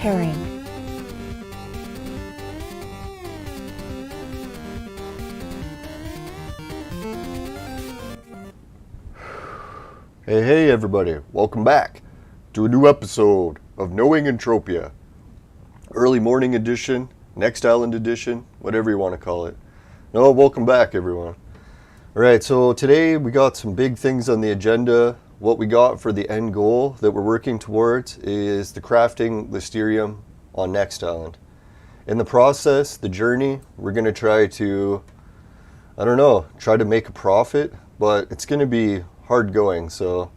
Preparing. Hey everybody, welcome back to a new episode of Knowing Entropia. Early morning edition, next island edition, whatever you want to call it. No, welcome back everyone. Alright, so today we got some big things on the agenda. What we got for the end goal that we're working towards is the crafting Lysterium on next island. In the process, the journey, we're going to try to, try to make a profit, but it's going to be hard going, so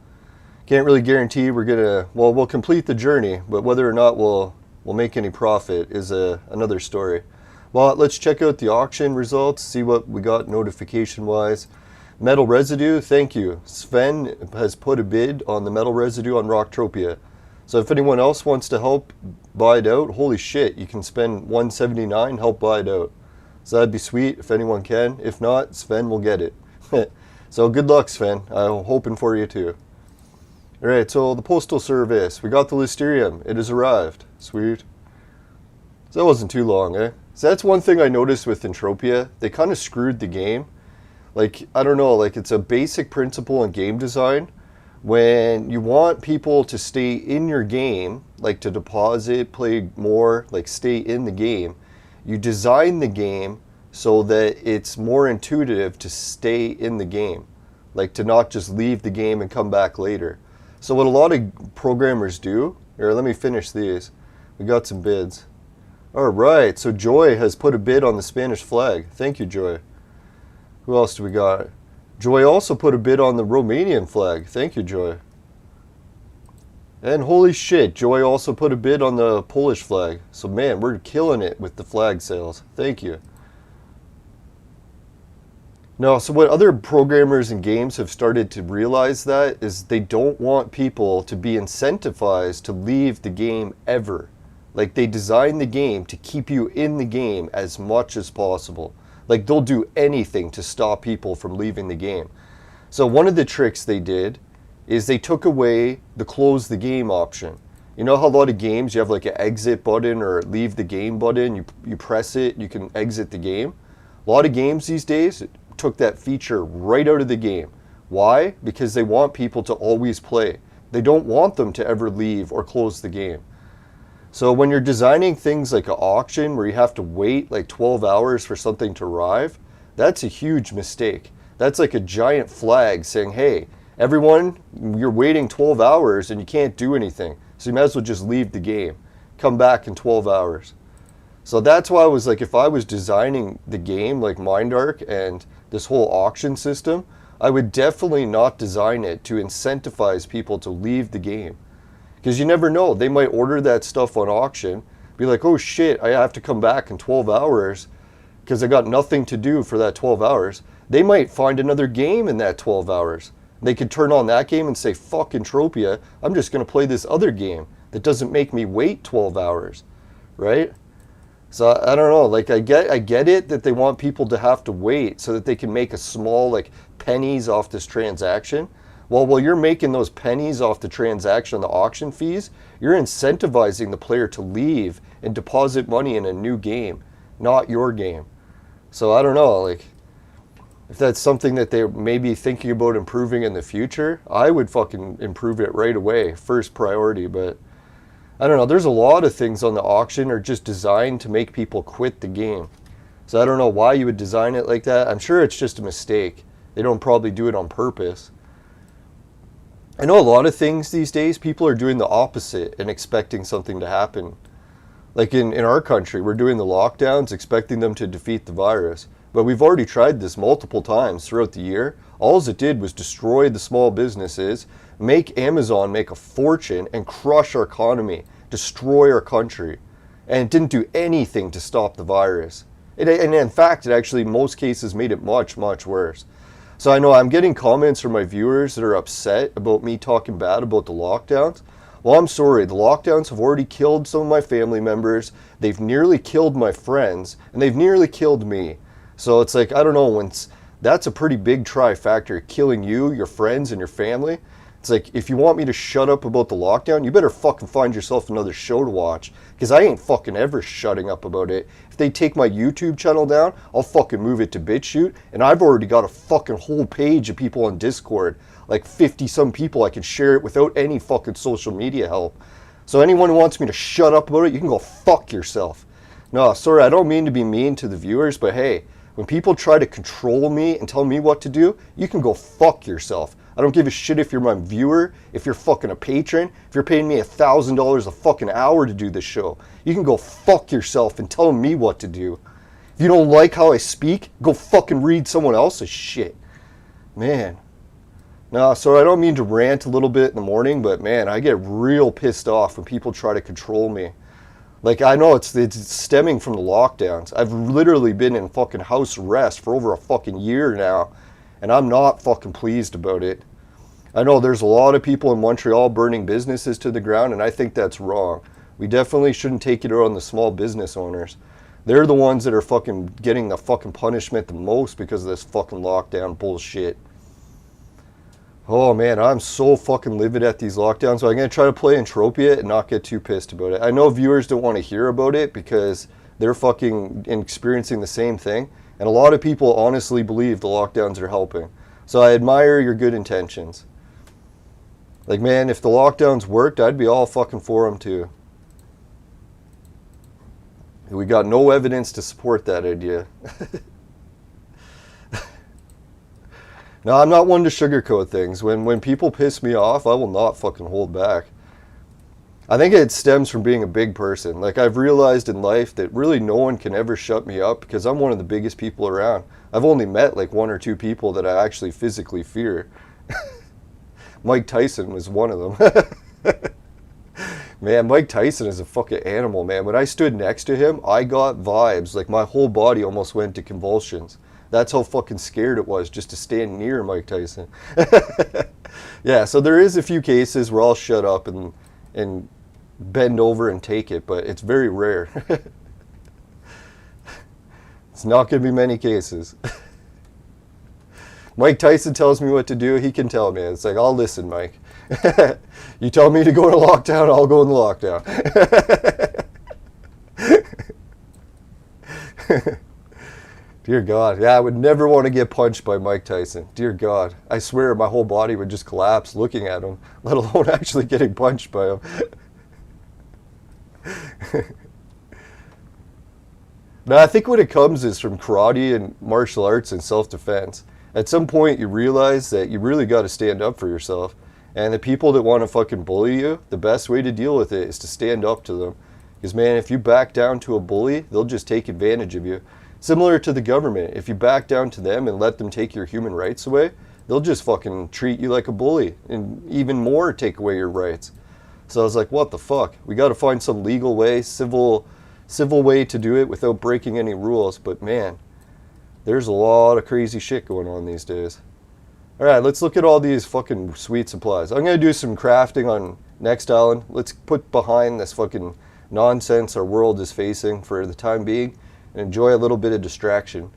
can't really guarantee we'll complete the journey, but whether or not we'll make any profit is another story. Well, let's check out the auction results, see what we got notification wise. Metal residue, thank you. Sven has put a bid on the metal residue on Rocktropia. So if anyone else wants to help buy it out, holy shit, you can spend $179, help buy it out. So that'd be sweet if anyone can. If not, Sven will get it. So good luck, Sven. I'm hoping for you too. Alright, so the postal service. We got the Lysterium. It has arrived. Sweet. So that wasn't too long, eh? So that's one thing I noticed with Entropia. They kind of screwed the game. Like, I don't know, like it's a basic principle in game design. When you want people to stay in your game, like to deposit, play more, like stay in the game, you design the game so that it's more intuitive to stay in the game, like to not just leave the game and come back later. So what a lot of programmers do, here let me finish these, we got some bids. Alright, so Joy has put a bid on the Spanish flag. Thank you, Joy. Who else do we got? Joy also put a bid on the Romanian flag. Thank you, Joy. And holy shit, Joy also put a bid on the Polish flag. So man, we're killing it with the flag sales. Thank you. No, so what other programmers and games have started to realize that is they don't want people to be incentivized to leave the game ever. Like they design the game to keep you in the game as much as possible. Like they'll do anything to stop people from leaving the game. So one of the tricks they did is they took away the close the game option. You know how a lot of games you have like an exit button or leave the game button, you press it, you can exit the game. A lot of games these days took that feature right out of the game. Why? Because they want people to always play. They don't want them to ever leave or close the game. So when you're designing things like an auction where you have to wait like 12 hours for something to arrive, that's a huge mistake. That's like a giant flag saying, hey, everyone, you're waiting 12 hours and you can't do anything. So you might as well just leave the game. Come back in 12 hours. So that's why I was like, if I was designing the game like Mindark and this whole auction system, I would definitely not design it to incentivize people to leave the game. Because you never know, they might order that stuff on auction, be like, oh shit, I have to come back in 12 hours because I got nothing to do for that 12 hours. They might find another game in that 12 hours. They could turn on that game and say, fuck Entropia, I'm just going to play this other game that doesn't make me wait 12 hours, right? So I don't know, like I get it that they want people to have to wait so that they can make a small like pennies off this transaction. Well, while you're making those pennies off the transaction, the auction fees, you're incentivizing the player to leave and deposit money in a new game, not your game. So I don't know, like if that's something that they may be thinking about improving in the future, I would fucking improve it right away, first priority, but I don't know, there's a lot of things on the auction are just designed to make people quit the game. So I don't know why you would design it like that. I'm sure it's just a mistake. They don't probably do it on purpose. I know a lot of things these days, people are doing the opposite and expecting something to happen. Like in our country, we're doing the lockdowns, expecting them to defeat the virus. But we've already tried this multiple times throughout the year. All it did was destroy the small businesses, make Amazon make a fortune, and crush our economy, destroy our country. And it didn't do anything to stop the virus. And in fact, it actually, in most cases, made it much, much worse. So I know I'm getting comments from my viewers that are upset about me talking bad about the lockdowns. Well, I'm sorry, the lockdowns have already killed some of my family members, they've nearly killed my friends, and they've nearly killed me. So it's like, I don't know, that's a pretty big trifactor, killing you, your friends, and your family. It's like, if you want me to shut up about the lockdown, you better fucking find yourself another show to watch. Because I ain't fucking ever shutting up about it. If they take my YouTube channel down, I'll fucking move it to BitChute. And I've already got a fucking whole page of people on Discord. Like 50 some people, I can share it without any fucking social media help. So anyone who wants me to shut up about it, you can go fuck yourself. No, sorry, I don't mean to be mean to the viewers, but hey, when people try to control me and tell me what to do, you can go fuck yourself. I don't give a shit if you're my viewer, if you're fucking a patron, if you're paying me $1,000 a fucking hour to do this show. You can go fuck yourself and tell me what to do. If you don't like how I speak, go fucking read someone else's shit. Man. No, sorry, I don't mean to rant a little bit in the morning, but man, I get real pissed off when people try to control me. Like, I know it's stemming from the lockdowns. I've literally been in fucking house arrest for over a fucking year now, and I'm not fucking pleased about it. I know there's a lot of people in Montreal burning businesses to the ground, and I think that's wrong. We definitely shouldn't take it out on the small business owners. They're the ones that are fucking getting the fucking punishment the most because of this fucking lockdown bullshit. Oh man, I'm so fucking livid at these lockdowns. So I'm going to try to play Entropia and not get too pissed about it. I know viewers don't want to hear about it because they're fucking experiencing the same thing. And a lot of people honestly believe the lockdowns are helping. So I admire your good intentions. Like, man, if the lockdowns worked, I'd be all fucking for them too. We got no evidence to support that idea. No, I'm not one to sugarcoat things. When people piss me off, I will not fucking hold back. I think it stems from being a big person. Like, I've realized in life that really no one can ever shut me up because I'm one of the biggest people around. I've only met like 1 or 2 people that I actually physically fear. Mike Tyson was one of them. Man, Mike Tyson is a fucking animal, man. When I stood next to him, I got vibes. Like, my whole body almost went to convulsions. That's how fucking scared it was just to stand near Mike Tyson. Yeah, so there is a few cases where I'll shut up and bend over and take it, but it's very rare. It's not going to be many cases. Mike Tyson tells me what to do, he can tell me. It's like, I'll listen, Mike. You tell me to go into lockdown, I'll go into lockdown. Dear God, yeah, I would never want to get punched by Mike Tyson. Dear God, I swear my whole body would just collapse looking at him, let alone actually getting punched by him. Now, I think what it comes is from karate and martial arts and self-defense. At some point, you realize that you really got to stand up for yourself. And the people that want to fucking bully you, the best way to deal with it is to stand up to them. Because, man, if you back down to a bully, they'll just take advantage of you. Similar to the government, if you back down to them and let them take your human rights away, they'll just fucking treat you like a bully and even more take away your rights. So I was like, what the fuck? We got to find some legal way, civil way to do it without breaking any rules. But man, there's a lot of crazy shit going on these days. All right, let's look at all these fucking sweet supplies. I'm going to do some crafting on Next Island. Let's put behind this fucking nonsense our world is facing for the time being and enjoy a little bit of distraction.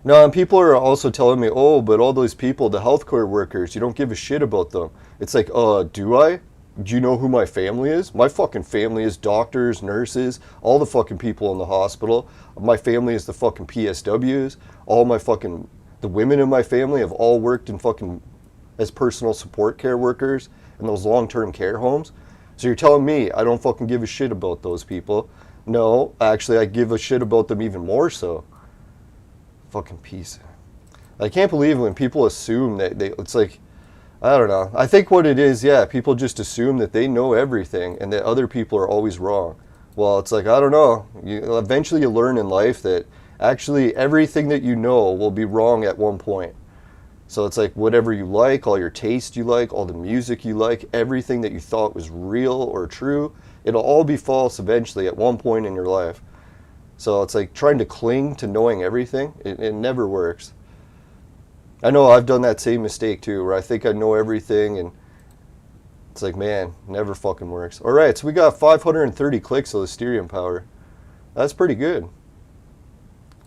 No, and people are also telling me, oh, but all those people, the healthcare workers, you don't give a shit about them. It's like, do I? Do you know who my family is? My fucking family is doctors, nurses, all the fucking people in the hospital. My family is the fucking PSWs. All my fucking, the women in my family have all worked in fucking, as personal support care workers in those long-term care homes. So you're telling me I don't fucking give a shit about those people? No, actually I give a shit about them even more so. Fucking piece. I can't believe when people assume that it's like, I don't know. I think what it is, yeah, people just assume that they know everything and that other people are always wrong. Well, it's like, I don't know. Eventually you learn in life that actually everything that you know will be wrong at one point. So it's like whatever you like, all your taste you like, all the music you like, everything that you thought was real or true, it'll all be false eventually at one point in your life. So it's like trying to cling to knowing everything, it never works. I know I've done that same mistake too, where I think I know everything and it's like, man, never fucking works. All right, so we got 530 clicks of Lysterium power. That's pretty good.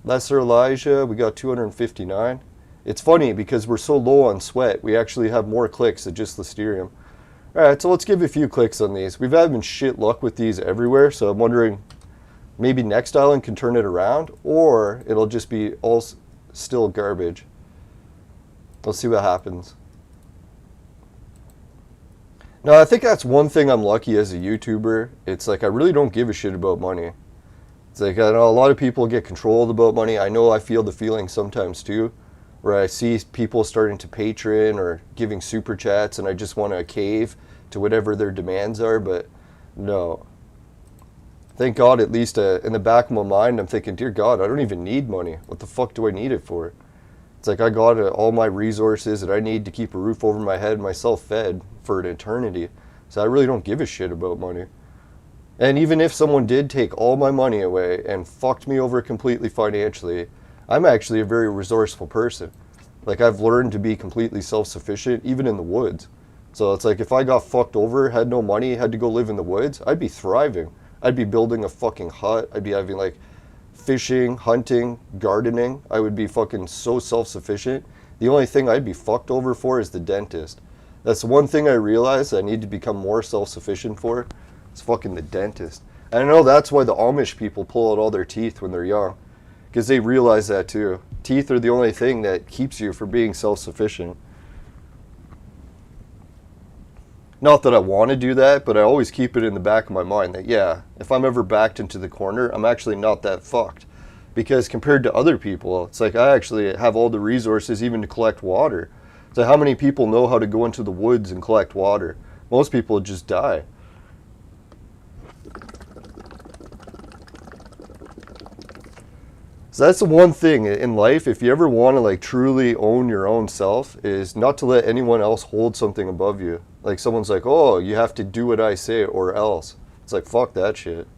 Lesser Elijah, we got 259. It's funny because we're so low on sweat, we actually have more clicks than just Lysterium. Alright, so let's give a few clicks on these. We've having shit luck with these everywhere, so I'm wondering maybe next island can turn it around, or it'll just be all still garbage. Let's see what happens. Now, I think that's one thing I'm lucky as a YouTuber. It's like I really don't give a shit about money. It's like I know a lot of people get controlled about money. I know I feel the feeling sometimes too, where I see people starting to patron or giving super chats and I just want to cave to whatever their demands are, but no. Thank God, at least in the back of my mind, I'm thinking, dear God, I don't even need money. What the fuck do I need it for? It's like I got all my resources that I need to keep a roof over my head and myself fed for an eternity. So I really don't give a shit about money. And even if someone did take all my money away and fucked me over completely financially, I'm actually a very resourceful person. Like, I've learned to be completely self-sufficient, even in the woods. So it's like if I got fucked over, had no money, had to go live in the woods, I'd be thriving. I'd be building a fucking hut. I'd be having like fishing, hunting, gardening. I would be fucking so self-sufficient. The only thing I'd be fucked over for is the dentist. That's one thing I realized I need to become more self-sufficient for. It's fucking the dentist. And I know that's why the Amish people pull out all their teeth when they're young. Because they realize that too. Teeth are the only thing that keeps you from being self-sufficient. Not that I want to do that, but I always keep it in the back of my mind that, yeah, if I'm ever backed into the corner, I'm actually not that fucked. Because compared to other people, it's like I actually have all the resources even to collect water. So how many people know how to go into the woods and collect water? Most people just die. So that's the one thing in life, if you ever want to like truly own your own self, is not to let anyone else hold something above you. Like someone's like, oh, you have to do what I say or else. It's like, fuck that shit.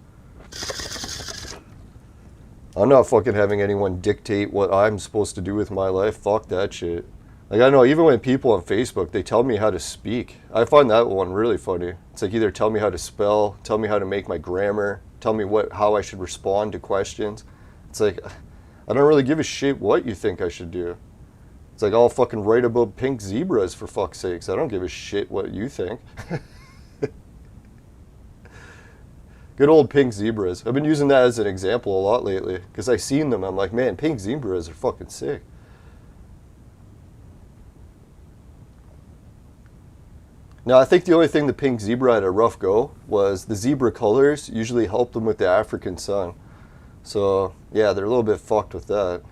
I'm not fucking having anyone dictate what I'm supposed to do with my life. Fuck that shit. Like, I know even when people on Facebook, they tell me how to speak. I find that one really funny. It's like either tell me how to spell, tell me how to make my grammar, tell me how I should respond to questions. It's like, I don't really give a shit what you think I should do. It's like, I'll fucking write about pink zebras for fuck's sakes. I don't give a shit what you think. Good old pink zebras. I've been using that as an example a lot lately because I've seen them. I'm like, man, pink zebras are fucking sick. Now, I think the only thing the pink zebra had a rough go was the zebra colors usually help them with the African sun. So, yeah, they're a little bit fucked with that.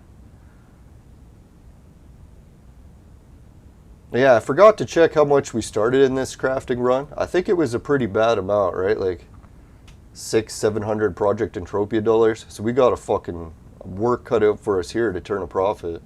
Yeah, I forgot to check how much we started in this crafting run. I think it was a pretty bad amount, right? Like 600-700 Project Entropia dollars. So we got a fucking work cut out for us here to turn a profit.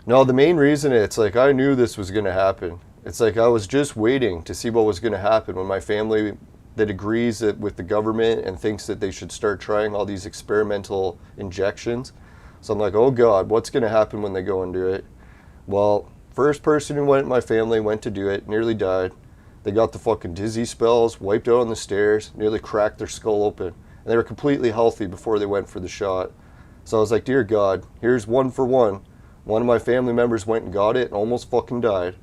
No, the main reason it's like I knew this was going to happen. It's like I was just waiting to see what was going to happen when my family that agrees that with the government and thinks that they should start trying all these experimental injections. So I'm like, oh God, what's going to happen when they go and do it? Well, first person who went in my family went to do it, nearly died. They got the fucking dizzy spells, wiped out on the stairs, nearly cracked their skull open. And they were completely healthy before they went for the shot. So I was like, dear God, here's one for one. One of my family members went and got it and almost fucking died.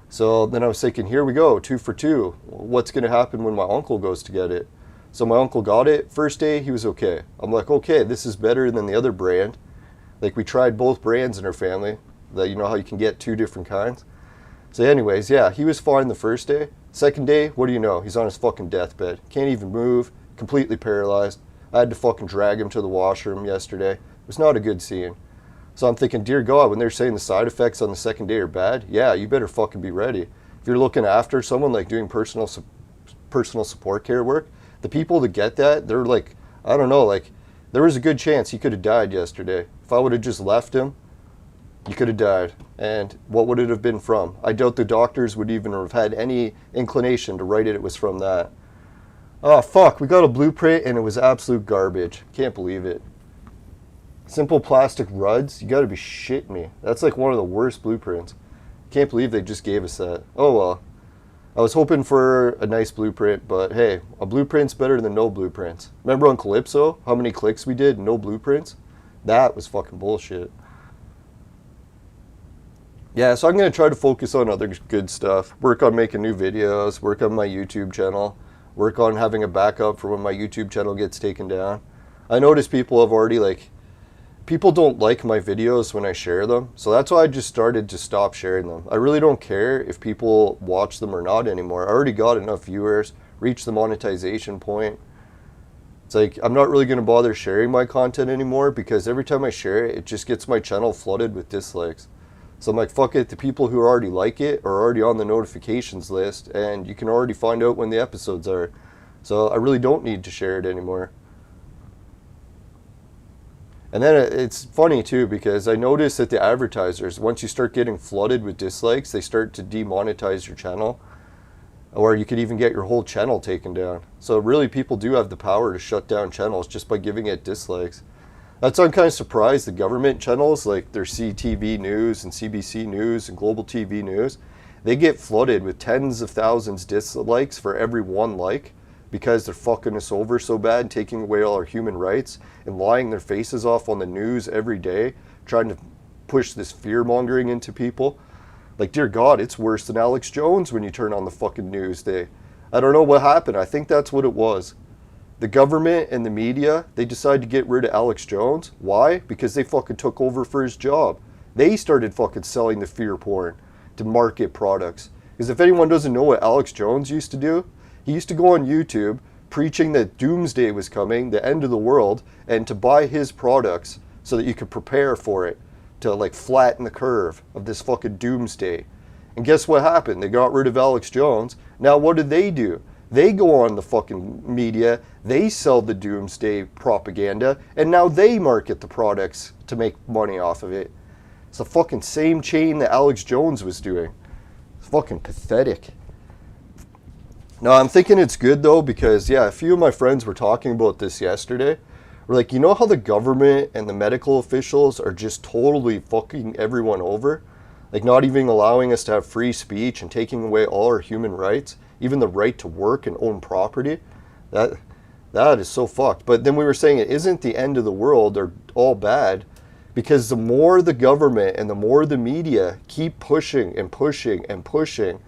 So then I was thinking, here we go, 2 for 2. What's going to happen when my uncle goes to get it? So my uncle got it. First day, he was okay. I'm like, okay, this is better than the other brand. Like, we tried both brands in our family. That, you know how you can get 2 different kinds? So anyways, yeah, he was fine the first day. Second day, what do you know? He's on his fucking deathbed. Can't even move. Completely paralyzed. I had to fucking drag him to the washroom yesterday. It was not a good scene. So I'm thinking, dear God, when they're saying the side effects on the second day are bad, yeah, you better fucking be ready. If you're looking after someone, like doing personal support care work, the people that get that, they're like, I don't know, like, there was a good chance he could have died yesterday. If I would have just left him, he could have died. And what would it have been from? I doubt the doctors would even have had any inclination to write it was from that. Oh, fuck, we got a blueprint and it was absolute garbage. Can't believe it. Simple plastic ruds? You gotta be shitting me. That's like one of the worst blueprints. Can't believe they just gave us that. Oh well. I was hoping for a nice blueprint, but hey, a blueprint's better than no blueprints. Remember on Calypso, how many clicks we did, no blueprints? That was fucking bullshit. Yeah, so I'm going to try to focus on other good stuff. Work on making new videos, work on my YouTube channel, work on having a backup for when my YouTube channel gets taken down. I notice people have already, like, people don't like my videos when I share them, so that's why I just started to stop sharing them. I really don't care if people watch them or not anymore. I already got enough viewers, reached the monetization point. It's like, I'm not really going to bother sharing my content anymore because every time I share it, it just gets my channel flooded with dislikes. So I'm like, fuck it, the people who already like it are already on the notifications list, and you can already find out when the episodes are. So I really don't need to share it anymore. And then it's funny too, because I notice that the advertisers, once you start getting flooded with dislikes, they start to demonetize your channel. Or you could even get your whole channel taken down. So really people do have the power to shut down channels just by giving it dislikes. That's why I'm kind of surprised the government channels, like their CTV News and CBC News and Global TV News, they get flooded with tens of thousands dislikes for every one like, because they're fucking us over so bad, taking away all our human rights and lying their faces off on the news every day, trying to push this fear-mongering into people. Like, dear God, it's worse than Alex Jones when you turn on the fucking news day. I don't know what happened. I think that's what it was. The government and the media, they decided to get rid of Alex Jones. Why? Because they fucking took over for his job. They started fucking selling the fear porn to market products. Because if anyone doesn't know what Alex Jones used to do, he used to go on YouTube preaching that doomsday was coming, the end of the world, and to buy his products so that you could prepare for it, to like flatten the curve of this fucking doomsday. And guess what happened? They got rid of Alex Jones. Now what did they do? They go on the fucking media, they sell the doomsday propaganda, and now they market the products to make money off of it. It's the fucking same chain that Alex Jones was doing. It's fucking pathetic. No, I'm thinking it's good though, because yeah, a few of my friends were talking about this yesterday. We're like, you know how the government and the medical officials are just totally fucking everyone over? Like not even allowing us to have free speech and taking away all our human rights? Even the right to work and own property, that is so fucked. But then we were saying it isn't the end of the world or all bad, because the more the government and the more the media keep pushing and pushing and pushing,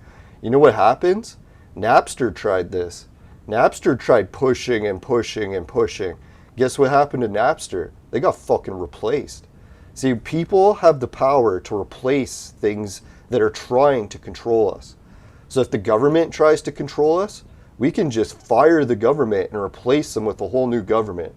you know what happens? Napster tried this. Napster tried pushing and pushing and pushing. Guess what happened to Napster? They got fucking replaced. See, people have the power to replace things that are trying to control us. So if the government tries to control us, we can just fire the government and replace them with a whole new government.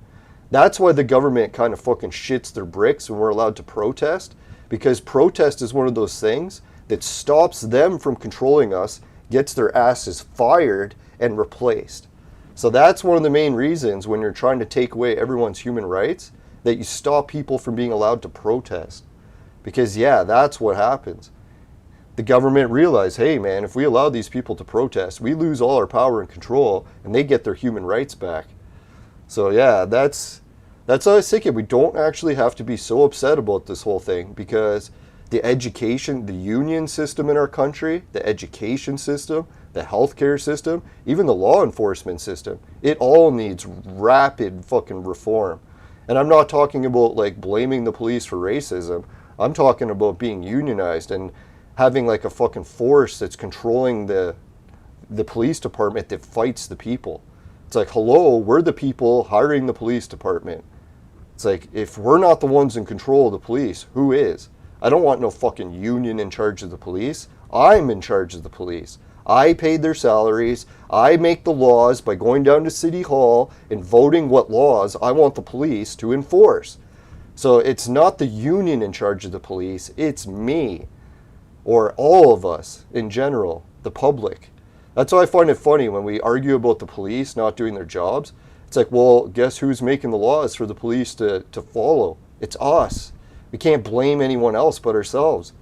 That's why the government kind of fucking shits their bricks when we're allowed to protest, because protest is one of those things that stops them from controlling us, gets their asses fired and replaced. So that's one of the main reasons when you're trying to take away everyone's human rights, that you stop people from being allowed to protest. Because yeah, that's what happens. The government realized, hey man, if we allow these people to protest, we lose all our power and control, and they get their human rights back. So yeah, that's what I was thinking. We don't actually have to be so upset about this whole thing, because the education, the union system in our country, the education system, the healthcare system, even the law enforcement system, it all needs rapid fucking reform. And I'm not talking about like blaming the police for racism. I'm talking about being unionized and having like a fucking force that's controlling the police department that fights the people. It's like, hello, we're the people hiring the police department. It's like, if we're not the ones in control of the police, who is? I don't want no fucking union in charge of the police. I'm in charge of the police. I paid their salaries. I make the laws by going down to City Hall and voting what laws I want the police to enforce. So it's not the union in charge of the police, it's me. Or all of us in general, the public. That's why I find it funny when we argue about the police not doing their jobs. It's like, well, guess who's making the laws for the police to follow? It's us. We can't blame anyone else but ourselves.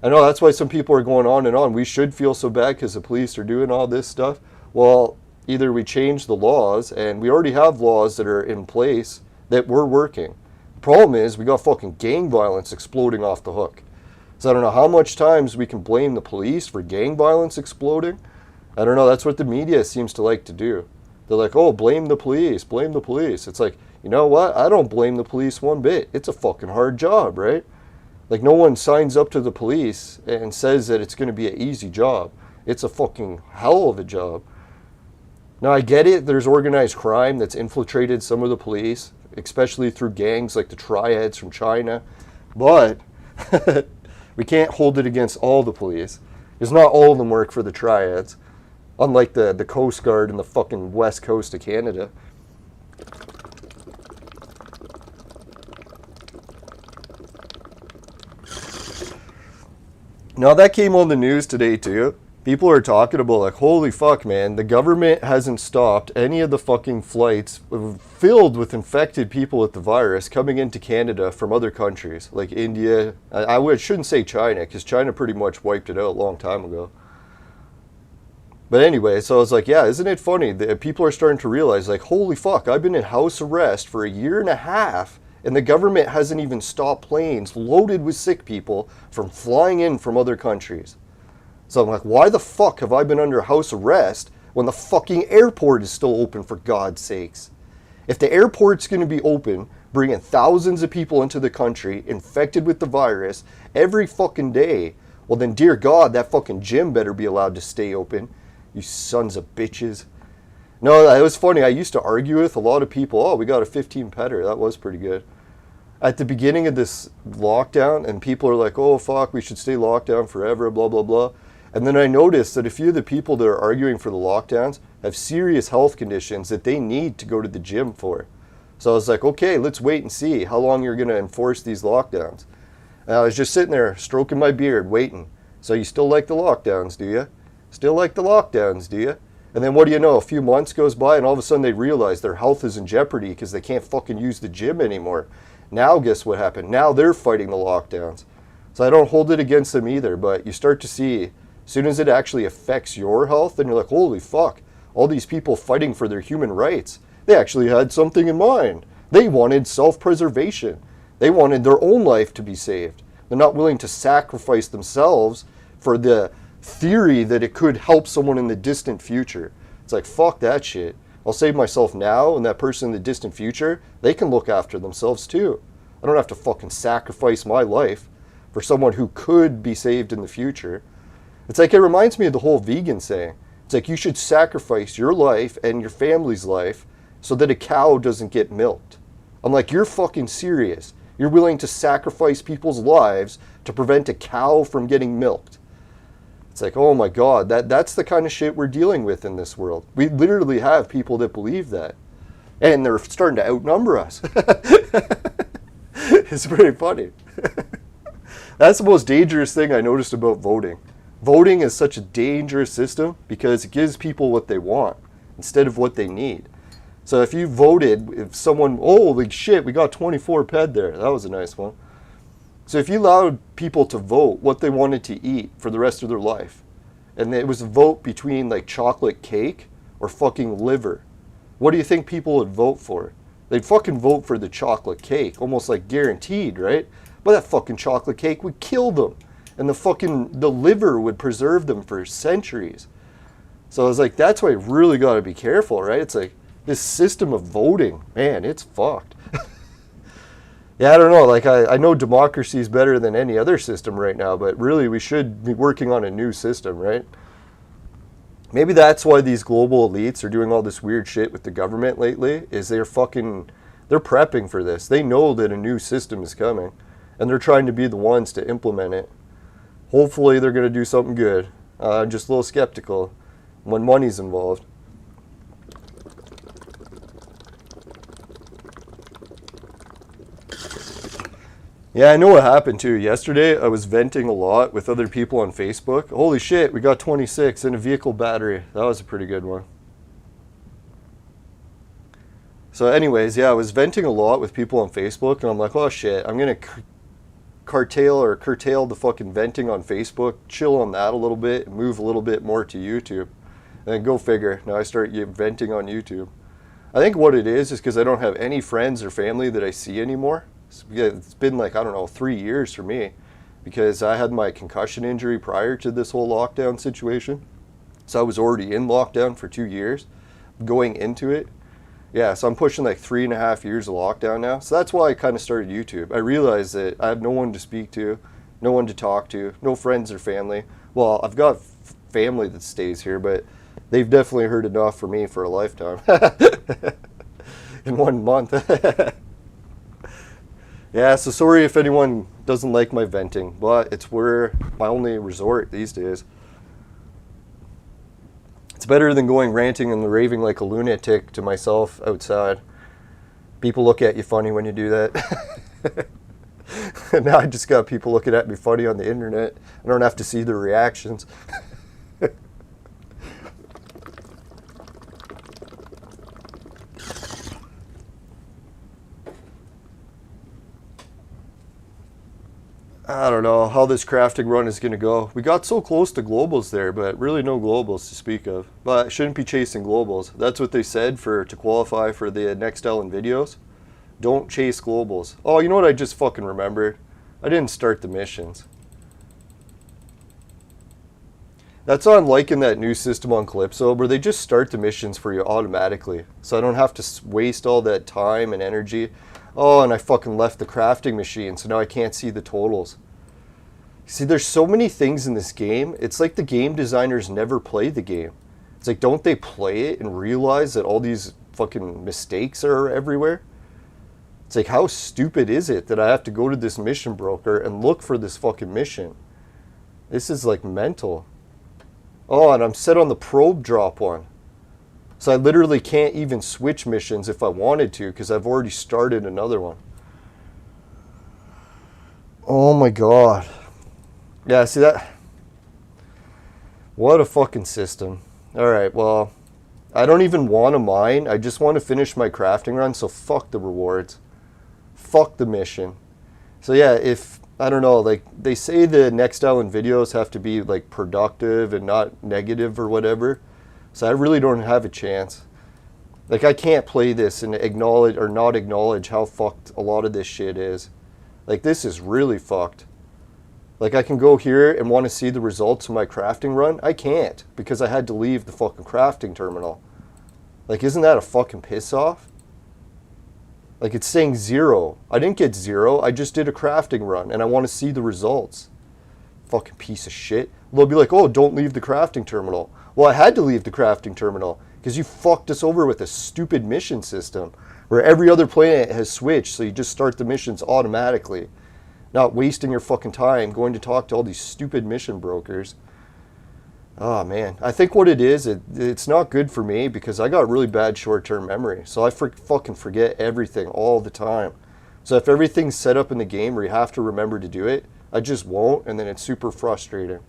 I know that's why some people are going on and on. We should feel so bad because the police are doing all this stuff. Well, either we change the laws, and we already have laws that are in place that we're working. The problem is we got fucking gang violence exploding off the hook. So I don't know how much times we can blame the police for gang violence exploding, I don't know, that's what the media seems to like to do. They're like, oh, blame the police, blame the police. It's like, you know what? I don't blame the police one bit. It's a fucking hard job, right? Like, no one signs up to the police and says that it's going to be an easy job. It's a fucking hell of a job. Now, I get it. There's organized crime that's infiltrated some of the police, especially through gangs like the Triads from China. But we can't hold it against all the police. Because not all of them work for the Triads. Unlike the Coast Guard in the fucking west coast of Canada. Now that came on the news today too. People are talking about like, holy fuck, man, the government hasn't stopped any of the fucking flights filled with infected people with the virus coming into Canada from other countries like India. I shouldn't say China, because China pretty much wiped it out a long time ago. But anyway, so I was like, yeah, isn't it funny that people are starting to realize, like, holy fuck, I've been in house arrest for a year and a half, and the government hasn't even stopped planes loaded with sick people from flying in from other countries. So I'm like, why the fuck have I been under house arrest when the fucking airport is still open, for God's sakes? If the airport's going to be open, bringing thousands of people into the country infected with the virus every fucking day, well then, dear God, that fucking gym better be allowed to stay open. You sons of bitches. No, it was funny. I used to argue with a lot of people. Oh, we got a 15 petter. That was pretty good. At the beginning of this lockdown, and people are like, oh, fuck, we should stay locked down forever, blah, blah, blah. And then I noticed that a few of the people that are arguing for the lockdowns have serious health conditions that they need to go to the gym for. So I was like, okay, let's wait and see how long you're going to enforce these lockdowns. And I was just sitting there stroking my beard, waiting. So you still like the lockdowns, do you? Still like the lockdowns, do you? And then what do you know? A few months goes by and all of a sudden they realize their health is in jeopardy because they can't fucking use the gym anymore. Now guess what happened? Now they're fighting the lockdowns. So I don't hold it against them either, but you start to see, as soon as it actually affects your health, then you're like, holy fuck, all these people fighting for their human rights, they actually had something in mind. They wanted self-preservation. They wanted their own life to be saved. They're not willing to sacrifice themselves for the theory that it could help someone in the distant future. It's like, fuck that shit. I'll save myself now, and that person in the distant future, they can look after themselves too. I don't have to fucking sacrifice my life for someone who could be saved in the future. It's like, it reminds me of the whole vegan saying. It's like, you should sacrifice your life and your family's life so that a cow doesn't get milked. I'm like, you're fucking serious. You're willing to sacrifice people's lives to prevent a cow from getting milked. It's like, oh my God, that's the kind of shit we're dealing with in this world. We literally have people that believe that. And they're starting to outnumber us. It's pretty funny. That's the most dangerous thing I noticed about voting. Voting is such a dangerous system because it gives people what they want instead of what they need. So if you voted, if someone, holy shit, we got 24 ped there. That was a nice one. So if you allowed people to vote what they wanted to eat for the rest of their life, and it was a vote between like chocolate cake or fucking liver, what do you think people would vote for? They'd fucking vote for the chocolate cake, almost like guaranteed, right? But that fucking chocolate cake would kill them, and the liver would preserve them for centuries. So I was like, that's why you really got to be careful, right? It's like, this system of voting, man, it's fucked. Yeah, I don't know. Like, I know democracy is better than any other system right now, but really we should be working on a new system, right? Maybe that's why these global elites are doing all this weird shit with the government lately, is they're prepping for this. They know that a new system is coming, and they're trying to be the ones to implement it. Hopefully they're going to do something good. I'm just a little skeptical when money's involved. Yeah, I know what happened too. Yesterday, I was venting a lot with other people on Facebook. Holy shit, we got 26 in a vehicle battery. That was a pretty good one. So anyways, yeah, I was venting a lot with people on Facebook, and I'm like, oh shit, I'm going to curtail the fucking venting on Facebook, chill on that a little bit, and move a little bit more to YouTube. And then go figure, now I start venting on YouTube. I think what it is because I don't have any friends or family that I see anymore. It's been like, I don't know, 3 years for me, because I had my concussion injury prior to this whole lockdown situation. So I was already in lockdown for 2 years going into it. Yeah, so I'm pushing like 3.5 years of lockdown now. So that's why I kind of started YouTube. I realized that I have no one to speak to, no one to talk to, no friends or family. Well, I've got family that stays here, but they've definitely heard enough for me for a lifetime. In 1 month. Yeah, so sorry if anyone doesn't like my venting, but it's where my only resort these days. It's better than going ranting and raving like a lunatic to myself outside. People look at you funny when you do that. And now I just got people looking at me funny on the internet. I don't have to see their reactions. I don't know how this crafting run is going to go. We got so close to globals there, but really no globals to speak of. But I shouldn't be chasing globals. That's what they said to qualify for the next Ellen videos. Don't chase globals. Oh, you know what I just fucking remembered? I didn't start the missions. That's unlike in that new system on Calypso, where they just start the missions for you automatically. So I don't have to waste all that time and energy. Oh, and I fucking left the crafting machine, so now I can't see the totals. See, there's so many things in this game. It's like the game designers never play the game. It's like, don't they play it and realize that all these fucking mistakes are everywhere? It's like, how stupid is it that I have to go to this mission broker and look for this fucking mission? This is like mental. Oh, and I'm set on the probe drop one. So I literally can't even switch missions if I wanted to because I've already started another one. Oh my god. Yeah, see that? What a fucking system. Alright, well, I don't even want to mine. I just want to finish my crafting run, so fuck the rewards. Fuck the mission. So yeah, if, I don't know, like, they say the next Ellen videos have to be, like, productive and not negative or whatever. So I really don't have a chance. Like, I can't play this and acknowledge or not acknowledge how fucked a lot of this shit is. Like, this is really fucked. Like, I can go here and want to see the results of my crafting run. I can't because I had to leave the fucking crafting terminal. Like, isn't that a fucking piss off? Like, it's saying 0. I didn't get 0. I just did a crafting run and I want to see the results. Fucking piece of shit. They'll be like, oh, don't leave the crafting terminal. Well, I had to leave the crafting terminal because you fucked us over with a stupid mission system where every other planet has switched, so you just start the missions automatically. Not wasting your fucking time going to talk to all these stupid mission brokers. Oh, man. I think what it is, it's not good for me because I got really bad short-term memory. So I fucking forget everything all the time. So if everything's set up in the game where you have to remember to do it, I just won't, and then it's super frustrating.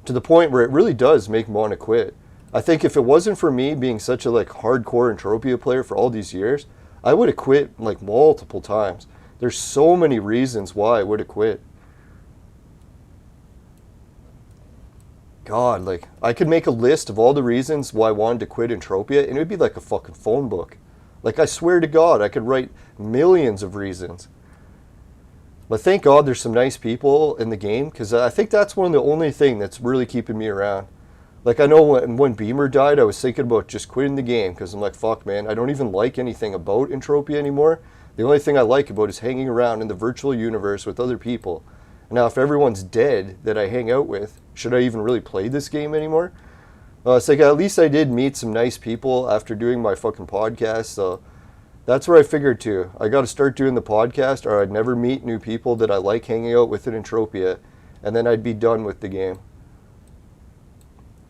To the point where it really does make me want to quit. I think if it wasn't for me being such a like hardcore Entropia player for all these years, I would have quit like multiple times. There's so many reasons why I would have quit. God, like, I could make a list of all the reasons why I wanted to quit Entropia, and it would be like a fucking phone book. Like, I swear to God, I could write millions of reasons. But thank God there's some nice people in the game, because I think that's one of the only thing that's really keeping me around. Like, I know when Beamer died, I was thinking about just quitting the game, because I'm like, fuck, man, I don't even like anything about Entropia anymore. The only thing I like about it is hanging around in the virtual universe with other people. Now, if everyone's dead that I hang out with, should I even really play this game anymore? It's like, at least I did meet some nice people after doing my fucking podcast, so that's where I figured too. I got to start doing the podcast or I'd never meet new people that I like hanging out with in Entropia, and then I'd be done with the game.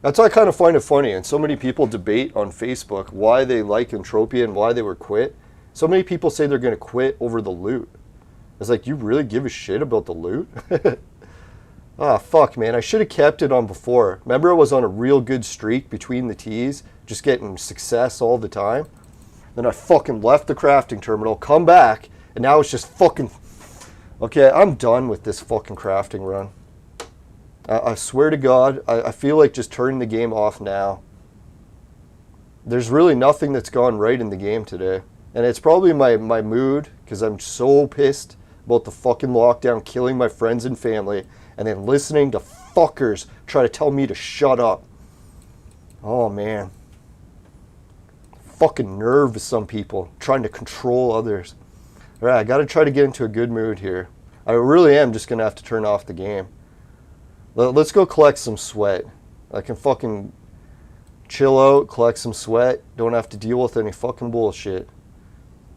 That's why I kind of find it funny, and so many people debate on Facebook why they like Entropia and why they would quit. So many people say they're going to quit over the loot. It's like, you really give a shit about the loot? Ah, fuck, man. I should have kept it on before. Remember I was on a real good streak between the T's, just getting success all the time? Then I fucking left the crafting terminal, come back, and now it's just fucking... Okay, I'm done with this fucking crafting run. I swear to God, I feel like just turning the game off now. There's really nothing that's gone right in the game today. And it's probably my mood, because I'm so pissed about the fucking lockdown killing my friends and family, and then listening to fuckers try to tell me to shut up. Oh man. Fucking nerve of some people trying to control others. All right, I got to try to get into a good mood here. I really am just going to have to turn off the game. Let's go collect some sweat. I can fucking chill out, collect some sweat. Don't have to deal with any fucking bullshit.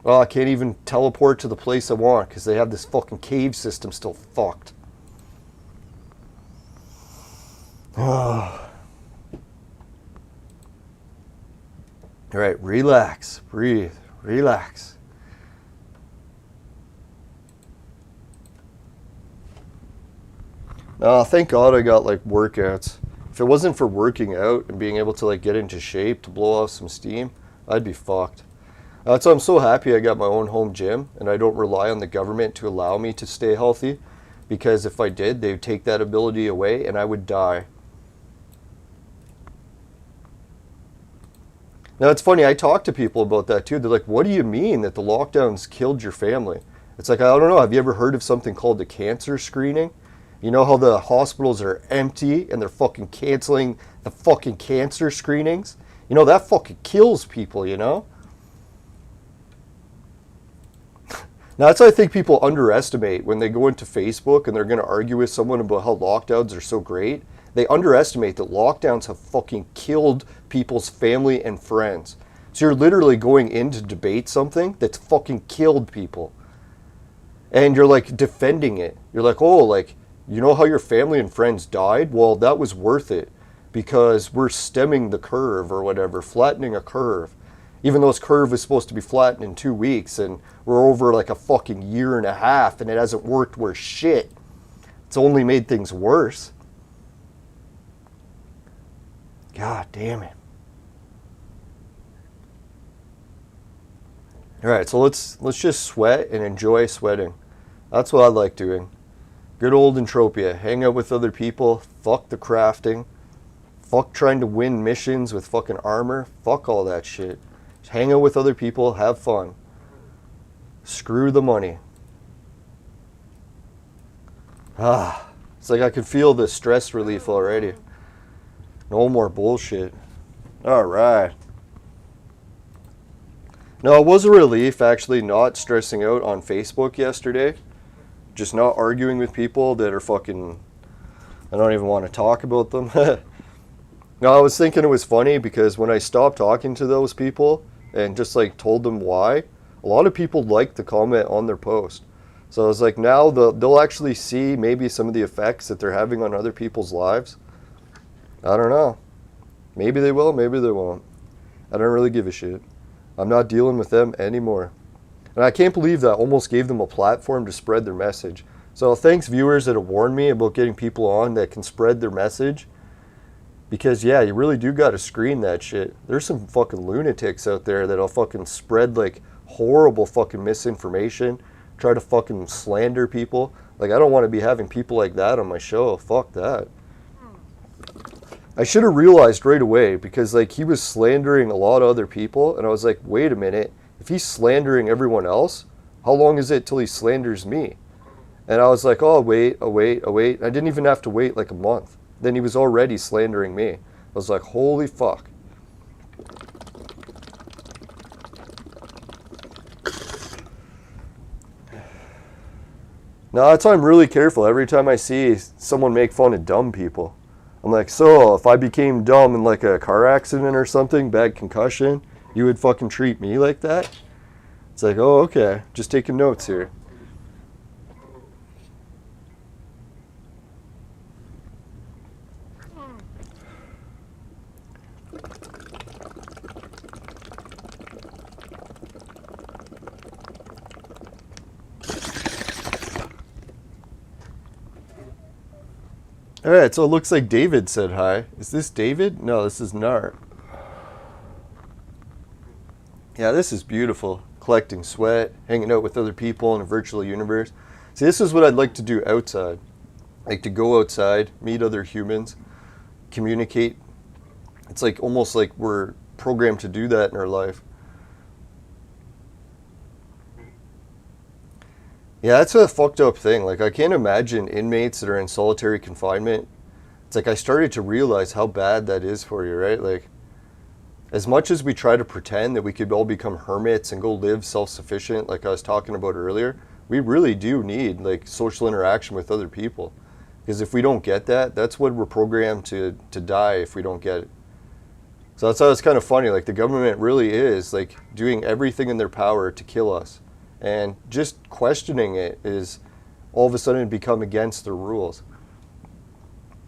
Oh, I can't even teleport to the place I want because they have this fucking cave system still fucked. Oh. All right, relax, breathe, relax. Thank God I got like workouts. If it wasn't for working out and being able to like get into shape to blow off some steam, I'd be fucked. So I'm so happy I got my own home gym and I don't rely on the government to allow me to stay healthy, because if I did, they would take that ability away and I would die. Now, it's funny, I talk to people about that too. They're like, what do you mean that the lockdowns killed your family? It's like, I don't know, have you ever heard of something called the cancer screening? You know how the hospitals are empty and they're fucking canceling the fucking cancer screenings? You know, that fucking kills people, you know? Now, that's what I think people underestimate when they go into Facebook and they're going to argue with someone about how lockdowns are so great. They underestimate that lockdowns have fucking killed people's family and friends. So you're literally going in to debate something that's fucking killed people. And you're like defending it. You're like, oh, like, you know how your family and friends died? Well, that was worth it because we're stemming the curve or whatever, flattening a curve. Even though this curve is supposed to be flattened in 2 weeks and we're over like a fucking year and a half and it hasn't worked worth shit. It's only made things worse. God damn it. All right, so let's just sweat and enjoy sweating. That's what I like doing. Good old Entropia. Hang out with other people. Fuck the crafting. Fuck trying to win missions with fucking armor. Fuck all that shit. Just hang out with other people. Have fun. Screw the money. It's like I can feel the stress relief already. No more bullshit. All right. No, it was a relief actually not stressing out on Facebook yesterday. Just not arguing with people that are fucking, I don't even want to talk about them. No, I was thinking it was funny because when I stopped talking to those people and just like told them why, a lot of people liked the comment on their post. So I was like, now they'll actually see maybe some of the effects that they're having on other people's lives. I don't know. Maybe they will, maybe they won't. I don't really give a shit. I'm not dealing with them anymore. And I can't believe that I almost gave them a platform to spread their message. So thanks viewers that have warned me about getting people on that can spread their message. Because yeah, you really do got to screen that shit. There's some fucking lunatics out there that'll fucking spread like horrible fucking misinformation. Try to fucking slander people. Like I don't want to be having people like that on my show. Fuck that. I should have realized right away because like he was slandering a lot of other people and I was like, wait a minute, if he's slandering everyone else, how long is it till he slanders me? And I was like, oh wait. I didn't even have to wait like a month. Then he was already slandering me. I was like, holy fuck. Now that's why I'm really careful every time I see someone make fun of dumb people. I'm like, so if I became dumb in like a car accident or something, bad concussion, you would fucking treat me like that? It's like, oh, okay, just taking notes here. Alright, so it looks like David said hi. Is this David? No, this is Nar. Yeah, this is beautiful. Collecting sweat, hanging out with other people in a virtual universe. See, this is what I'd like to do outside. Like to go outside, meet other humans, communicate. It's like almost like we're programmed to do that in our life. Yeah, that's a fucked up thing. Like, I can't imagine inmates that are in solitary confinement. It's like I started to realize how bad that is for you, right? Like, as much as we try to pretend that we could all become hermits and go live self-sufficient, like I was talking about earlier, we really do need like social interaction with other people. Because if we don't get that, that's what we're programmed to die if we don't get it. So that's how it's kind of funny. Like the government really is like doing everything in their power to kill us. And just questioning it is all of a sudden become against their rules.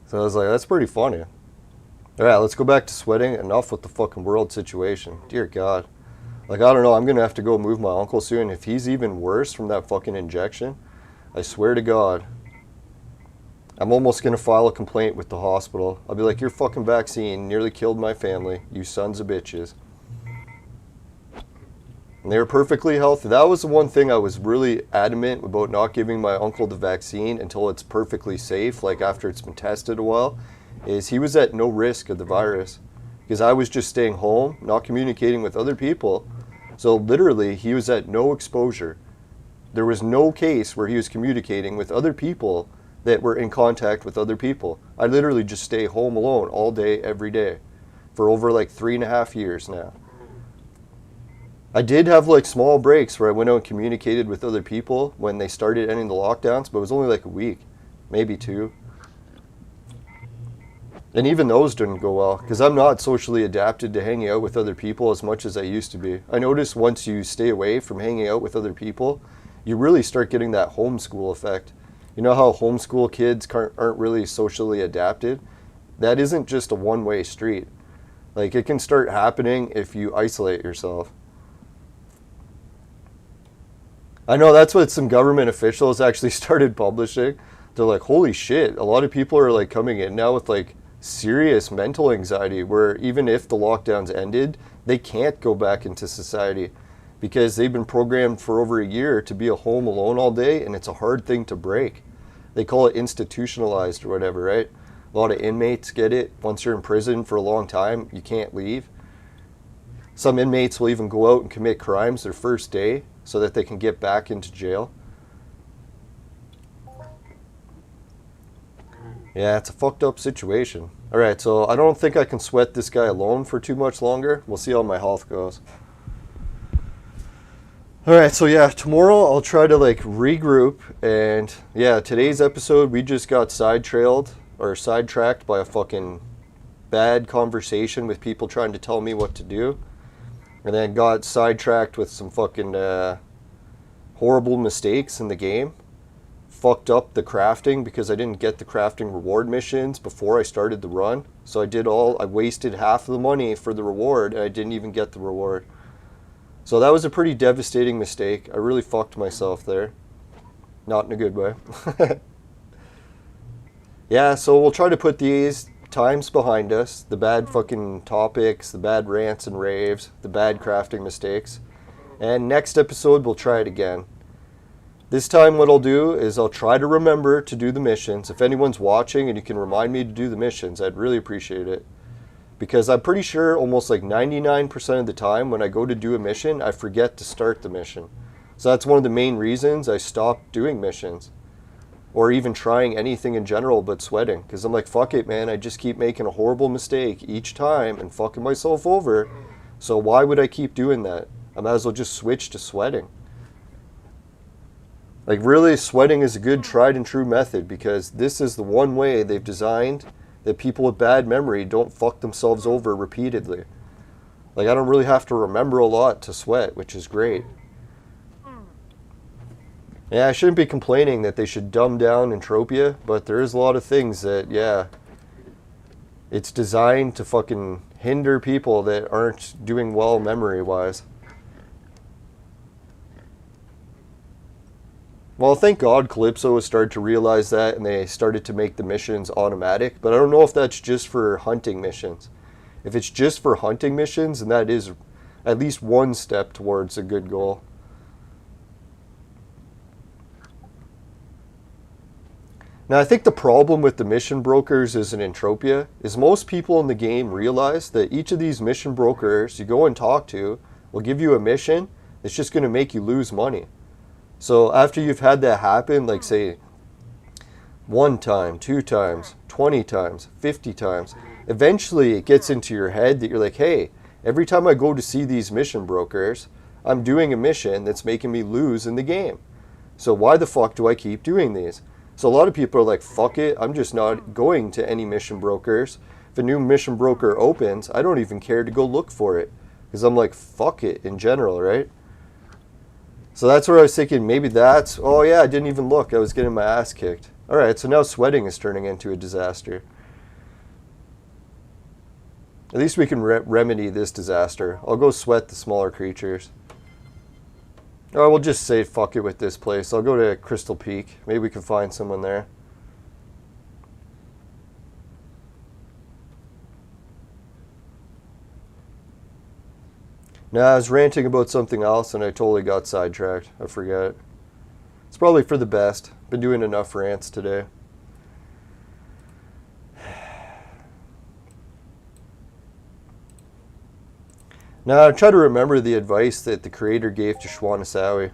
So I was like, that's pretty funny. All right, let's go back to sweating. Enough with the fucking world situation. Dear God. Like, I don't know. I'm going to have to go move my uncle soon. If he's even worse from that fucking injection, I swear to God, I'm almost going to file a complaint with the hospital. I'll be like, your fucking vaccine nearly killed my family, you sons of bitches. And they were perfectly healthy. That was the one thing I was really adamant about not giving my uncle the vaccine until it's perfectly safe, like after it's been tested a while, is he was at no risk of the virus. Because I was just staying home, not communicating with other people. So literally, he was at no exposure. There was no case where he was communicating with other people that were in contact with other people. I literally just stay home alone all day, every day, for over like 3.5 years now. I did have like small breaks where I went out and communicated with other people when they started ending the lockdowns, but it was only like a week, maybe 2. And even those didn't go well, because I'm not socially adapted to hanging out with other people as much as I used to be. I noticed once you stay away from hanging out with other people, you really start getting that homeschool effect. You know how homeschool kids aren't really socially adapted? That isn't just a one-way street. Like, it can start happening if you isolate yourself. I know that's what some government officials actually started publishing. They're like, holy shit, a lot of people are like coming in now with like serious mental anxiety where even if the lockdowns ended, they can't go back into society because they've been programmed for over a year to be a home alone all day, and it's a hard thing to break. They call it institutionalized or whatever, right? A lot of inmates get it. Once you're in prison for a long time, you can't leave. Some inmates will even go out and commit crimes their first day so that they can get back into jail. Yeah, it's a fucked up situation. Alright, so I don't think I can sweat this guy alone for too much longer. We'll see how my health goes. Alright, so yeah, tomorrow I'll try to like regroup, and yeah, today's episode we just got sidetracked by a fucking bad conversation with people trying to tell me what to do. And then got sidetracked with some fucking horrible mistakes in the game. Fucked up the crafting because I didn't get the crafting reward missions before I started the run. So I wasted half of the money for the reward and I didn't even get the reward. So that was a pretty devastating mistake. I really fucked myself there. Not in a good way. Yeah, so we'll try to put these times behind us. The bad fucking topics, the bad rants and raves, the bad crafting mistakes. And next episode we'll try it again. This time what I'll do is I'll try to remember to do the missions. If anyone's watching and you can remind me to do the missions, I'd really appreciate it. Because I'm pretty sure almost like 99% of the time when I go to do a mission, I forget to start the mission. So that's one of the main reasons I stopped doing missions. Or even trying anything in general but sweating. Because I'm like, fuck it, man. I just keep making a horrible mistake each time and fucking myself over. So why would I keep doing that? I might as well just switch to sweating. Like, really, sweating is a good tried and true method because this is the one way they've designed that people with bad memory don't fuck themselves over repeatedly. Like, I don't really have to remember a lot to sweat, which is great. Yeah, I shouldn't be complaining that they should dumb down Entropia, but there is a lot of things that, yeah, it's designed to fucking hinder people that aren't doing well memory-wise. Well, thank God Calypso has started to realize that and they started to make the missions automatic, but I don't know if that's just for hunting missions. If it's just for hunting missions, then that is at least one step towards a good goal. Now, I think the problem with the mission brokers is in Entropia is most people in the game realize that each of these mission brokers you go and talk to will give you a mission that's just going to make you lose money. So after you've had that happen, like say 1 time, 2 times, 20 times, 50 times, eventually it gets into your head that you're like, hey, Every time I go to see these mission brokers, I'm doing a mission that's making me lose in the game. So why the fuck do I keep doing these? So a lot of people are like, fuck it, I'm just not going to any mission brokers. If a new mission broker opens, I don't even care to go look for it. Because I'm like, fuck it in general, right? So that's where I was thinking, maybe that's, oh yeah, I didn't even look. I was getting my ass kicked. Alright, so now sweating is turning into a disaster. At least we can remedy this disaster. I'll go sweat the smaller creatures. Or we'll just say fuck it with this place. I'll go to Crystal Peak. Maybe we can find someone there. Nah, I was ranting about something else and I totally got sidetracked. I forget. It's probably for the best. Been doing enough rants today. Now, I try to remember the advice that the creator gave to Shwanasawi.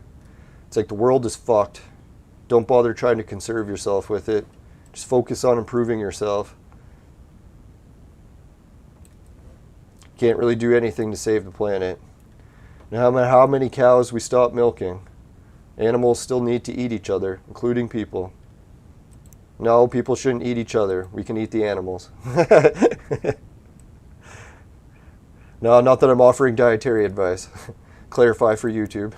It's like, the world is fucked. Don't bother trying to conserve yourself with it. Just focus on improving yourself. Can't really do anything to save the planet. No matter how many cows we stop milking, animals still need to eat each other, including people. No, people shouldn't eat each other. We can eat the animals. No, not that I'm offering dietary advice. Clarify for YouTube.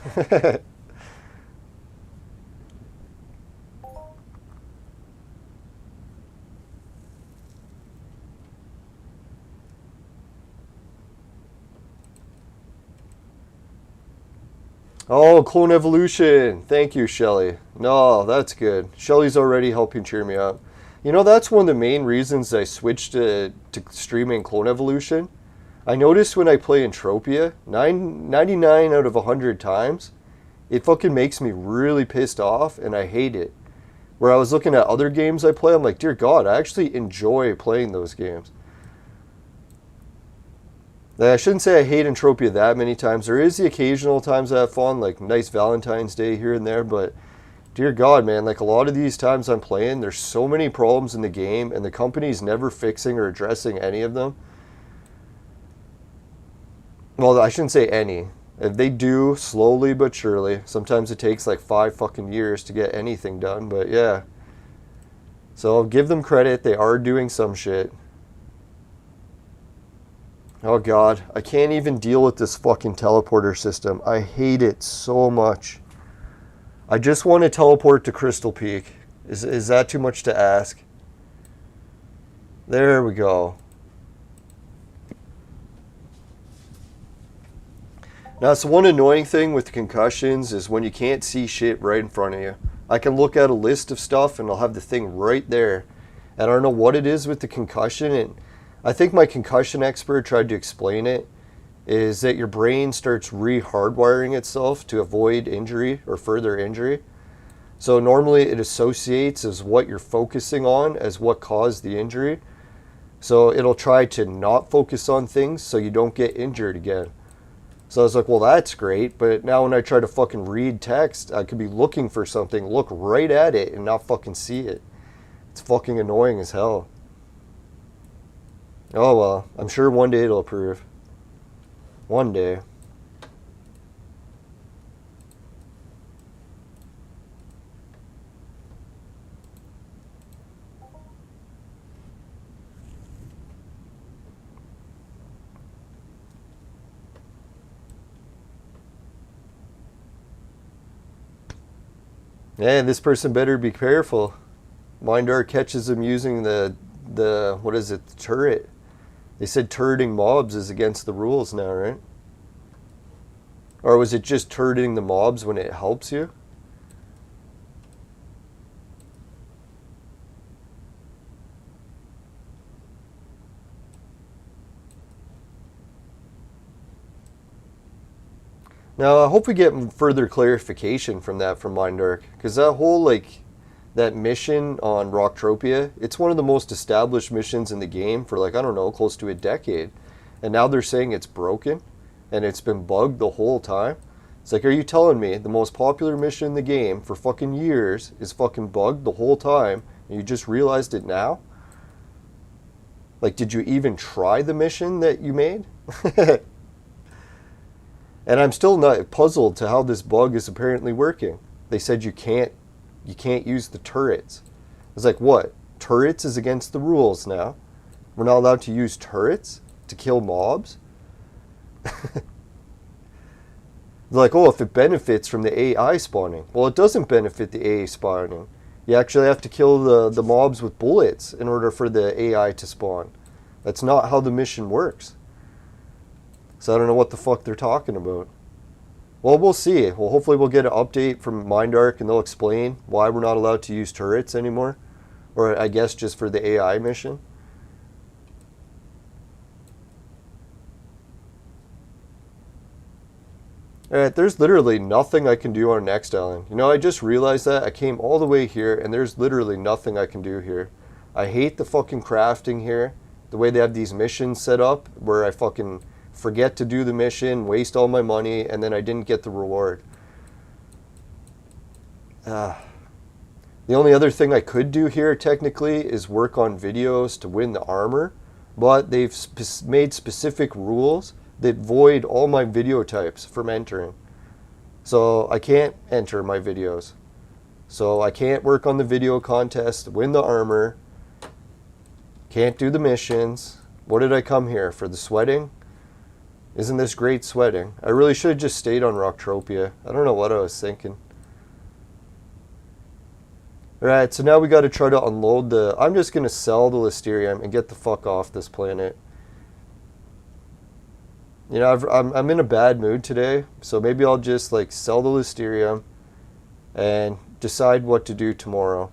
Oh, Clone Evolution. Thank you, Shelly. No, that's good. Shelly's already helping cheer me up. You know, that's one of the main reasons I switched to streaming Clone Evolution. I noticed when I play Entropia, 99 out of 100 times, it fucking makes me really pissed off and I hate it. Where I was looking at other games I play, I'm like, dear God, I actually enjoy playing those games. I shouldn't say I hate Entropia that many times. There is the occasional times I have fun, like nice Valentine's Day here and there, but dear God, man, like a lot of these times I'm playing, there's so many problems in the game and the company's never fixing or addressing any of them. Well, I shouldn't say any. If they do, slowly but surely. Sometimes it takes like 5 fucking years to get anything done, but yeah. So I'll give them credit, they are doing some shit. Oh God, I can't even deal with this fucking teleporter system. I hate it so much. I just want to teleport to Crystal Peak. Is that too much to ask? There we go. Now, so one annoying thing with concussions is when you can't see shit right in front of you. I can look at a list of stuff and I'll have the thing right there. And I don't know what it is with the concussion. And I think my concussion expert tried to explain it. Is that your brain starts re-hardwiring itself to avoid injury or further injury. So normally it associates as what you're focusing on as what caused the injury. So it'll try to not focus on things so you don't get injured again. So I was like, well, that's great, but now when I try to fucking read text, I could be looking for something, look right at it, and not fucking see it. It's fucking annoying as hell. Oh well, I'm sure one day it'll improve. One day. Yeah, this person better be careful. Mindar catches him using the what is it, the turret. They said turreting mobs is against the rules now, right? Or was it just turreting the mobs when it helps you? Now, I hope we get further clarification from that from Mindark, because that whole, like, that mission on Rocktropia, it's one of the most established missions in the game for, like, I don't know, close to a decade. And now they're saying it's broken, and it's been bugged the whole time. It's like, are you telling me the most popular mission in the game for fucking years is fucking bugged the whole time, and you just realized it now? Like, did you even try the mission that you made? And I'm still not puzzled to how this bug is apparently working. They said you can't use the turrets. I was like, what? Turrets is against the rules now? We're not allowed to use turrets to kill mobs? They're like, oh, if it benefits from the AI spawning. Well, it doesn't benefit the AI spawning. You actually have to kill the mobs with bullets in order for the AI to spawn. That's not how the mission works. So I don't know what the fuck they're talking about. Well, we'll see. Well, hopefully we'll get an update from Mindark and they'll explain why we're not allowed to use turrets anymore. Or I guess just for the AI mission. Alright, there's literally nothing I can do on Next Island. You know, I just realized that. I came all the way here and there's literally nothing I can do here. I hate the fucking crafting here. The way they have these missions set up where I fucking forget to do the mission, waste all my money, and then I didn't get the reward. The only other thing I could do here, technically, is work on videos to win the armor, but they've made specific rules that void all my video types from entering. So I can't enter my videos. So I can't work on the video contest to win the armor, can't do the missions. What did I come here for? The sweating? Isn't this great sweating? I really should have just stayed on Rocktropia. I don't know what I was thinking. Alright, so now we got to try to unload the... I'm just going to sell the Lysterium and get the fuck off this planet. You know, I'm in a bad mood today, so maybe I'll just like sell the Lysterium and decide what to do tomorrow.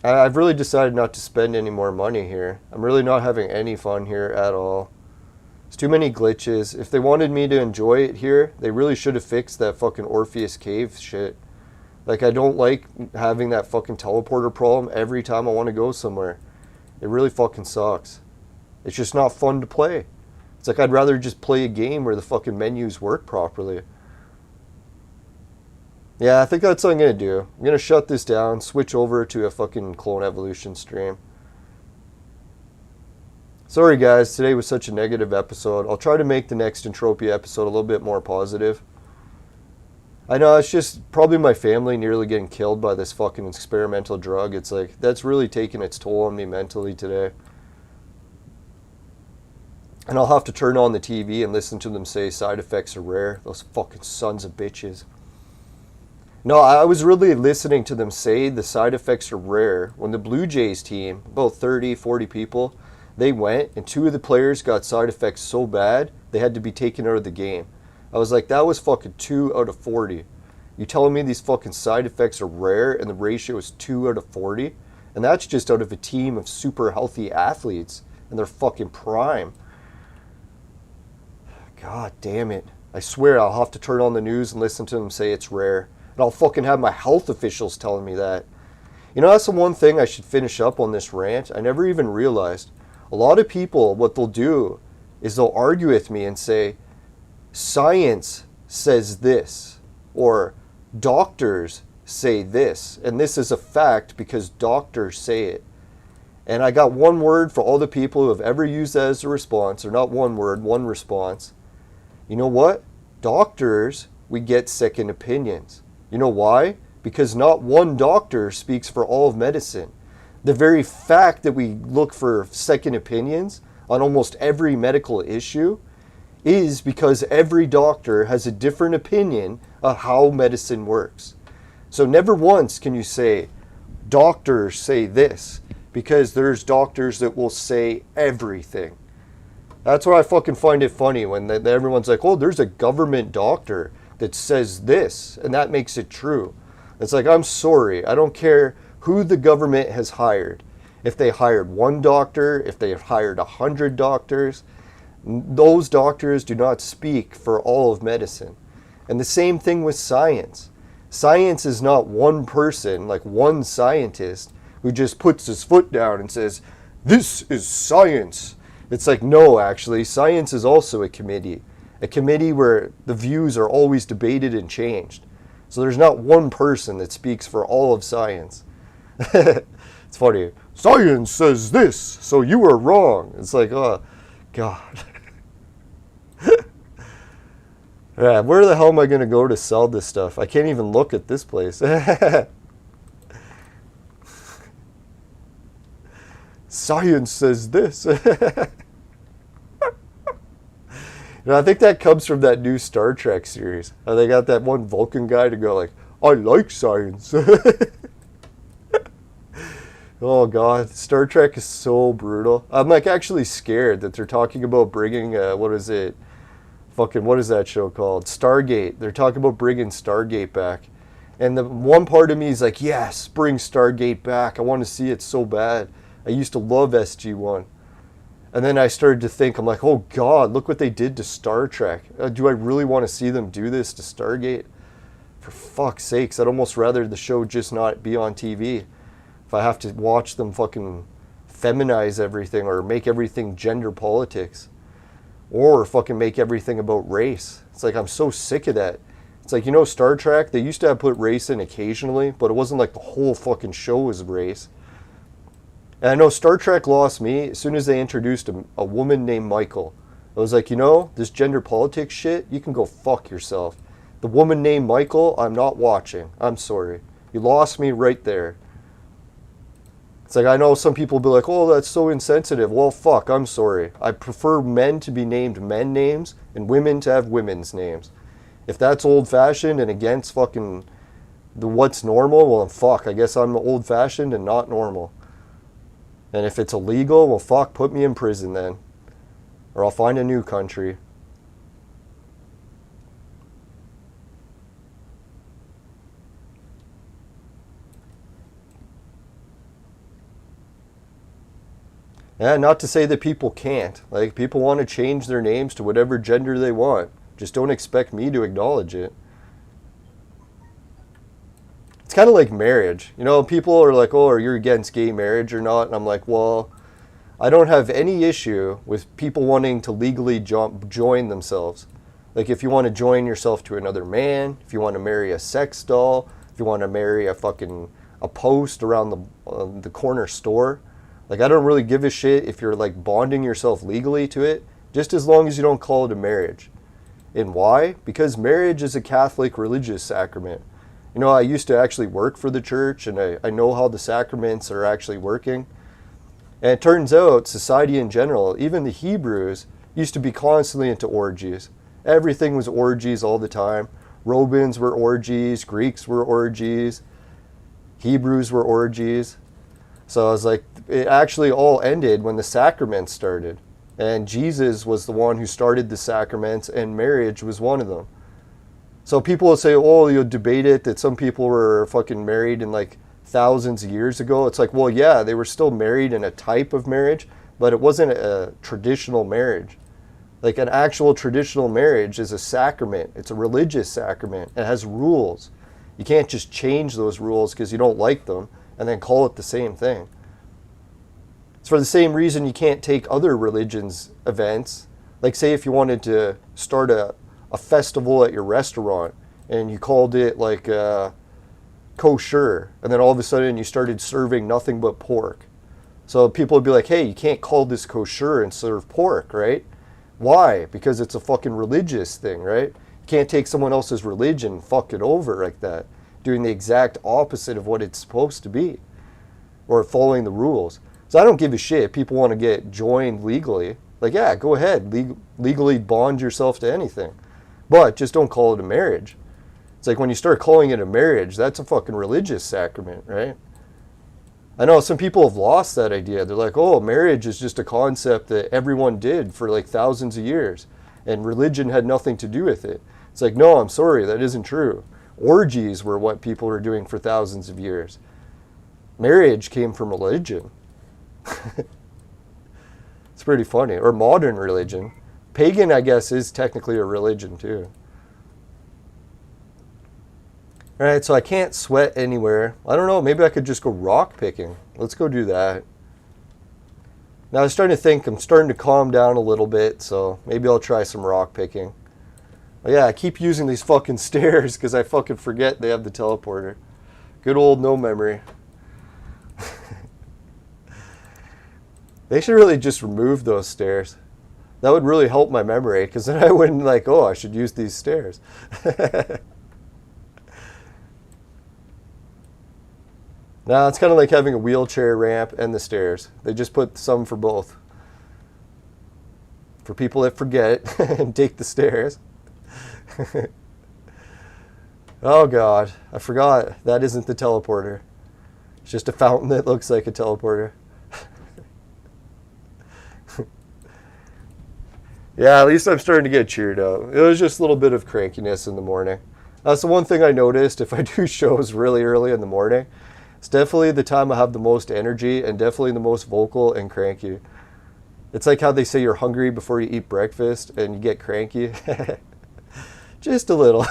I've really decided not to spend any more money here. I'm really not having any fun here at all. There's too many glitches. If they wanted me to enjoy it here, they really should have fixed that fucking Orpheus Cave shit. Like, I don't like having that fucking teleporter problem every time I want to go somewhere. It really fucking sucks. It's just not fun to play. It's like I'd rather just play a game where the fucking menus work properly. Yeah, I think that's what I'm going to do. I'm going to shut this down, switch over to a fucking Clone Evolution stream. Sorry guys, today was such a negative episode. I'll try to make the next Entropia episode a little bit more positive. I know, it's just probably my family nearly getting killed by this fucking experimental drug. It's like, that's really taking its toll on me mentally today. And I'll have to turn on the TV and listen to them say side effects are rare. Those fucking sons of bitches. No, I was really listening to them say the side effects are rare when the Blue Jays team, about 30, 40 people, they went and 2 of the players got side effects so bad they had to be taken out of the game. I was like, that was fucking 2 out of 40. You telling me these fucking side effects are rare and the ratio is 2 out of 40? And that's just out of a team of super healthy athletes in their fucking prime. God damn it. I swear I'll have to turn on the news and listen to them say it's rare. And I'll fucking have my health officials telling me that. You know, that's the one thing I should finish up on this rant. I never even realized. A lot of people, what they'll do is they'll argue with me and say, science says this, or doctors say this, and this is a fact because doctors say it. And I got one word for all the people who have ever used that as a response, or not one word, one response. You know what? Doctors, we get second opinions. You know why? Because not one doctor speaks for all of medicine. The very fact that we look for second opinions on almost every medical issue is because every doctor has a different opinion of how medicine works. So never once can you say, doctors say this, because there's doctors that will say everything. That's why I fucking find it funny when everyone's like, oh, there's a government doctor that says this, and that makes it true. It's like, I'm sorry, I don't care who the government has hired. If they hired one doctor, if they have hired 100 doctors, those doctors do not speak for all of medicine. And the same thing with science. Science is not one person, like one scientist, who just puts his foot down and says, this is science. It's like, no, actually, science is also a committee where the views are always debated and changed. So there's not one person that speaks for all of science. It's funny. Science says this, so you are wrong. It's like, oh, God. Yeah, where the hell am I going to go to sell this stuff? I can't even look at this place. Science says this. I think that comes from that new Star Trek series. They got that one Vulcan guy to go like, I like science. Oh God, Star Trek is so brutal. I'm like actually scared that they're talking about bringing, what is it? Fucking, what is that show called? Stargate. They're talking about bringing Stargate back. And the one part of me is like, yes, bring Stargate back. I want to see it so bad. I used to love SG-1. And then I started to think, I'm like, oh God, look what they did to Star Trek. Do I really want to see them do this to Stargate? For fuck's sakes, I'd almost rather the show just not be on TV. If I have to watch them fucking feminize everything or make everything gender politics. Or fucking make everything about race. It's like, I'm so sick of that. It's like, you know, Star Trek, they used to have put race in occasionally, but it wasn't like the whole fucking show was race. And I know Star Trek lost me as soon as they introduced a woman named Michael. I was like, you know, this gender politics shit, you can go fuck yourself. The woman named Michael, I'm not watching. I'm sorry. You lost me right there. It's like, I know some people will be like, oh, that's so insensitive. Well, fuck, I'm sorry. I prefer men to be named men names and women to have women's names. If that's old-fashioned and against fucking what's normal, well, fuck, I guess I'm old-fashioned and not normal. And if it's illegal, well, fuck, put me in prison then. Or I'll find a new country. Yeah, not to say that people can't. Like, people want to change their names to whatever gender they want. Just don't expect me to acknowledge it. It's kind of like marriage. You know, people are like, oh, are you against gay marriage or not? And I'm like, well, I don't have any issue with people wanting to legally join themselves. Like, if you want to join yourself to another man, if you want to marry a sex doll, if you want to marry a post around the corner store. Like, I don't really give a shit if you're like bonding yourself legally to it, just as long as you don't call it a marriage. And why? Because marriage is a Catholic religious sacrament. You know, I used to actually work for the church, and I know how the sacraments are actually working. And it turns out, society in general, even the Hebrews, used to be constantly into orgies. Everything was orgies all the time. Romans were orgies, Greeks were orgies, Hebrews were orgies. So I was like, it actually all ended when the sacraments started. And Jesus was the one who started the sacraments, and marriage was one of them. So people will say, oh, you'll debate it, that some people were fucking married in like thousands of years ago. It's like, well, yeah, they were still married in a type of marriage, but it wasn't a traditional marriage. Like, an actual traditional marriage is a sacrament. It's a religious sacrament. It has rules. You can't just change those rules because you don't like them and then call it the same thing. It's for the same reason you can't take other religions' events. Like, say if you wanted to start a festival at your restaurant and you called it like kosher, and then all of a sudden you started serving nothing but pork. So people would be like, hey, you can't call this kosher and serve pork, right? Why? Because it's a fucking religious thing, right? You can't take someone else's religion and fuck it over like that, doing the exact opposite of what it's supposed to be, or following the rules. So I don't give a shit if people want to get joined legally. Like, yeah, go ahead, legally bond yourself to anything. But just don't call it a marriage. It's like when you start calling it a marriage, that's a fucking religious sacrament, right? I know some people have lost that idea. They're like, oh, marriage is just a concept that everyone did for like thousands of years, and religion had nothing to do with it. It's like, no, I'm sorry, that isn't true. Orgies were what people were doing for thousands of years. Marriage came from religion. It's pretty funny. Or modern religion. Pagan, I guess, is technically a religion too. Alright, so I can't sweat anywhere. I don't know, maybe I could just go rock picking. Let's go do that. Now I was starting to think, I'm starting to calm down a little bit, so maybe I'll try some rock picking. But yeah, I keep using these fucking stairs because I fucking forget they have the teleporter. Good old no memory. They should really just remove those stairs. That would really help my memory, because then I wouldn't like, oh, I should use these stairs. Now it's kind of like having a wheelchair ramp and the stairs. They just put some for both. For people that forget and take the stairs. Oh God, I forgot. That isn't the teleporter. It's just a fountain that looks like a teleporter. Yeah, at least I'm starting to get cheered up. It was just a little bit of crankiness in the morning. That's the one thing I noticed if I do shows really early in the morning. It's definitely the time I have the most energy and definitely the most vocal and cranky. It's like how they say you're hungry before you eat breakfast and you get cranky. Just a little.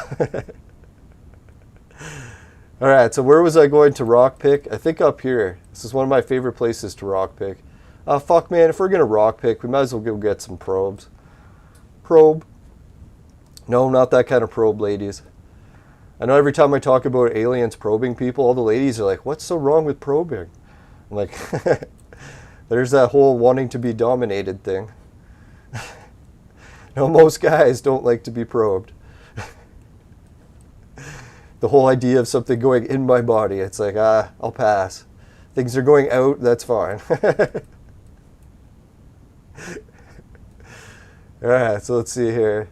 Alright, so where was I going to rock pick? I think up here. This is one of my favorite places to rock pick. Oh, fuck, man, if we're going to rock pick, we might as well go get some probes. Probe. No, not that kind of probe, ladies. I know every time I talk about aliens probing people, all the ladies are like, what's so wrong with probing? I'm like, there's that whole wanting to be dominated thing. No, most guys don't like to be probed. The whole idea of something going in my body, it's like, I'll pass. Things are going out, that's fine. Alright, so let's see here.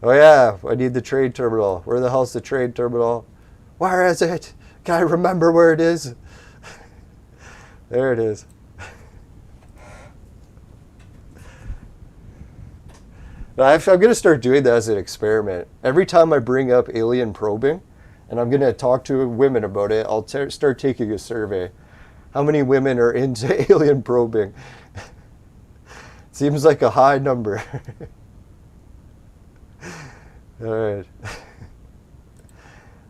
Oh yeah, I need the trade terminal. Where the hell's the trade terminal? Where is it? Can I remember where it is? There it is. Now, I'm going to start doing that as an experiment. Every time I bring up alien probing, and I'm going to talk to women about it, I'll start taking a survey. How many women are into alien probing? Seems like a high number. Alright.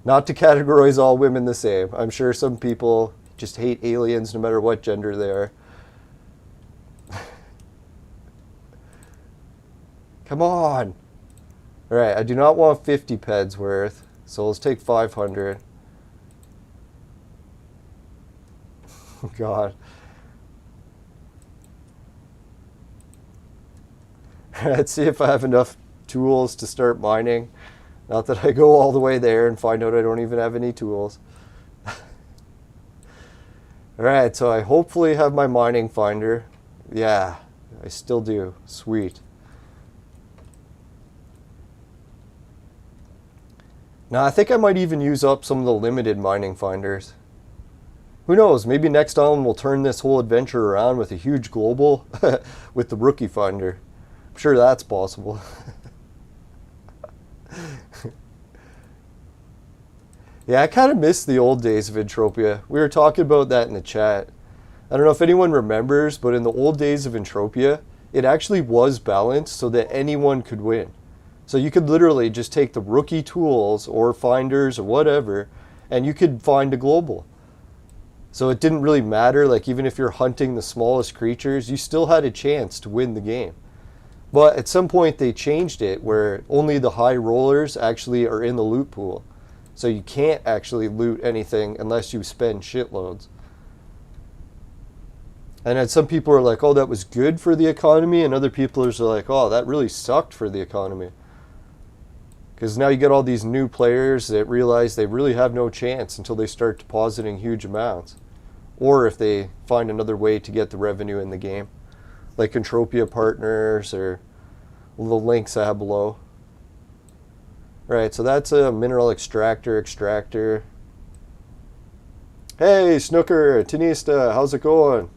Not to categorize all women the same. I'm sure some people just hate aliens no matter what gender they are. Come on! Alright, I do not want 50 peds worth, so let's take 500. God. Let's see if I have enough tools to start mining. Not that I go all the way there and find out I don't even have any tools. Alright, so I hopefully have my mining finder. Yeah, I still do. Sweet. Now I think I might even use up some of the limited mining finders. Who knows, maybe next time we'll turn this whole adventure around with a huge global with the rookie finder. I'm sure that's possible. Yeah, I kind of miss the old days of Entropia. We were talking about that in the chat. I don't know if anyone remembers, but in the old days of Entropia, it actually was balanced so that anyone could win. So you could literally just take the rookie tools or finders or whatever, and you could find a global. So it didn't really matter, like even if you're hunting the smallest creatures, you still had a chance to win the game. But at some point they changed it where only the high rollers actually are in the loot pool. So you can't actually loot anything unless you spend shitloads. And then some people are like, oh, that was good for the economy, and other people are like, oh, that really sucked for the economy. Because now you get all these new players that realize they really have no chance until they start depositing huge amounts. Or if they find another way to get the revenue in the game. Like Entropia partners or the links I have below. Right, so that's a mineral extractor. Hey, Snooker, Tanista, how's it going?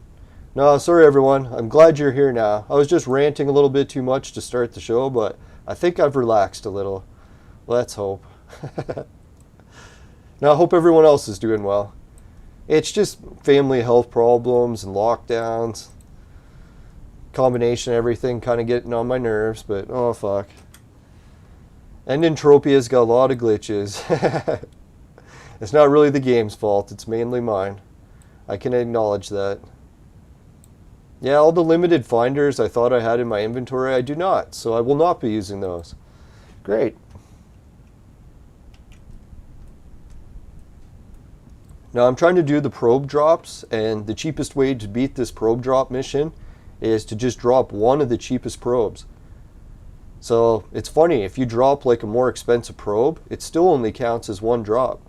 No, sorry everyone, I'm glad you're here now. I was just ranting a little bit too much to start the show, but I think I've relaxed a little. Let's hope. Now, I hope everyone else is doing well. It's just family health problems and lockdowns. Combination of everything kind of getting on my nerves, but oh fuck. And Entropia's got a lot of glitches. It's not really the game's fault, it's mainly mine. I can acknowledge that. Yeah, all the limited finders I thought I had in my inventory, I do not, so I will not be using those. Great. Now I'm trying to do the probe drops, and the cheapest way to beat this probe drop mission is to just drop one of the cheapest probes. So it's funny, if you drop like a more expensive probe, it still only counts as one drop.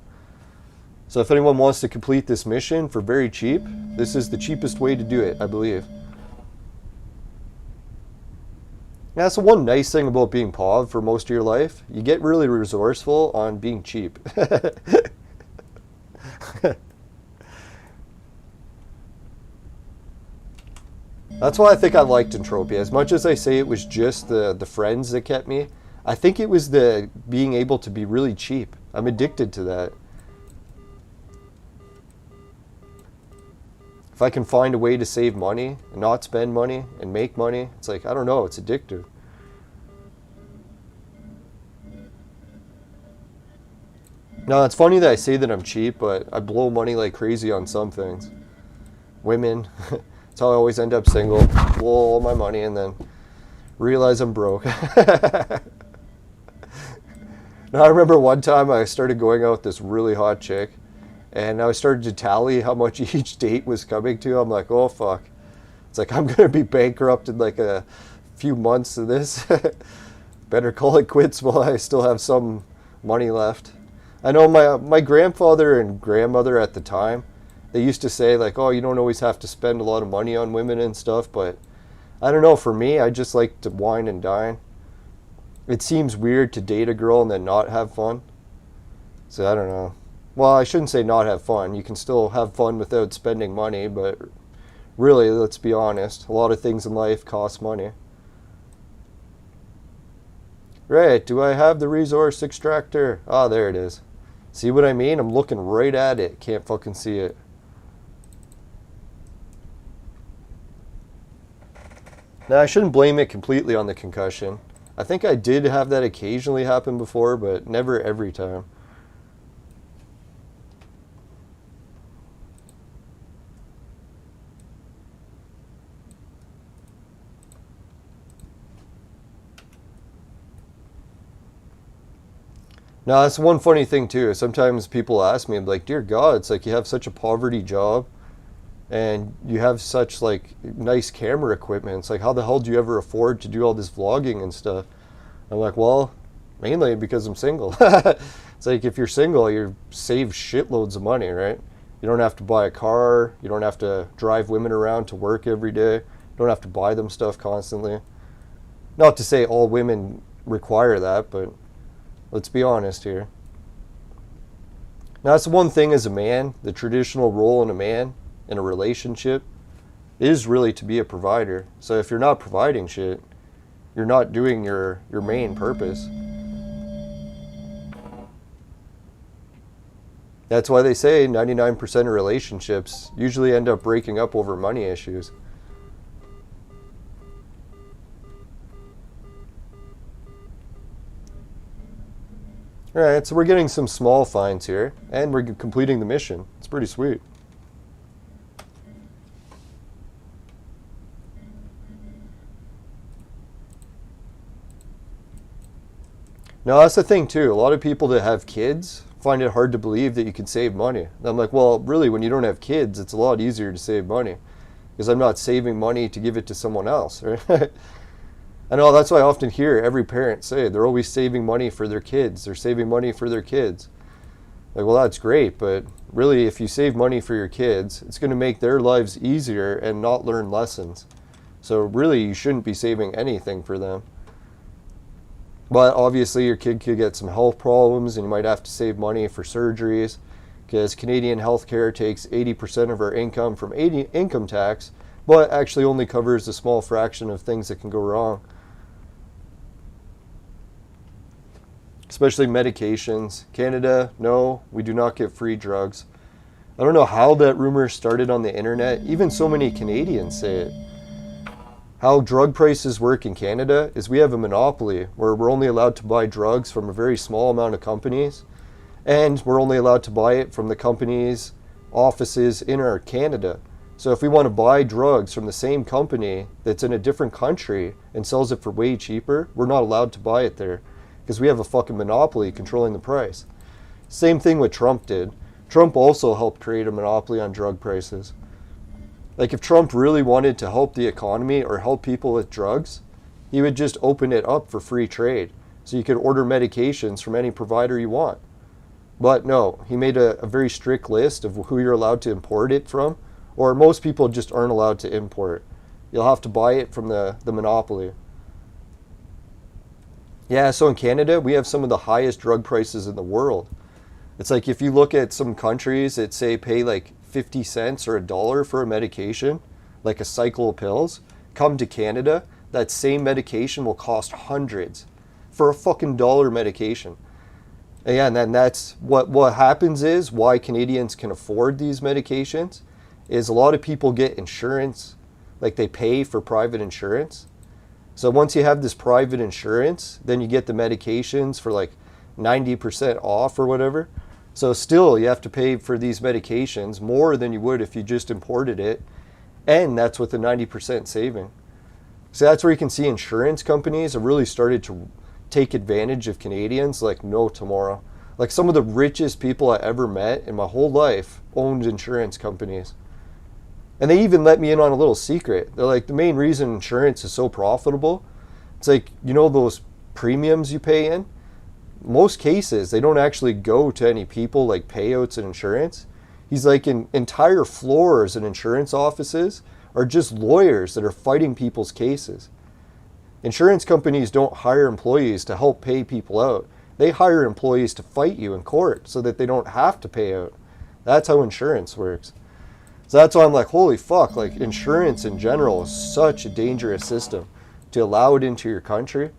So if anyone wants to complete this mission for very cheap, this is the cheapest way to do it, I believe. Now, that's the one nice thing about being POV for most of your life. You get really resourceful on being cheap. That's why I think I liked Entropia. As much as I say it was just the friends that kept me, I think it was the being able to be really cheap. I'm addicted to that. If I can find a way to save money and not spend money and make money, it's like, I don't know, it's addictive. Now, it's funny that I say that I'm cheap, but I blow money like crazy on some things. Women, that's how I always end up single. Blow all my money and then realize I'm broke. Now, I remember one time I started going out with this really hot chick, and I started to tally how much each date was coming to. I'm like, oh fuck. It's like, I'm going to be bankrupt in like a few months of this. Better call it quits while I still have some money left. I know my grandfather and grandmother at the time, they used to say like, oh, you don't always have to spend a lot of money on women and stuff, but I don't know, for me, I just like to wine and dine. It seems weird to date a girl and then not have fun. So I don't know. Well, I shouldn't say not have fun. You can still have fun without spending money, but really, let's be honest, a lot of things in life cost money. Right, do I have the resource extractor? Ah, there it is. See what I mean? I'm looking right at it. Can't fucking see it. Now, I shouldn't blame it completely on the concussion. I think I did have that occasionally happen before, but never every time. Now, that's one funny thing too. Sometimes people ask me, I'm like, dear God, it's like you have such a poverty job and you have such like nice camera equipment. It's like, how the hell do you ever afford to do all this vlogging and stuff? I'm like, well, mainly because I'm single. It's like, if you're single, you save shitloads of money, right? You don't have to buy a car. You don't have to drive women around to work every day. You don't have to buy them stuff constantly. Not to say all women require that, but let's be honest here. Now, that's one thing as a man. The traditional role in a man in a relationship is really to be a provider. So if you're not providing shit, you're not doing your main purpose. That's why they say 99% of relationships usually end up breaking up over money issues. Alright, so we're getting some small finds here, and we're completing the mission. It's pretty sweet. Now, that's the thing too. A lot of people that have kids find it hard to believe that you can save money. And I'm like, well, really, when you don't have kids, it's a lot easier to save money. Because I'm not saving money to give it to someone else, right? I know, that's why I often hear every parent say they're always saving money for their kids. They're saving money for their kids. Like, well, that's great, but really, if you save money for your kids, it's going to make their lives easier and not learn lessons. So really, you shouldn't be saving anything for them. But obviously, your kid could get some health problems, and you might have to save money for surgeries, because Canadian healthcare takes 80% of our income from income tax, but actually only covers a small fraction of things that can go wrong. Especially medications. Canada, no, we do not get free drugs. I don't know how that rumor started on the internet. Even so many Canadians say it. How drug prices work in Canada is we have a monopoly where we're only allowed to buy drugs from a very small amount of companies, and we're only allowed to buy it from the companies' offices in our Canada. So if we want to buy drugs from the same company that's in a different country and sells it for way cheaper, we're not allowed to buy it there because we have a fucking monopoly controlling the price. Same thing what Trump did. Trump also helped create a monopoly on drug prices. Like if Trump really wanted to help the economy or help people with drugs, he would just open it up for free trade. So you could order medications from any provider you want. But no, he made a very strict list of who you're allowed to import it from, or most people just aren't allowed to import. You'll have to buy it from the monopoly. Yeah, so in Canada, we have some of the highest drug prices in the world. It's like if you look at some countries that say pay like 50 cents or $1 for a medication, like a cycle of pills, come to Canada, that same medication will cost hundreds for a fucking dollar medication. And yeah, and then that's what happens is why Canadians can afford these medications is a lot of people get insurance, like they pay for private insurance. So once you have this private insurance, then you get the medications for like 90% off or whatever. So still you have to pay for these medications more than you would if you just imported it. And that's with a 90% saving. So that's where you can see insurance companies have really started to take advantage of Canadians like no tomorrow. Like some of the richest people I ever met in my whole life owned insurance companies. And they even let me in on a little secret. They're like, the main reason insurance is so profitable, it's like, you know those premiums you pay in? Most cases, they don't actually go to any people like payouts and insurance. He's like, in entire floors in insurance offices are just lawyers that are fighting people's cases. Insurance companies don't hire employees to help pay people out. They hire employees to fight you in court so that they don't have to pay out. That's how insurance works. So that's why I'm like, holy fuck, like insurance in general is such a dangerous system to allow it into your country.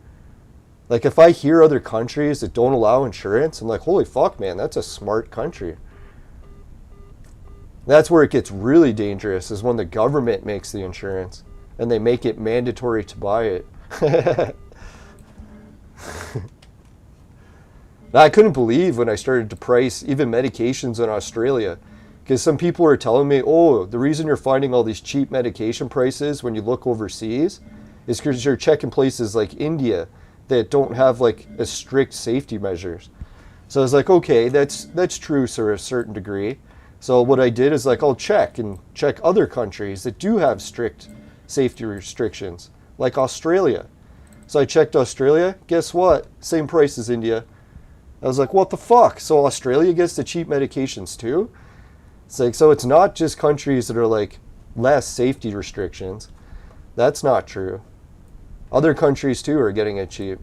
Like if I hear other countries that don't allow insurance, I'm like, holy fuck, man, that's a smart country. That's where it gets really dangerous, is when the government makes the insurance and they make it mandatory to buy it. Now, I couldn't believe when I started to price even medications in Australia, because some people were telling me, oh, the reason you're finding all these cheap medication prices when you look overseas is because you're checking places like India that don't have like as strict safety measures. So I was like, okay, that's true to a certain degree. So what I did is like, I'll check other countries that do have strict safety restrictions, like Australia. So I checked Australia, guess what? Same price as India. I was like, what the fuck? So Australia gets the cheap medications too? It's like, so it's not just countries that are like less safety restrictions. That's not true. Other countries too are getting it cheap.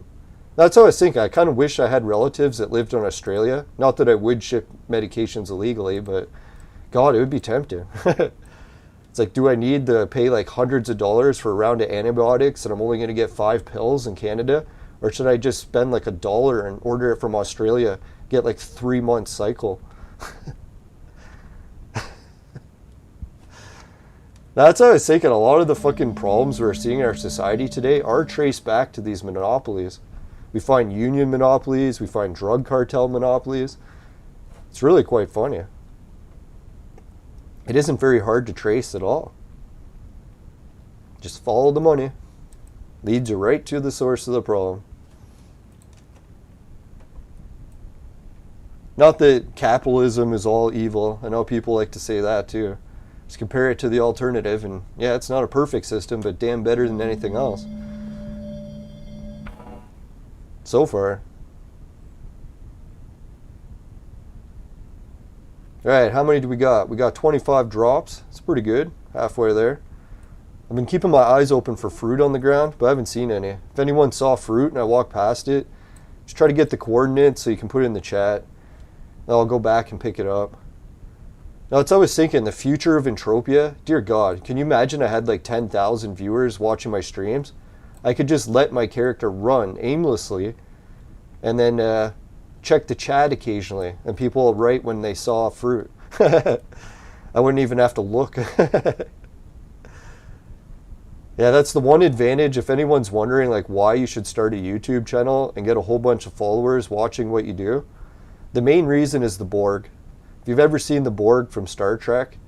That's how I was thinking. I kind of wish I had relatives that lived in Australia. Not that I would ship medications illegally, but God, it would be tempting. It's like, do I need to pay like hundreds of dollars for a round of antibiotics and I'm only going to get 5 pills in Canada? Or should I just spend like $1 and order it from Australia, get like 3 month cycle? That's how I was thinking. A lot of the fucking problems we're seeing in our society today are traced back to these monopolies. We find union monopolies, we find drug cartel monopolies. It's really quite funny. It isn't very hard to trace at all. Just follow the money. Leads you right to the source of the problem. Not that capitalism is all evil. I know people like to say that too. Just compare it to the alternative, and yeah, it's not a perfect system, but damn better than anything else. So far. Alright, how many do we got? We got 25 drops. It's pretty good. Halfway there. I've been keeping my eyes open for fruit on the ground, but I haven't seen any. If anyone saw fruit and I walk past it, just try to get the coordinates so you can put it in the chat. Then I'll go back and pick it up. Now, it's always thinking, the future of Entropia, dear God, can you imagine I had like 10,000 viewers watching my streams? I could just let my character run aimlessly and then check the chat occasionally, and people will write when they saw fruit. I wouldn't even have to look. Yeah, that's the one advantage. If anyone's wondering like why you should start a YouTube channel and get a whole bunch of followers watching what you do, the main reason is the Borg. If you've ever seen the Borg from Star Trek,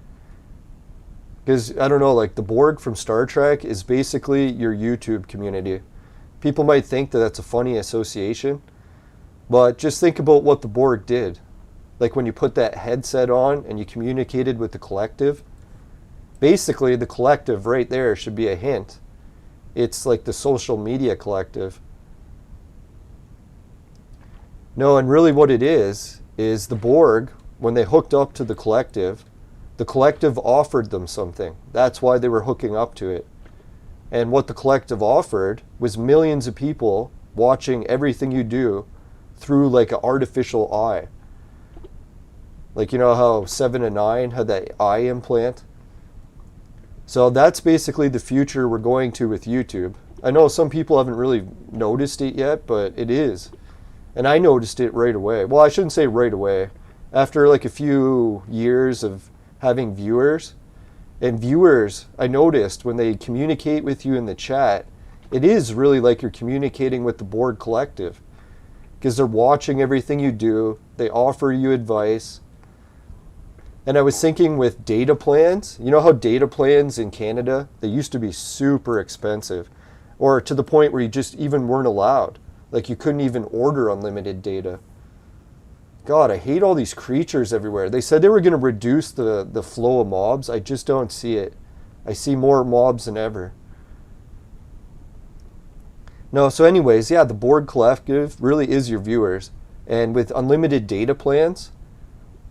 because I don't know, like the Borg from Star Trek is basically your YouTube community. People might think that that's a funny association, but just think about what the Borg did. like when you put that headset on and you communicated with the collective. Basically, the collective right there should be a hint. It's like the social media collective. No, and really what it is the Borg, when they hooked up to the collective offered them something. That's why they were hooking up to it. And what the collective offered was millions of people watching everything you do through like an artificial eye. Like, you know how 7 and 9 had that eye implant? So that's basically the future we're going to with YouTube. I know some people haven't really noticed it yet, but it is. And I noticed it right away. Well, I shouldn't say right away. After like a few years of having viewers, and viewers, I noticed when they communicate with you in the chat, it is really like you're communicating with the Borg collective, because they're watching everything you do, they offer you advice. And I was thinking with data plans, you know how data plans in Canada, they used to be super expensive, or to the point where you just even weren't allowed. Like you couldn't even order unlimited data. God, I hate all these creatures everywhere. They said they were going to reduce the flow of mobs. I just don't see it. I see more mobs than ever. No, so anyways, yeah, the Borg collective really is your viewers. And with unlimited data plans,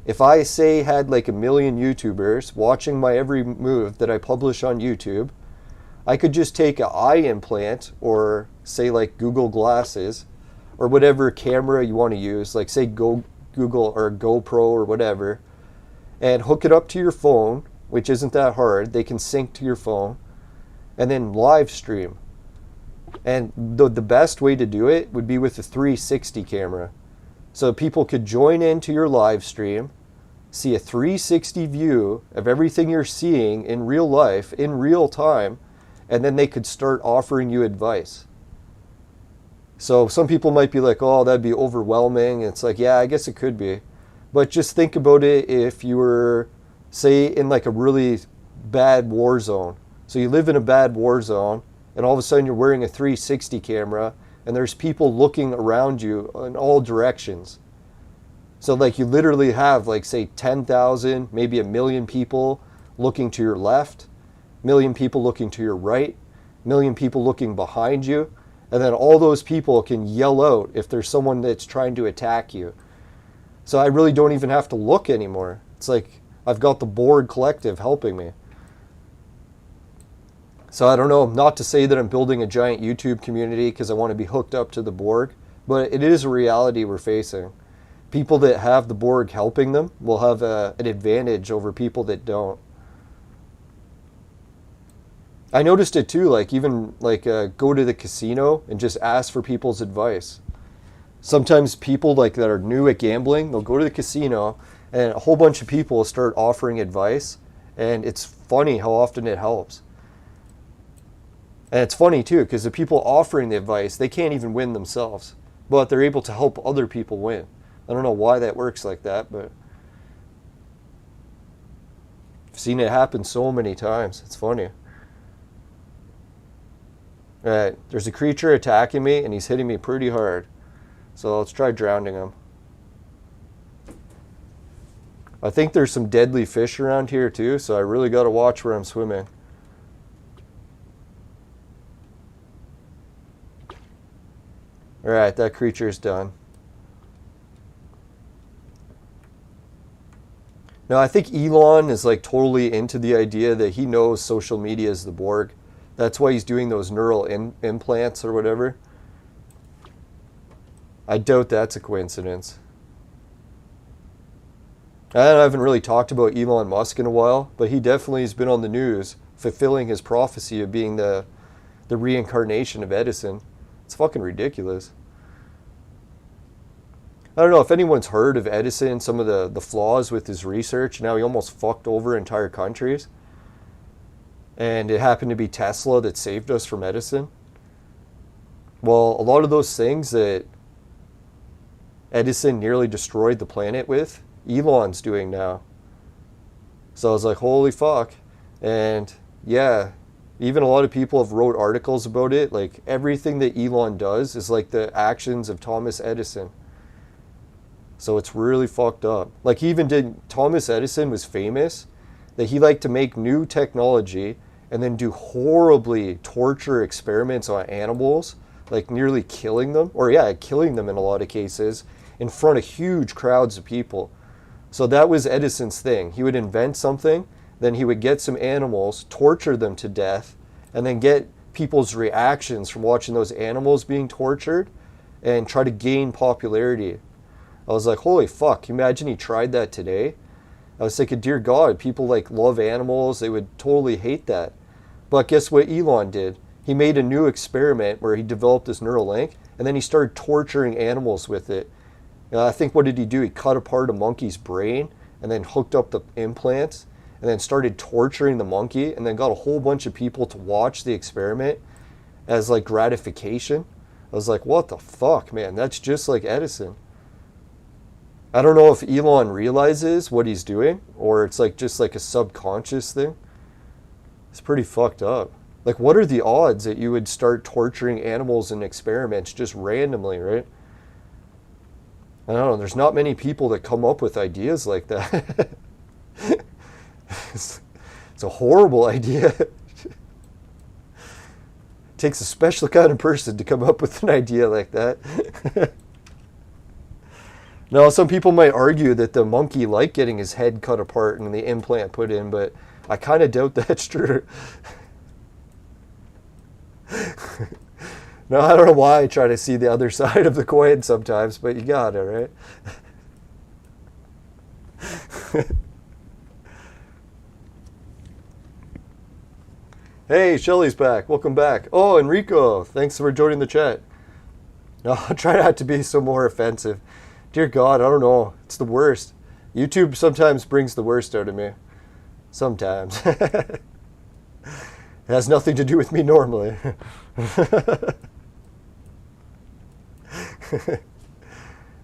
if I say had like 1 million YouTubers watching my every move that I publish on YouTube, I could just take an eye implant, or say like Google glasses, or whatever camera you want to use, like say Google or GoPro or whatever, and hook it up to your phone, which isn't that hard. They can sync to your phone, and then live stream. And the best way to do it would be with a 360 camera. So people could join into your live stream, see a 360 view of everything you're seeing in real life, in real time, and then they could start offering you advice. So some people might be like, oh, that'd be overwhelming. And it's like, yeah, I guess it could be. But just think about it if you were, say, in like a really bad war zone. So you live in a bad war zone, and all of a sudden you're wearing a 360 camera, and there's people looking around you in all directions. So like you literally have like, say, 10,000, maybe 1 million people looking to your left, 1 million people looking to your right, 1 million people looking behind you. And then all those people can yell out if there's someone that's trying to attack you. So I really don't even have to look anymore. It's like I've got the Borg collective helping me. So I don't know, not to say that I'm building a giant YouTube community because I want to be hooked up to the Borg, but it is a reality we're facing. People that have the Borg helping them will have an advantage over people that don't. I noticed it too, like even like go to the casino and just ask for people's advice. Sometimes people like that are new at gambling, they'll go to the casino and a whole bunch of people will start offering advice, and it's funny how often it helps. And it's funny too, because the people offering the advice, they can't even win themselves, but they're able to help other people win. I don't know why that works like that, but I've seen it happen so many times. It's funny. Alright, there's a creature attacking me and he's hitting me pretty hard. So let's try drowning him. I think there's some deadly fish around here too, so I really got to watch where I'm swimming. Alright, that creature's done. Now I think Elon is like totally into the idea that he knows social media is the Borg. That's why he's doing those neural implants or whatever. I doubt that's a coincidence. I haven't really talked about Elon Musk in a while, but he definitely has been on the news fulfilling his prophecy of being the reincarnation of Edison. It's fucking ridiculous. I don't know if anyone's heard of Edison, some of the flaws with his research. Now he almost fucked over entire countries. And it happened to be Tesla that saved us from Edison. Well, a lot of those things that Edison nearly destroyed the planet with, Elon's doing now. So I was like, holy fuck. And yeah, even a lot of people have wrote articles about it. Like everything that Elon does is like the actions of Thomas Edison. So it's really fucked up. Like he even did, Thomas Edison was famous that he liked to make new technology and then do horribly torture experiments on animals, like nearly killing them, or yeah, killing them in a lot of cases, in front of huge crowds of people. So that was Edison's thing. He would invent something, then he would get some animals, torture them to death, and then get people's reactions from watching those animals being tortured and try to gain popularity. I was like, holy fuck, imagine he tried that today. I was thinking, dear God, people like love animals, they would totally hate that. But guess what Elon did? He made a new experiment where he developed this neural link, and then he started torturing animals with it. I think, what did he do? He cut apart a monkey's brain and then hooked up the implants and then started torturing the monkey and then got a whole bunch of people to watch the experiment as like gratification. I was like, what the fuck, man? That's just like Edison. I don't know if Elon realizes what he's doing or it's like just like a subconscious thing. It's pretty fucked up. Like, what are the odds that you would start torturing animals in experiments just randomly, right? I don't know, there's not many people that come up with ideas like that. It's a horrible idea. It takes a special kind of person to come up with an idea like that. Now, some people might argue that the monkey liked getting his head cut apart and the implant put in, but I kind of doubt that's true. No, I don't know why I try to see the other side of the coin sometimes, but you got it, right? Hey, Shelly's back. Welcome back. Oh, Enrico, thanks for joining the chat. No, I'll try not to be so more offensive. Dear God, I don't know. It's the worst. YouTube sometimes brings the worst out of me. Sometimes. It has nothing to do with me normally.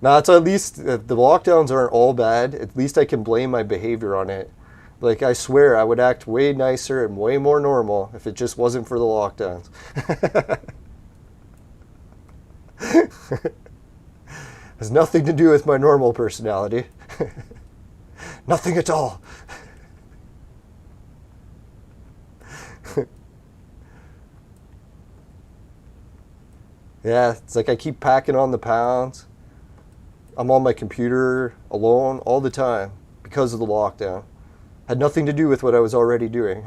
Now, it's at least the lockdowns aren't all bad. At least I can blame my behavior on it. Like, I swear I would act way nicer and way more normal if it just wasn't for the lockdowns. Has nothing to do with my normal personality. Nothing at all. Yeah, it's like I keep packing on the pounds. I'm on my computer alone all the time because of the lockdown. Had nothing to do with what I was already doing.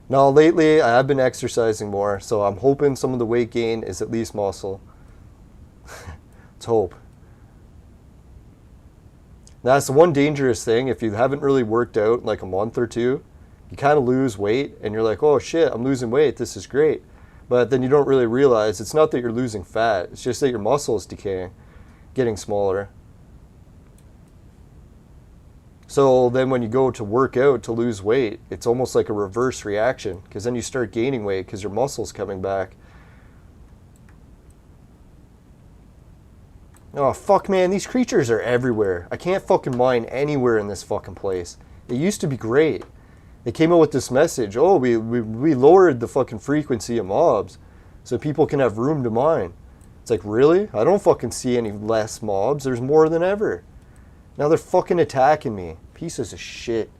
Now, lately, I have been exercising more, so I'm hoping some of the weight gain is at least muscle. Let's hope. That's the one dangerous thing. If you haven't really worked out in like a month or two, you kind of lose weight and you're like, oh shit, I'm losing weight, this is great. But then you don't really realize it's not that you're losing fat, it's just that your muscle is decaying, getting smaller. So then when you go to work out to lose weight, it's almost like a reverse reaction, because then you start gaining weight because your muscle's coming back. Oh fuck, man, these creatures are everywhere. I can't fucking mine anywhere in this fucking place. It used to be great. They came out with this message, oh, we lowered the fucking frequency of mobs so people can have room to mine. It's like, really? I don't fucking see any less mobs. There's more than ever. Now they're fucking attacking me. Pieces of shit.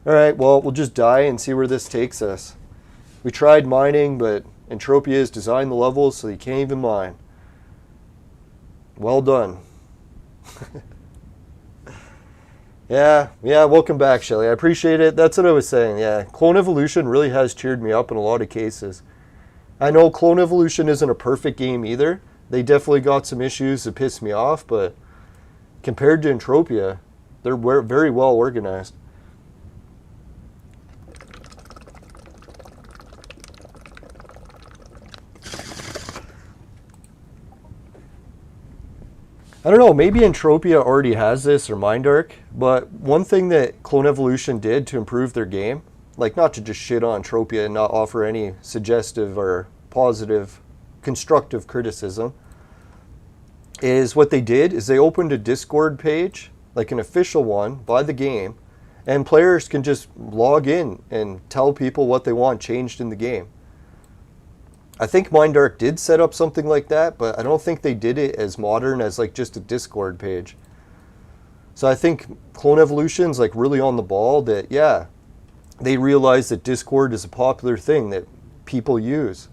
Alright, well, we'll just die and see where this takes us. We tried mining, but Entropia has designed the levels so you can't even mine. Well done. Yeah, welcome back, Shelly. I appreciate it. That's what I was saying, yeah. Clone Evolution really has cheered me up in a lot of cases. I know Clone Evolution isn't a perfect game either. They definitely got some issues that piss me off, but compared to Entropia, they're very well organized. I don't know, maybe Entropia already has this, or Mindark, but one thing that Clone Evolution did to improve their game, like not to just shit on Entropia and not offer any suggestive or positive, constructive criticism, is what they did is they opened a Discord page, like an official one, by the game, and players can just log in and tell people what they want changed in the game. I think Mindark did set up something like that, but I don't think they did it as modern as like just a Discord page. So I think Clone Evolution's like really on the ball that, yeah, they realize that Discord is a popular thing that people use.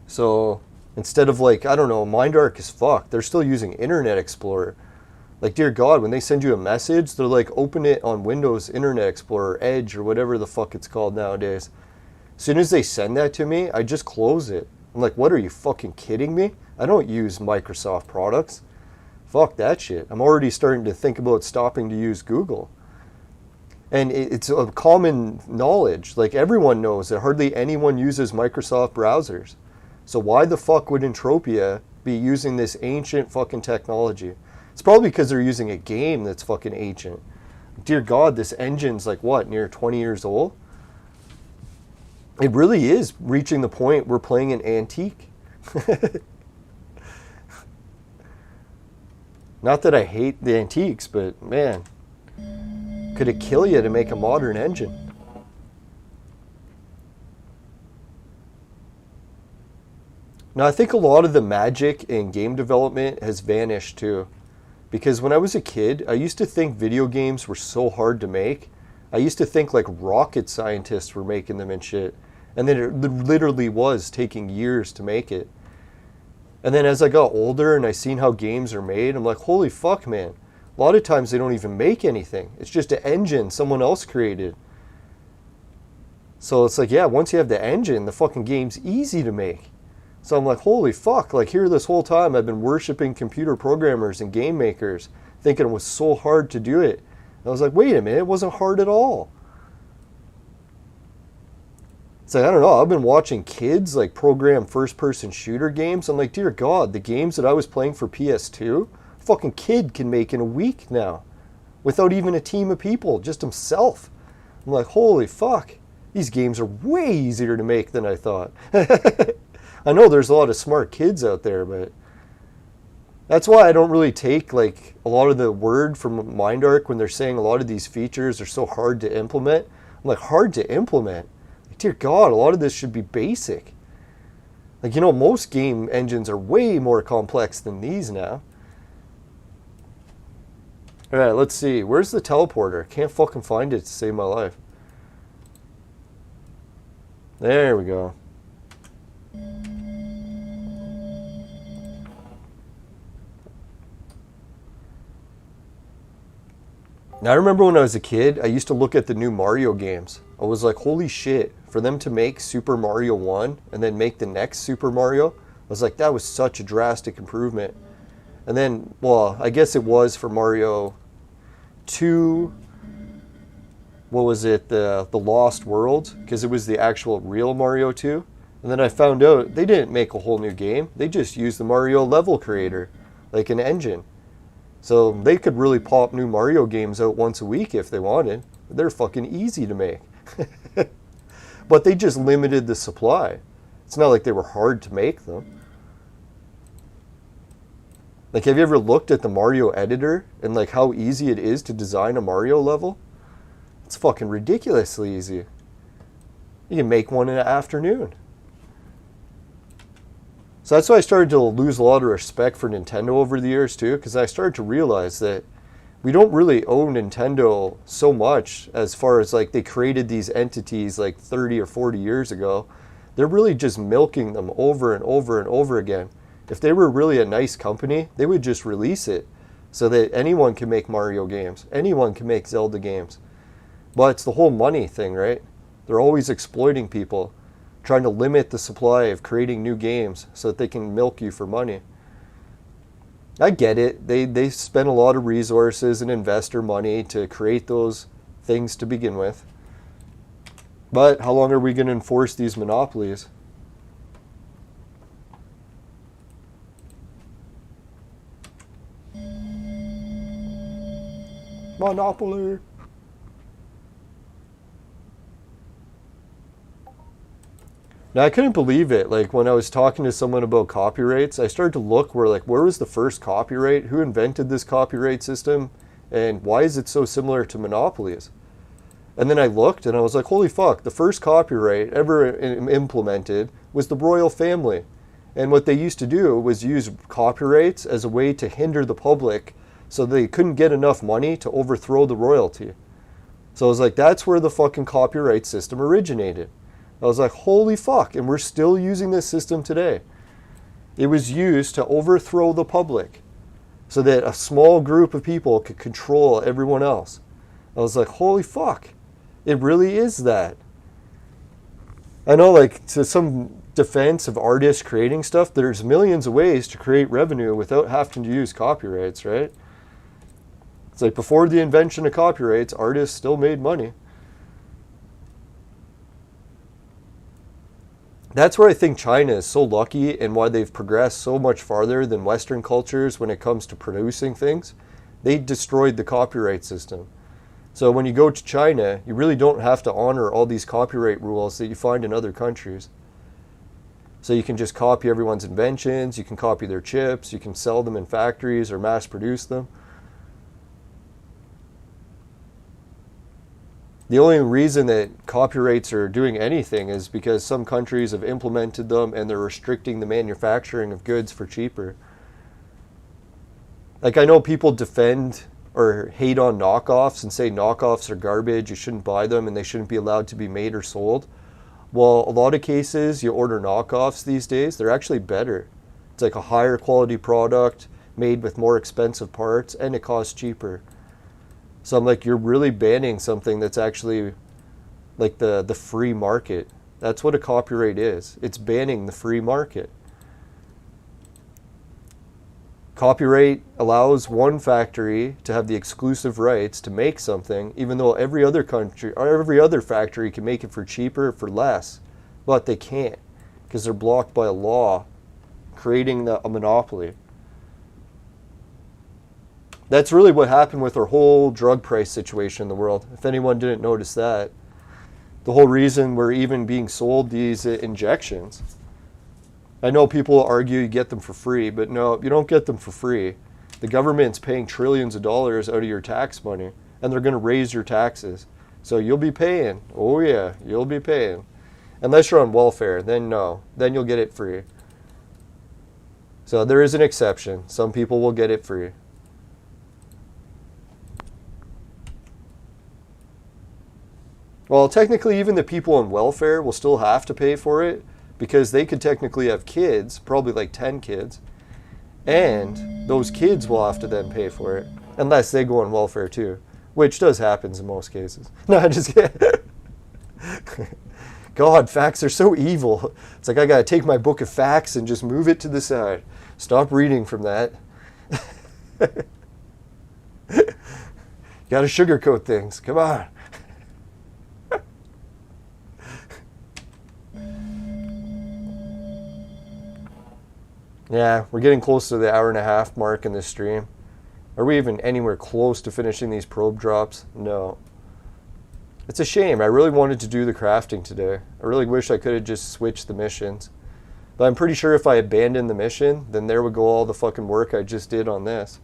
So instead of like, I don't know, Mindark is fucked. They're still using Internet Explorer. Like, dear God, when they send you a message, they're like, open it on Windows Internet Explorer, Edge, or whatever the fuck it's called nowadays. As soon as they send that to me, I just close it. I'm like, what, are you fucking kidding me? I don't use Microsoft products. Fuck that shit. I'm already starting to think about stopping to use Google. And it's a common knowledge. Like, everyone knows that hardly anyone uses Microsoft browsers. So why the fuck would Entropia be using this ancient fucking technology? It's probably because they're using a game that's fucking ancient. Dear God, this engine's like, what, near 20 years old? It really is reaching the point we're playing an antique. Not that I hate the antiques, but man, could it kill you to make a modern engine? Now, I think a lot of the magic in game development has vanished too. Because when I was a kid, I used to think video games were so hard to make. I used to think like rocket scientists were making them and shit. And then it literally was taking years to make it. And then as I got older and I seen how games are made, I'm like, holy fuck, man. A lot of times they don't even make anything. It's just an engine someone else created. So it's like, yeah, once you have the engine, the fucking game's easy to make. So I'm like, holy fuck, like here this whole time I've been worshiping computer programmers and game makers, thinking it was so hard to do it. And I was like, wait a minute, it wasn't hard at all. It's like, I don't know, I've been watching kids like program first-person shooter games. I'm like, dear God, the games that I was playing for PS2, a fucking kid can make in a week now. Without even a team of people, just himself. I'm like, holy fuck, these games are way easier to make than I thought. I know there's a lot of smart kids out there, but that's why I don't really take like a lot of the word from Mindark when they're saying a lot of these features are so hard to implement. I'm like, hard to implement? Like, dear God, a lot of this should be basic. Like, you know, most game engines are way more complex than these now. All right, let's see. Where's the teleporter? Can't fucking find it to save my life. There we go. Now, I remember when I was a kid, I used to look at the new Mario games. I was like, holy shit, for them to make Super Mario 1 and then make the next Super Mario, I was like, that was such a drastic improvement. And then, well, I guess it was for Mario 2, what was it, the Lost World, because it was the actual real Mario 2. And then I found out they didn't make a whole new game. They just used the Mario level creator, like an engine. So they could really pop new Mario games out once a week if they wanted. They're fucking easy to make. But they just limited the supply. It's not like they were hard to make them. Like, have you ever looked at the Mario editor and like how easy it is to design a Mario level? It's fucking ridiculously easy. You can make one in an afternoon. So that's why I started to lose a lot of respect for Nintendo over the years too, because I started to realize that we don't really owe Nintendo so much as far as like they created these entities like 30 or 40 years ago. They're really just milking them over and over and over again. If they were really a nice company, they would just release it so that anyone can make Mario games. Anyone can make Zelda games. But it's the whole money thing, right? They're always exploiting people, trying to limit the supply of creating new games so that they can milk you for money. I get it. They spend a lot of resources and investor money to create those things to begin with. But how long are we going to enforce these monopolies? Monopoly. Now, I couldn't believe it. Like, when I was talking to someone about copyrights, I started to look where was the first copyright? Who invented this copyright system? And why is it so similar to monopolies? And then I looked and I was like, holy fuck, the first copyright ever implemented was the royal family. And what they used to do was use copyrights as a way to hinder the public so they couldn't get enough money to overthrow the royalty. So I was like, that's where the fucking copyright system originated. I was like, holy fuck, and we're still using this system today. It was used to overthrow the public so that a small group of people could control everyone else. I was like, holy fuck, it really is that. I know, like, to some defense of artists creating stuff, there's millions of ways to create revenue without having to use copyrights, right? It's like before the invention of copyrights, artists still made money. That's where I think China is so lucky and why they've progressed so much farther than Western cultures when it comes to producing things. They destroyed the copyright system. So when you go to China, you really don't have to honor all these copyright rules that you find in other countries. So you can just copy everyone's inventions, you can copy their chips, you can sell them in factories or mass produce them. The only reason that copyrights are doing anything is because some countries have implemented them and they're restricting the manufacturing of goods for cheaper. Like, I know people defend or hate on knockoffs and say knockoffs are garbage, you shouldn't buy them and they shouldn't be allowed to be made or sold. Well, a lot of cases you order knockoffs these days, they're actually better. It's like a higher quality product made with more expensive parts and it costs cheaper. So I'm like, you're really banning something that's actually like the free market. That's what a copyright is. It's banning the free market. Copyright allows one factory to have the exclusive rights to make something, even though every other country or every other factory can make it for cheaper, for less. But they can't because they're blocked by a law creating a monopoly. That's really what happened with our whole drug price situation in the world, if anyone didn't notice that. The whole reason we're even being sold these injections. I know people argue you get them for free, but no, you don't get them for free. The government's paying trillions of dollars out of your tax money, and they're going to raise your taxes. So you'll be paying. Oh yeah, you'll be paying. Unless you're on welfare, then no. Then you'll get it free. So there is an exception. Some people will get it free. Well, technically, even the people on welfare will still have to pay for it because they could technically have kids, probably like 10 kids, and those kids will have to then pay for it, unless they go on welfare too, which does happen in most cases. No, I just kidding. God, facts are so evil. It's like I gotta take my book of facts and just move it to the side. Stop reading from that. Gotta sugarcoat things. Come on. Yeah, we're getting close to the 1.5 hour mark in this stream. Are we even anywhere close to finishing these probe drops? No. It's a shame. I really wanted to do the crafting today. I really wish I could have just switched the missions. But I'm pretty sure if I abandoned the mission, then there would go all the fucking work I just did on this.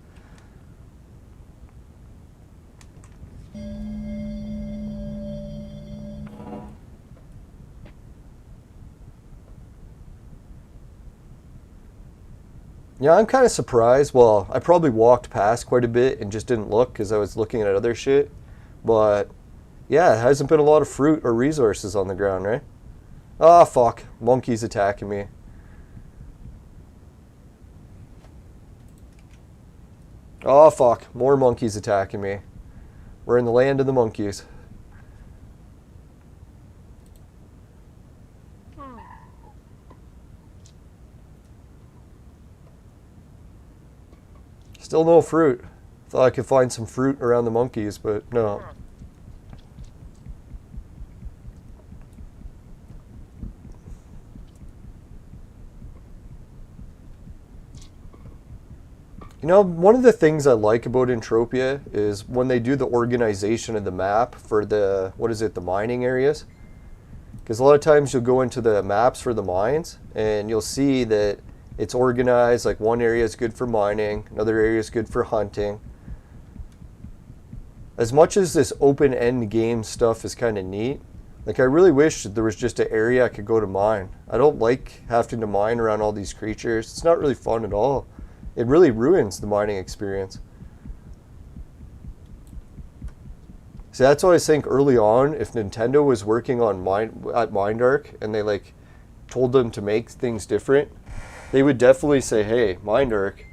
Yeah, I'm kind of surprised. Well, I probably walked past quite a bit and just didn't look because I was looking at other shit. But, yeah, it hasn't been a lot of fruit or resources on the ground, right? Oh, fuck. Monkey's attacking me. Oh, fuck. More monkeys attacking me. We're in the land of the monkeys. Still no fruit. Thought I could find some fruit around the monkeys, but no. You know, one of the things I like about Entropia is when they do the organization of the map for the, what is it, the mining areas. Because a lot of times you'll go into the maps for the mines and you'll see that it's organized, like one area is good for mining, another area is good for hunting. as much as this open-end game stuff is kind of neat, like I really wish there was just an area I could go to mine. I don't like having to mine around all these creatures. It's not really fun at all. It really ruins the mining experience. See, that's why I think early on, if Nintendo was working on Mindark and they like told them to make things different, they would definitely say, hey, Mindark,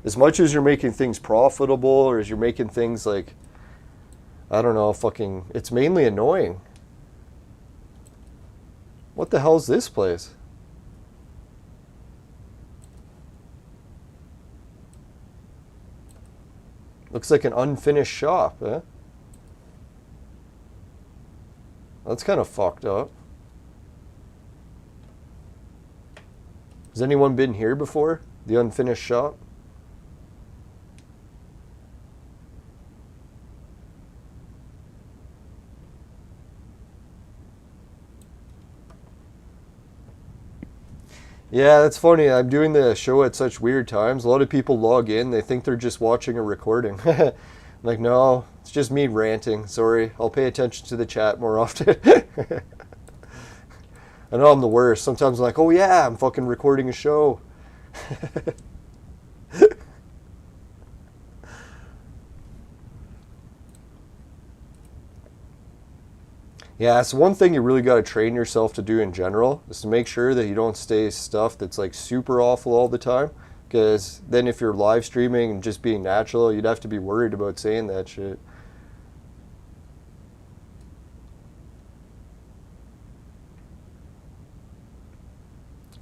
as much as you're making things profitable or as you're making things like, I don't know, fucking, it's mainly annoying. What the hell is this place? Looks like an unfinished shop, eh? That's kind of fucked up. Has anyone been here before? The unfinished shop? Yeah, that's funny. I'm doing the show at such weird times. A lot of people log in. They think they're just watching a recording. I'm like, no, it's just me ranting. Sorry. I'll pay attention to the chat more often. I know I'm the worst. Sometimes I'm like, oh yeah, I'm fucking recording a show. Yeah, so one thing you really got to train yourself to do in general is to make sure that you don't say stuff that's like super awful all the time. Because then if you're live streaming and just being natural, you'd have to be worried about saying that shit.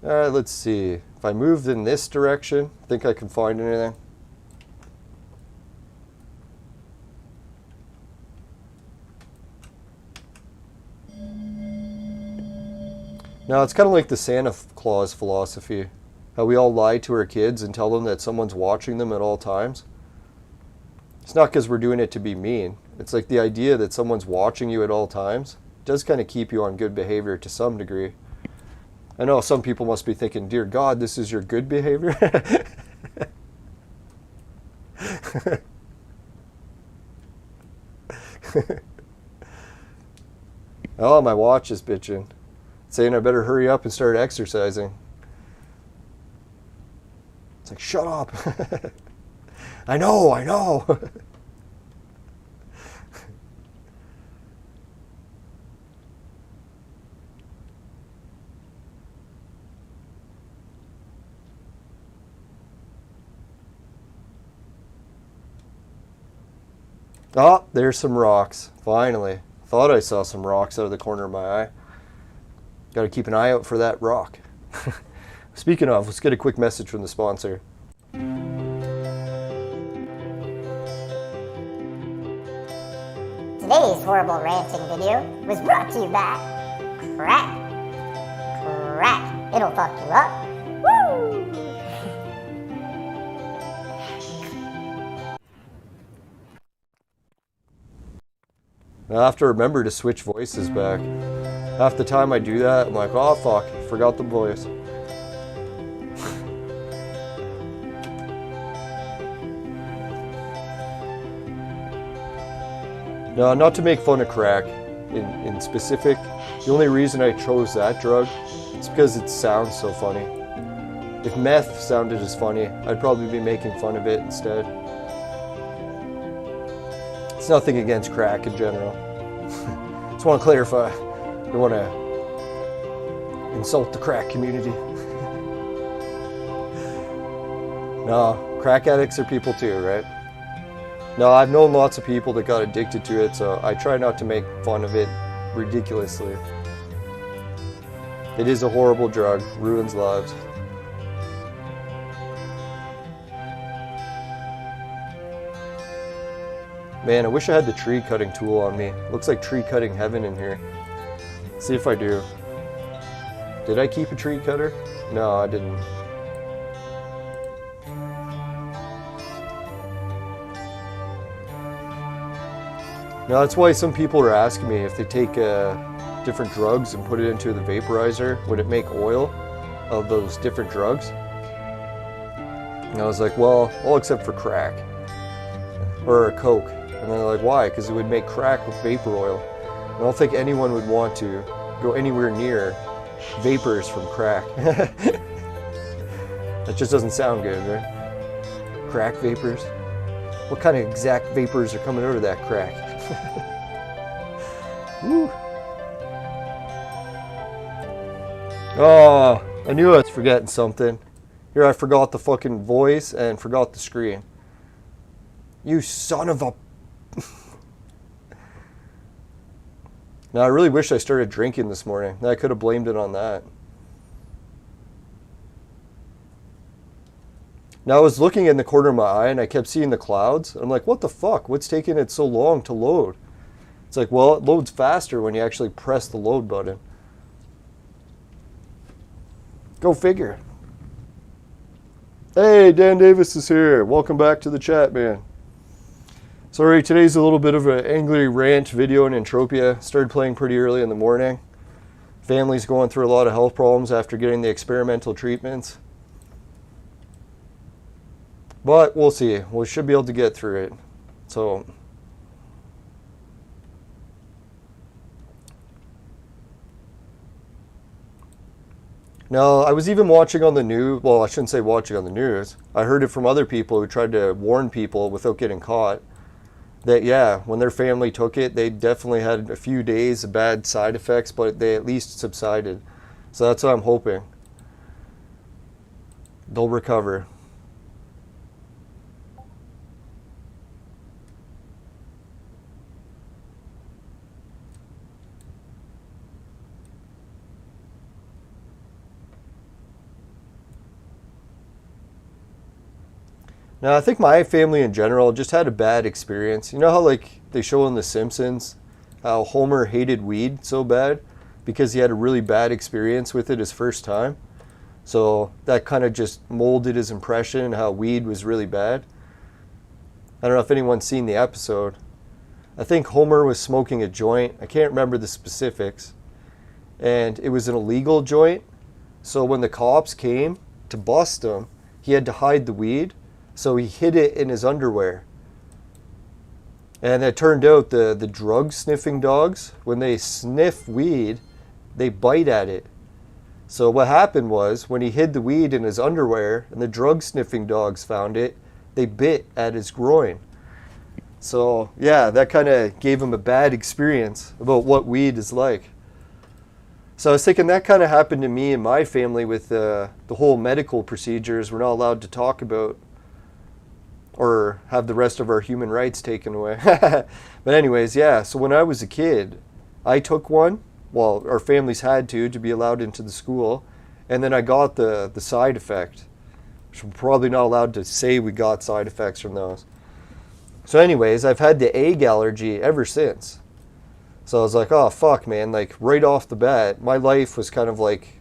Alright, let's see. If I move in this direction, think I can find anything? No, it's kind of like the Santa Claus philosophy. How we all lie to our kids and tell them that someone's watching them at all times. It's not because we're doing it to be mean. It's like the idea that someone's watching you at all times does kind of keep you on good behavior to some degree. I know some people must be thinking, dear God, this is your good behavior? Oh, my watch is bitching. Saying I better hurry up and start exercising. It's like, shut up. I know, I know. Oh, there's some rocks. Finally. Thought I saw some rocks out of the corner of my eye. Got to keep an eye out for that rock. Speaking of, let's get a quick message from the sponsor. Today's horrible ranting video was brought to you by Crack. Crack. It'll fuck you up. Woo! Now I have to remember to switch voices back. Half the time I do that, I'm like, oh fuck, forgot the voice. No, not to make fun of crack in specific. The only reason I chose that drug is because it sounds so funny. If meth sounded as funny, I'd probably be making fun of it instead. It's nothing against crack in general. Just want to clarify. I don't want to insult the crack community. No, crack addicts are people too, right? No, I've known lots of people that got addicted to it, so I try not to make fun of it ridiculously. It is a horrible drug, ruins lives. Man, I wish I had the tree cutting tool on me. Looks like tree cutting heaven in here. Let's see if I do. Did I keep a tree cutter? No, I didn't. Now that's why some people are asking me if they take different drugs and put it into the vaporizer, would it make oil of those different drugs? And I was like, well, all except for crack or Coke. And they're like, why? Because it would make crack with vapor oil. I don't think anyone would want to go anywhere near vapors from crack. That just doesn't sound good, right? Crack vapors? What kind of exact vapors are coming out of that crack? Woo. Oh, I knew I was forgetting something. Here, I forgot the fucking voice and forgot the screen. You son of a... Now, I really wish I started drinking this morning. I could have blamed it on that. Now, I was looking in the corner of my eye and I kept seeing the clouds. I'm like, what the fuck? What's taking it so long to load? It's like, well, it loads faster when you actually press the load button. Go figure. Hey, Dan Davis is here. Welcome back to the chat, man. Sorry, today's a little bit of an angry rant video in Entropia. Started playing pretty early in the morning. Family's going through a lot of health problems after getting the experimental treatments. But we'll see. We should be able to get through it. So... Now, I was even watching on the news, well, I shouldn't say watching on the news. I heard it from other people who tried to warn people without getting caught that, yeah, when their family took it, they definitely had a few days of bad side effects, but they at least subsided. So that's what I'm hoping. They'll recover. Now, I think my family in general just had a bad experience. You know how, like, they show in The Simpsons how Homer hated weed so bad because he had a really bad experience with it his first time? So that kind of just molded his impression how weed was really bad. I don't know if anyone's seen the episode. I think Homer was smoking a joint. I can't remember the specifics. And it was an illegal joint. So when the cops came to bust him, he had to hide the weed. So he hid it in his underwear. And it turned out the drug sniffing dogs, when they sniff weed, they bite at it. So what happened was, when he hid the weed in his underwear and the drug sniffing dogs found it, they bit at his groin. So yeah, that kind of gave him a bad experience about what weed is like. So I was thinking that kind of happened to me and my family with the whole medical procedures we're not allowed to talk about or have the rest of our human rights taken away. But anyways, yeah, so when I was a kid, I took one. Well, our families had to be allowed into the school. And then I got the side effect, which we're probably not allowed to say we got side effects from those. So anyways, I've had the egg allergy ever since. So I was like, oh, fuck, man. Like, right off the bat, my life was kind of like,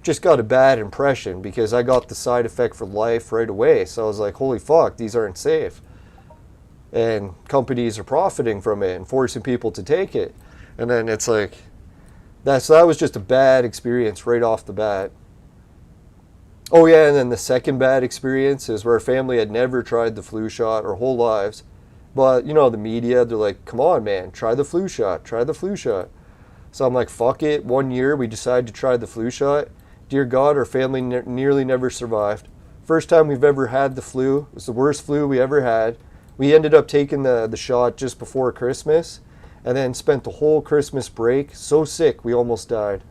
just got a bad impression because I got the side effect for life right away. So I was like, holy fuck, these aren't safe. And companies are profiting from it and forcing people to take it. And then it's like, that was just a bad experience right off the bat. Oh yeah, and then the second bad experience is where a family had never tried the flu shot our whole lives. But, you know, the media, they're like, come on, man, try the flu shot, try the flu shot. So I'm like, fuck it. 1 year, we decided to try the flu shot. Dear God, our family nearly never survived. First time we've ever had the flu. It was the worst flu we ever had. We ended up taking the shot just before Christmas and then spent the whole Christmas break so sick we almost died.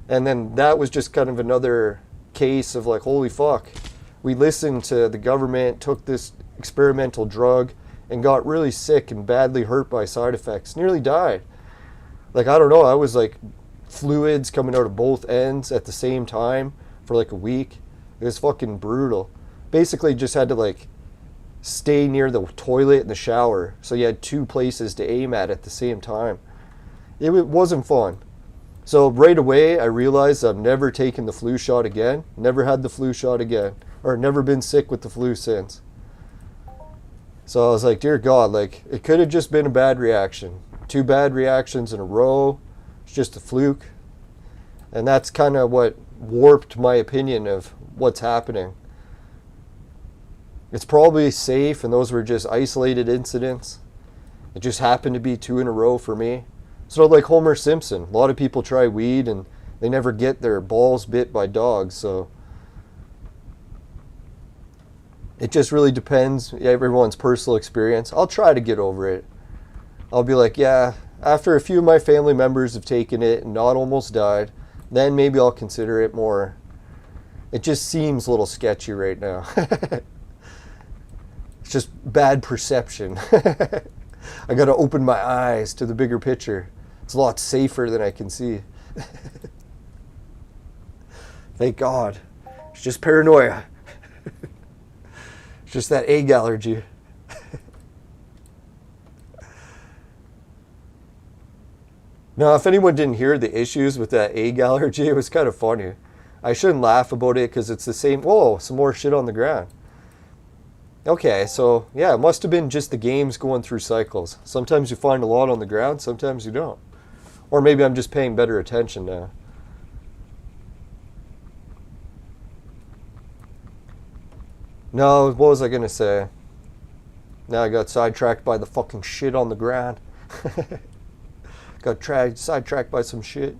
And then that was just kind of another case of like, holy fuck. We listened to the government, took this experimental drug and got really sick and badly hurt by side effects. Nearly died. Like, I don't know, I was like fluids coming out of both ends at the same time for like a week. It was fucking brutal. Basically just had to like stay near the toilet and the shower. So you had two places to aim at the same time. It wasn't fun. So right away I realized I've never taken the flu shot again. Never had the flu shot again. Or never been sick with the flu since. So I was like, dear God, like it could have just been a bad reaction. 2 bad reactions in a row. It's just a fluke. And that's kind of what warped my opinion of what's happening. It's probably safe and those were just isolated incidents. It just happened to be 2 in a row for me. Sort of like Homer Simpson. A lot of people try weed and they never get their balls bit by dogs, so it just really depends, everyone's personal experience. I'll try to get over it. I'll be like, yeah, after a few of my family members have taken it and not almost died, then maybe I'll consider it more. It just seems a little sketchy right now. It's just bad perception. I gotta open my eyes to the bigger picture. It's a lot safer than I can see. Thank God. It's just paranoia. It's just that egg allergy. Now, if anyone didn't hear the issues with that egg allergy, it was kind of funny. I shouldn't laugh about it because it's the same. Whoa, some more shit on the ground. Okay, so yeah, it must have been just the games going through cycles. Sometimes you find a lot on the ground, sometimes you don't. Or maybe I'm just paying better attention now. No, what was I going to say? Now I got sidetracked by the fucking shit on the ground. Got sidetracked by some shit.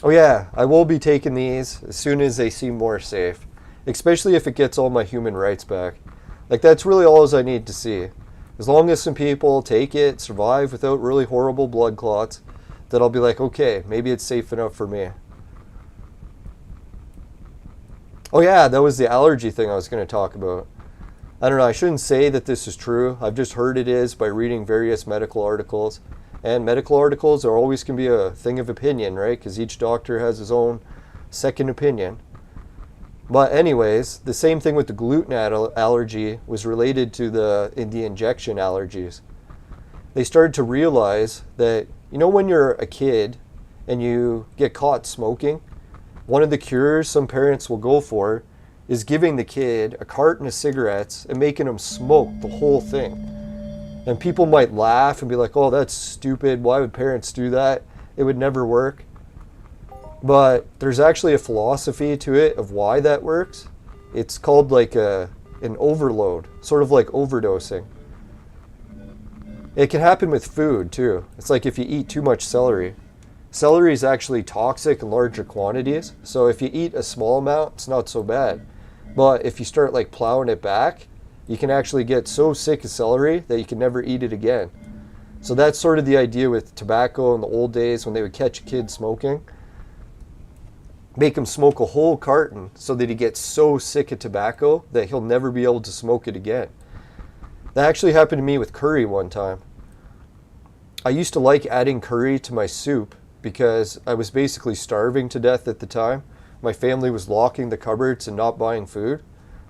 Oh yeah, I will be taking these as soon as they seem more safe. Especially if it gets all my human rights back. Like, that's really all I need to see. As long as some people take it, survive without really horrible blood clots, then I'll be like, okay, maybe it's safe enough for me. Oh yeah, that was the allergy thing I was going to talk about. I don't know, I shouldn't say that this is true. I've just heard it is by reading various medical articles. And medical articles are always going to be a thing of opinion, right? Because each doctor has his own second opinion. But anyways, the same thing with the gluten allergy was related to the injection allergies. They started to realize that, you know, when you're a kid and you get caught smoking, one of the cures some parents will go for is giving the kid a carton of cigarettes and making them smoke the whole thing. And people might laugh and be like, oh, that's stupid. Why would parents do that? It would never work. But there's actually a philosophy to it of why that works. It's called like an overload, sort of like overdosing. It can happen with food too. It's like if you eat too much celery. Celery is actually toxic in larger quantities. So if you eat a small amount, it's not so bad. But if you start like plowing it back, you can actually get so sick of celery that you can never eat it again. So that's sort of the idea with tobacco in the old days when they would catch a kid smoking. Make him smoke a whole carton so that he gets so sick of tobacco that he'll never be able to smoke it again. That actually happened to me with curry one time. I used to like adding curry to my soup because I was basically starving to death at the time. My family was locking the cupboards and not buying food.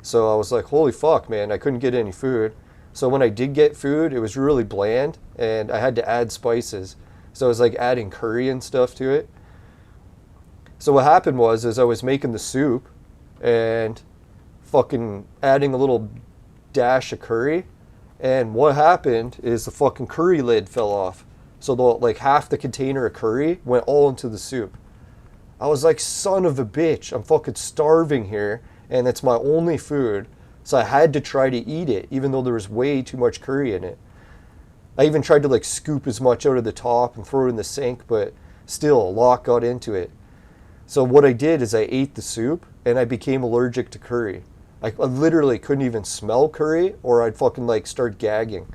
So I was like, holy fuck, man, I couldn't get any food. So when I did get food, it was really bland and I had to add spices. So I was like adding curry and stuff to it. So what happened was I was making the soup and fucking adding a little dash of curry. And what happened is the fucking curry lid fell off. So like half the container of curry went all into the soup. I was like, son of a bitch, I'm fucking starving here and it's my only food. So I had to try to eat it even though there was way too much curry in it. I even tried to like scoop as much out of the top and throw it in the sink, but still a lot got into it. So what I did is I ate the soup and I became allergic to curry. I literally couldn't even smell curry or I'd fucking like start gagging.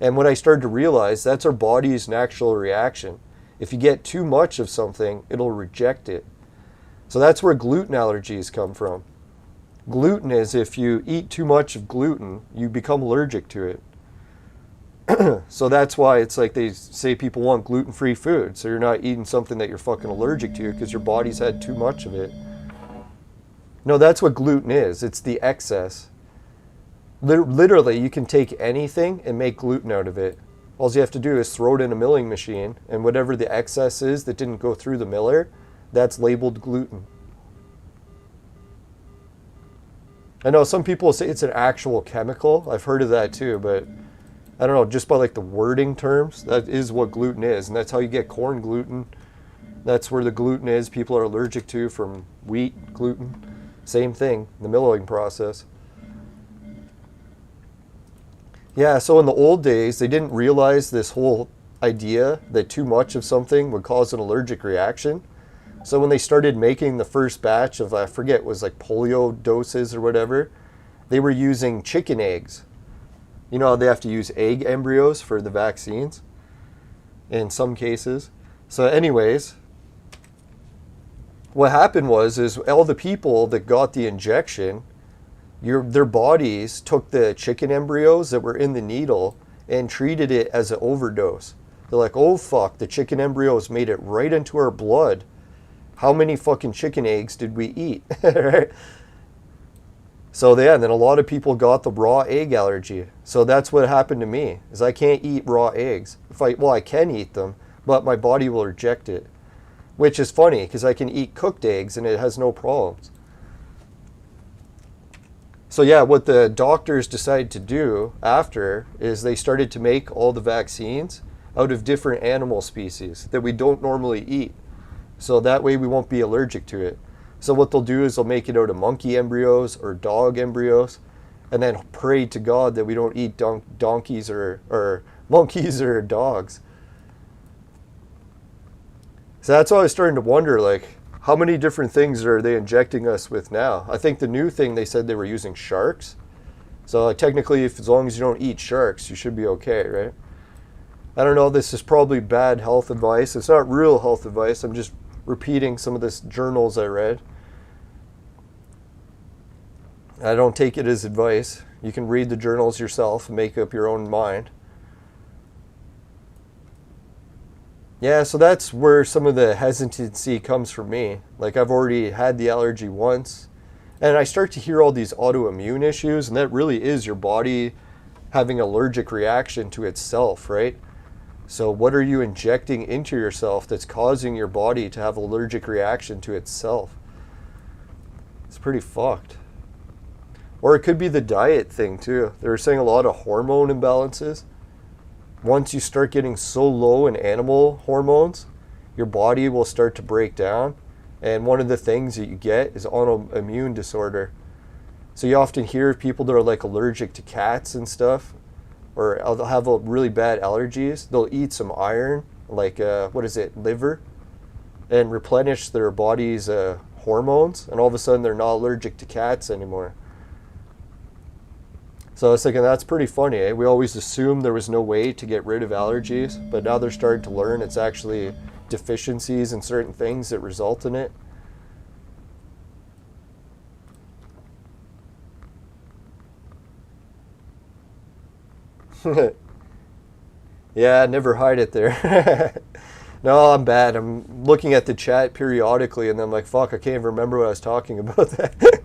And when I started to realize that's our body's natural reaction. If you get too much of something, it'll reject it. So that's where gluten allergies come from. Gluten is if you eat too much of gluten, you become allergic to it. So that's why it's like they say people want gluten-free food. So you're not eating something that you're fucking allergic to because your body's had too much of it. No, that's what gluten is. It's the excess. Literally, you can take anything and make gluten out of it. All you have to do is throw it in a milling machine, and whatever the excess is that didn't go through the miller, that's labeled gluten. I know some people say it's an actual chemical. I've heard of that too, but I don't know, just by like the wording terms, that is what gluten is. And that's how you get corn gluten. That's where the gluten is people are allergic to from wheat gluten. Same thing, the milling process. Yeah, so in the old days, they didn't realize this whole idea that too much of something would cause an allergic reaction. So when they started making the first batch of, I forget, it was like polio doses or whatever, they were using chicken eggs. You know how they have to use egg embryos for the vaccines in some cases. So anyways, what happened is all the people that got the injection, their bodies took the chicken embryos that were in the needle and treated it as an overdose. They're like, oh fuck, the chicken embryos made it right into our blood. How many fucking chicken eggs did we eat? Right? So then a lot of people got the raw egg allergy. So that's what happened to me, is I can't eat raw eggs. I can eat them, but my body will reject it. Which is funny, because I can eat cooked eggs and it has no problems. So yeah, what the doctors decided to do after is they started to make all the vaccines out of different animal species that we don't normally eat. So that way we won't be allergic to it. So what they'll do is they'll make it out of monkey embryos or dog embryos, and then pray to God that we don't eat donkeys or monkeys or dogs. So that's why I was starting to wonder, like, how many different things are they injecting us with now? I think the new thing, they said they were using sharks. So technically, as long as you don't eat sharks, you should be okay, right? I don't know, this is probably bad health advice. It's not real health advice. I'm just repeating some of the journals I read. I don't take it as advice. You can read the journals yourself and make up your own mind. Yeah, so that's where some of the hesitancy comes from me. Like, I've already had the allergy once, and I start to hear all these autoimmune issues, and that really is your body having an allergic reaction to itself, right? So what are you injecting into yourself that's causing your body to have an allergic reaction to itself? It's pretty fucked. Or it could be the diet thing too. They were saying a lot of hormone imbalances. Once you start getting so low in animal hormones, your body will start to break down. And one of the things that you get is autoimmune disorder. So you often hear of people that are like allergic to cats and stuff, or they'll have really bad allergies. They'll eat some iron, like liver, and replenish their body's hormones, and all of a sudden they're not allergic to cats anymore. So I was thinking, that's pretty funny, eh? We always assumed there was no way to get rid of allergies, but now they're starting to learn it's actually deficiencies in certain things that result in it. Yeah, never hide it there. No, I'm bad. I'm looking at the chat periodically and I'm like, fuck, I can't even remember what I was talking about that.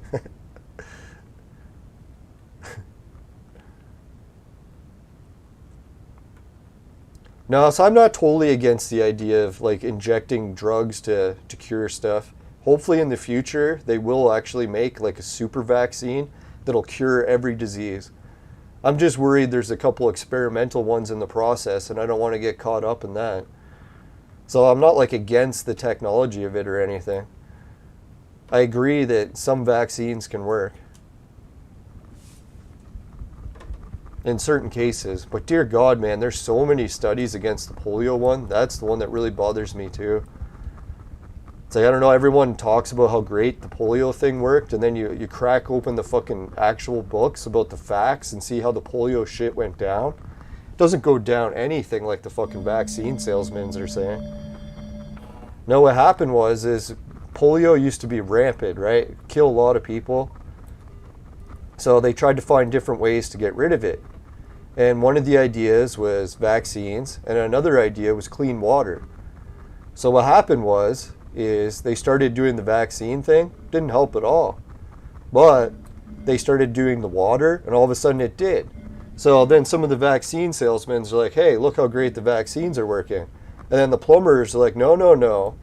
No, so I'm not totally against the idea of like injecting drugs to cure stuff. Hopefully in the future they will actually make like a super vaccine that'll cure every disease. I'm just worried there's a couple experimental ones in the process and I don't want to get caught up in that. So I'm not like against the technology of it or anything. I agree that some vaccines can work in certain cases, but dear God, man, there's so many studies against the polio one. That's the one that really bothers me too. It's like, I don't know, everyone talks about how great the polio thing worked, and then you crack open the fucking actual books about the facts and see how the polio shit went down. It doesn't go down anything like the fucking vaccine salesmen are saying. No, what happened is polio used to be rampant, right? Kill a lot of people. So they tried to find different ways to get rid of it. And one of the ideas was vaccines, and another idea was clean water. So what happened is they started doing the vaccine thing. Didn't help at all. But they started doing the water, and all of a sudden it did. So then some of the vaccine salesmen are like, hey, look how great the vaccines are working. And then the plumbers are like, no.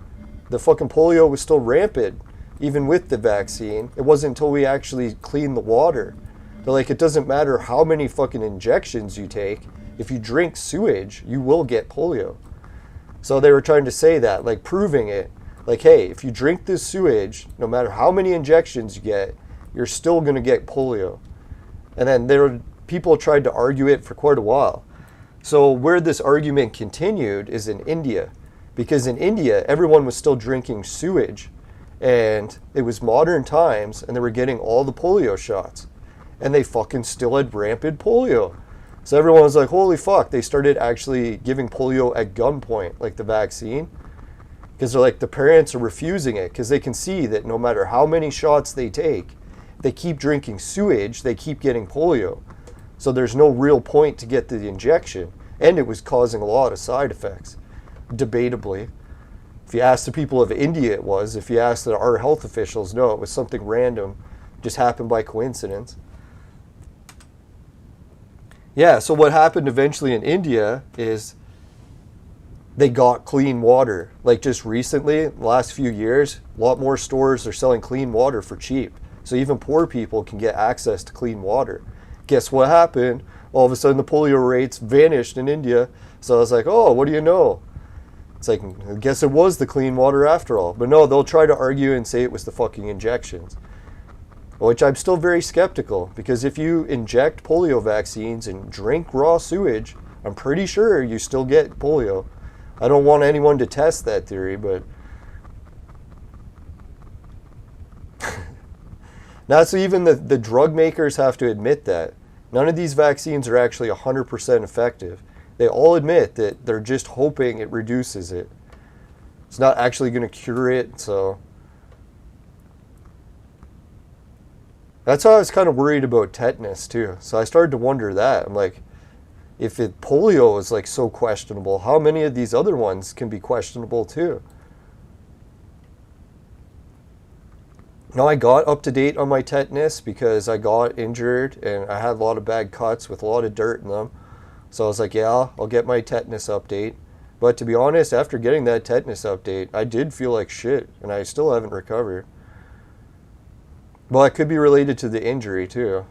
The fucking polio was still rampant, even with the vaccine. It wasn't until we actually cleaned the water. They're like, it doesn't matter how many fucking injections you take. If you drink sewage, you will get polio. So they were trying to say that, like proving it. Like, hey, if you drink this sewage, no matter how many injections you get, you're still going to get polio. And then people tried to argue it for quite a while. So where this argument continued is in India, because in India, everyone was still drinking sewage, and it was modern times, and they were getting all the polio shots, and they fucking still had rampant polio. So everyone was like, holy fuck, they started actually giving polio at gunpoint, like the vaccine, because they're like, the parents are refusing it, because they can see that no matter how many shots they take, they keep drinking sewage, they keep getting polio. So there's no real point to get the injection. And it was causing a lot of side effects, debatably. If you ask the people of India, it was. If you ask our health officials, no, it was something random, just happened by coincidence. Yeah, so what happened eventually in India is they got clean water. Like just recently, the last few years, a lot more stores are selling clean water for cheap. So even poor people can get access to clean water. Guess what happened? All of a sudden the polio rates vanished in India. So I was like, oh, what do you know? It's like, I guess it was the clean water after all. But no, they'll try to argue and say it was the fucking injections. Which I'm still very skeptical, because if you inject polio vaccines and drink raw sewage, I'm pretty sure you still get polio. I don't want anyone to test that theory, but now, so even the drug makers have to admit that. None of these vaccines are actually 100% effective. They all admit that they're just hoping it reduces it. It's not actually going to cure it, so. That's how I was kind of worried about tetanus, too. So I started to wonder that. I'm like, if polio is like so questionable, how many of these other ones can be questionable, too? Now, I got up to date on my tetanus because I got injured and I had a lot of bad cuts with a lot of dirt in them. So I was like, yeah, I'll get my tetanus update. But to be honest, after getting that tetanus update, I did feel like shit and I still haven't recovered. Well, it could be related to the injury too.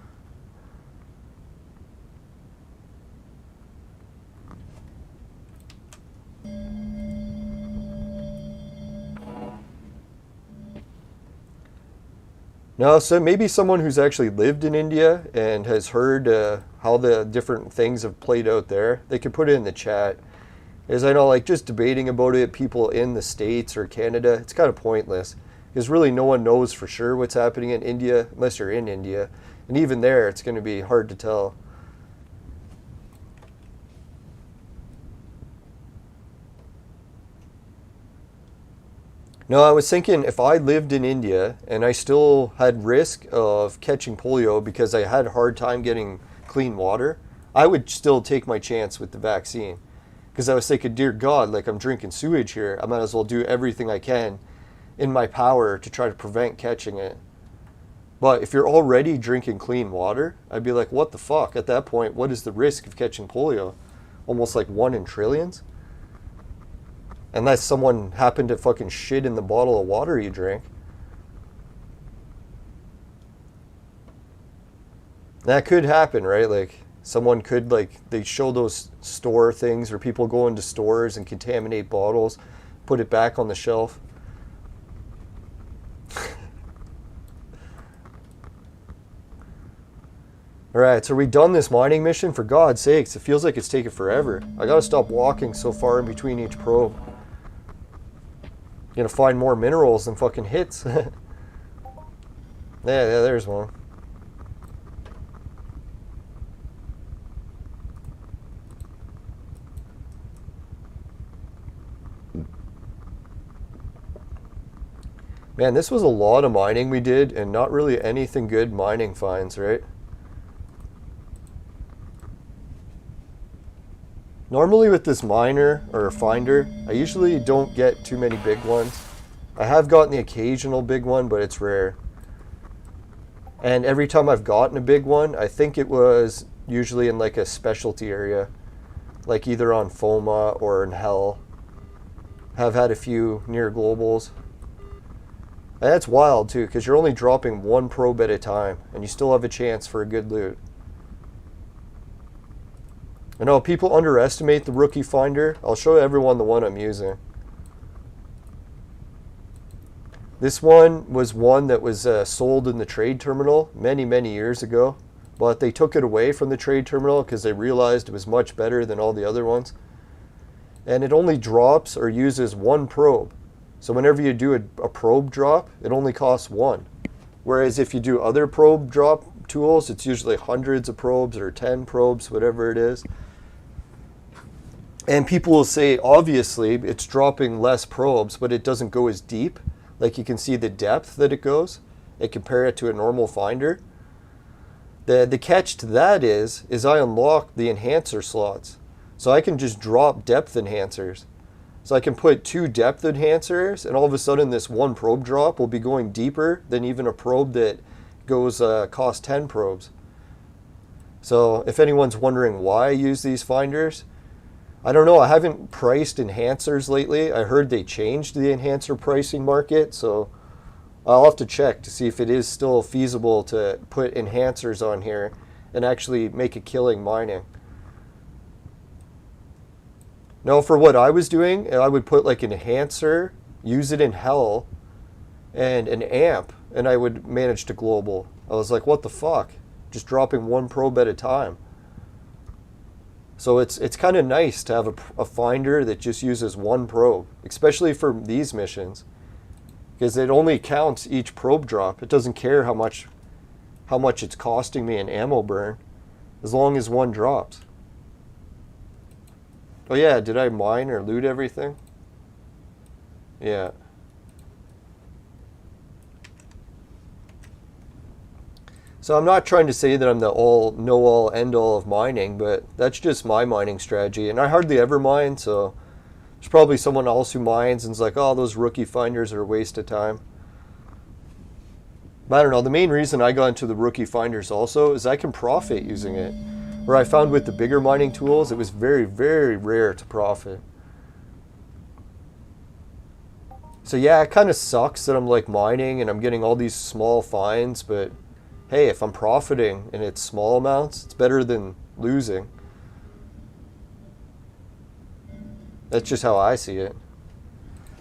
No, so maybe someone who's actually lived in India and has heard how the different things have played out there, they could put it in the chat. As I know, like just debating about it, people in the States or Canada, it's kind of pointless. Because really no one knows for sure what's happening in India unless you're in India. And even there, it's going to be hard to tell. No, I was thinking if I lived in India and I still had risk of catching polio because I had a hard time getting clean water, I would still take my chance with the vaccine. Because I was thinking, dear God, like I'm drinking sewage here. I might as well do everything I can in my power to try to prevent catching it. But if you're already drinking clean water, I'd be like, what the fuck? At that point, what is the risk of catching polio? Almost like 1 in trillions? Unless someone happened to fucking shit in the bottle of water you drink. That could happen, right? Like, someone could, like, they show those store things where people go into stores and contaminate bottles, put it back on the shelf. Alright, so are we done this mining mission? For God's sakes, it feels like it's taking forever. I gotta stop walking so far in between each probe. Gonna find more minerals than fucking hits. Yeah, there's one. Man, this was a lot of mining we did and not really anything good mining finds, right? Normally with this miner or finder, I usually don't get too many big ones. I have gotten the occasional big one, but it's rare. And every time I've gotten a big one, I think it was usually in like a specialty area, like either on FOMA or in Hell. Have had a few near globals. And that's wild too, because you're only dropping 1 probe at a time, and you still have a chance for a good loot. I know people underestimate the rookie finder. I'll show everyone the one I'm using. This one was one that was sold in the trade terminal many, many years ago. but they took it away from the trade terminal because they realized it was much better than all the other ones. And it only drops or uses one probe. So whenever you do a probe drop, it only costs one. Whereas if you do other probe drop tools, it's usually hundreds of probes or 10 probes, whatever it is. And people will say, obviously, it's dropping less probes, but it doesn't go as deep. Like you can see the depth that it goes and compare it to a normal finder. The catch to that is I unlock the enhancer slots. So I can just drop depth enhancers. So I can put 2 depth enhancers, and all of a sudden this one probe drop will be going deeper than even a probe that goes cost 10 probes. So if anyone's wondering why I use these finders, I don't know. I haven't priced enhancers lately. I heard they changed the enhancer pricing market, so I'll have to check to see if it is still feasible to put enhancers on here and actually make a killing mining. No, for what I was doing, I would put like an enhancer, use it in hell, and an amp, and I would manage to global. I was like, what the fuck? Just dropping one probe at a time. So it's kind of nice to have a finder that just uses one probe, especially for these missions, because it only counts each probe drop. It doesn't care how much it's costing me in ammo burn, as long as one drops. Oh yeah, did I mine or loot everything? Yeah. So I'm not trying to say that I'm the know-all, end-all of mining, but that's just my mining strategy. And I hardly ever mine, so there's probably someone else who mines and is like, oh, those rookie finders are a waste of time. But I don't know, the main reason I got into the rookie finders also is I can profit using it. Where I found with the bigger mining tools, it was very, very rare to profit. So yeah, it kind of sucks that I'm like mining and I'm getting all these small finds, but hey, if I'm profiting and it's small amounts, it's better than losing. That's just how I see it.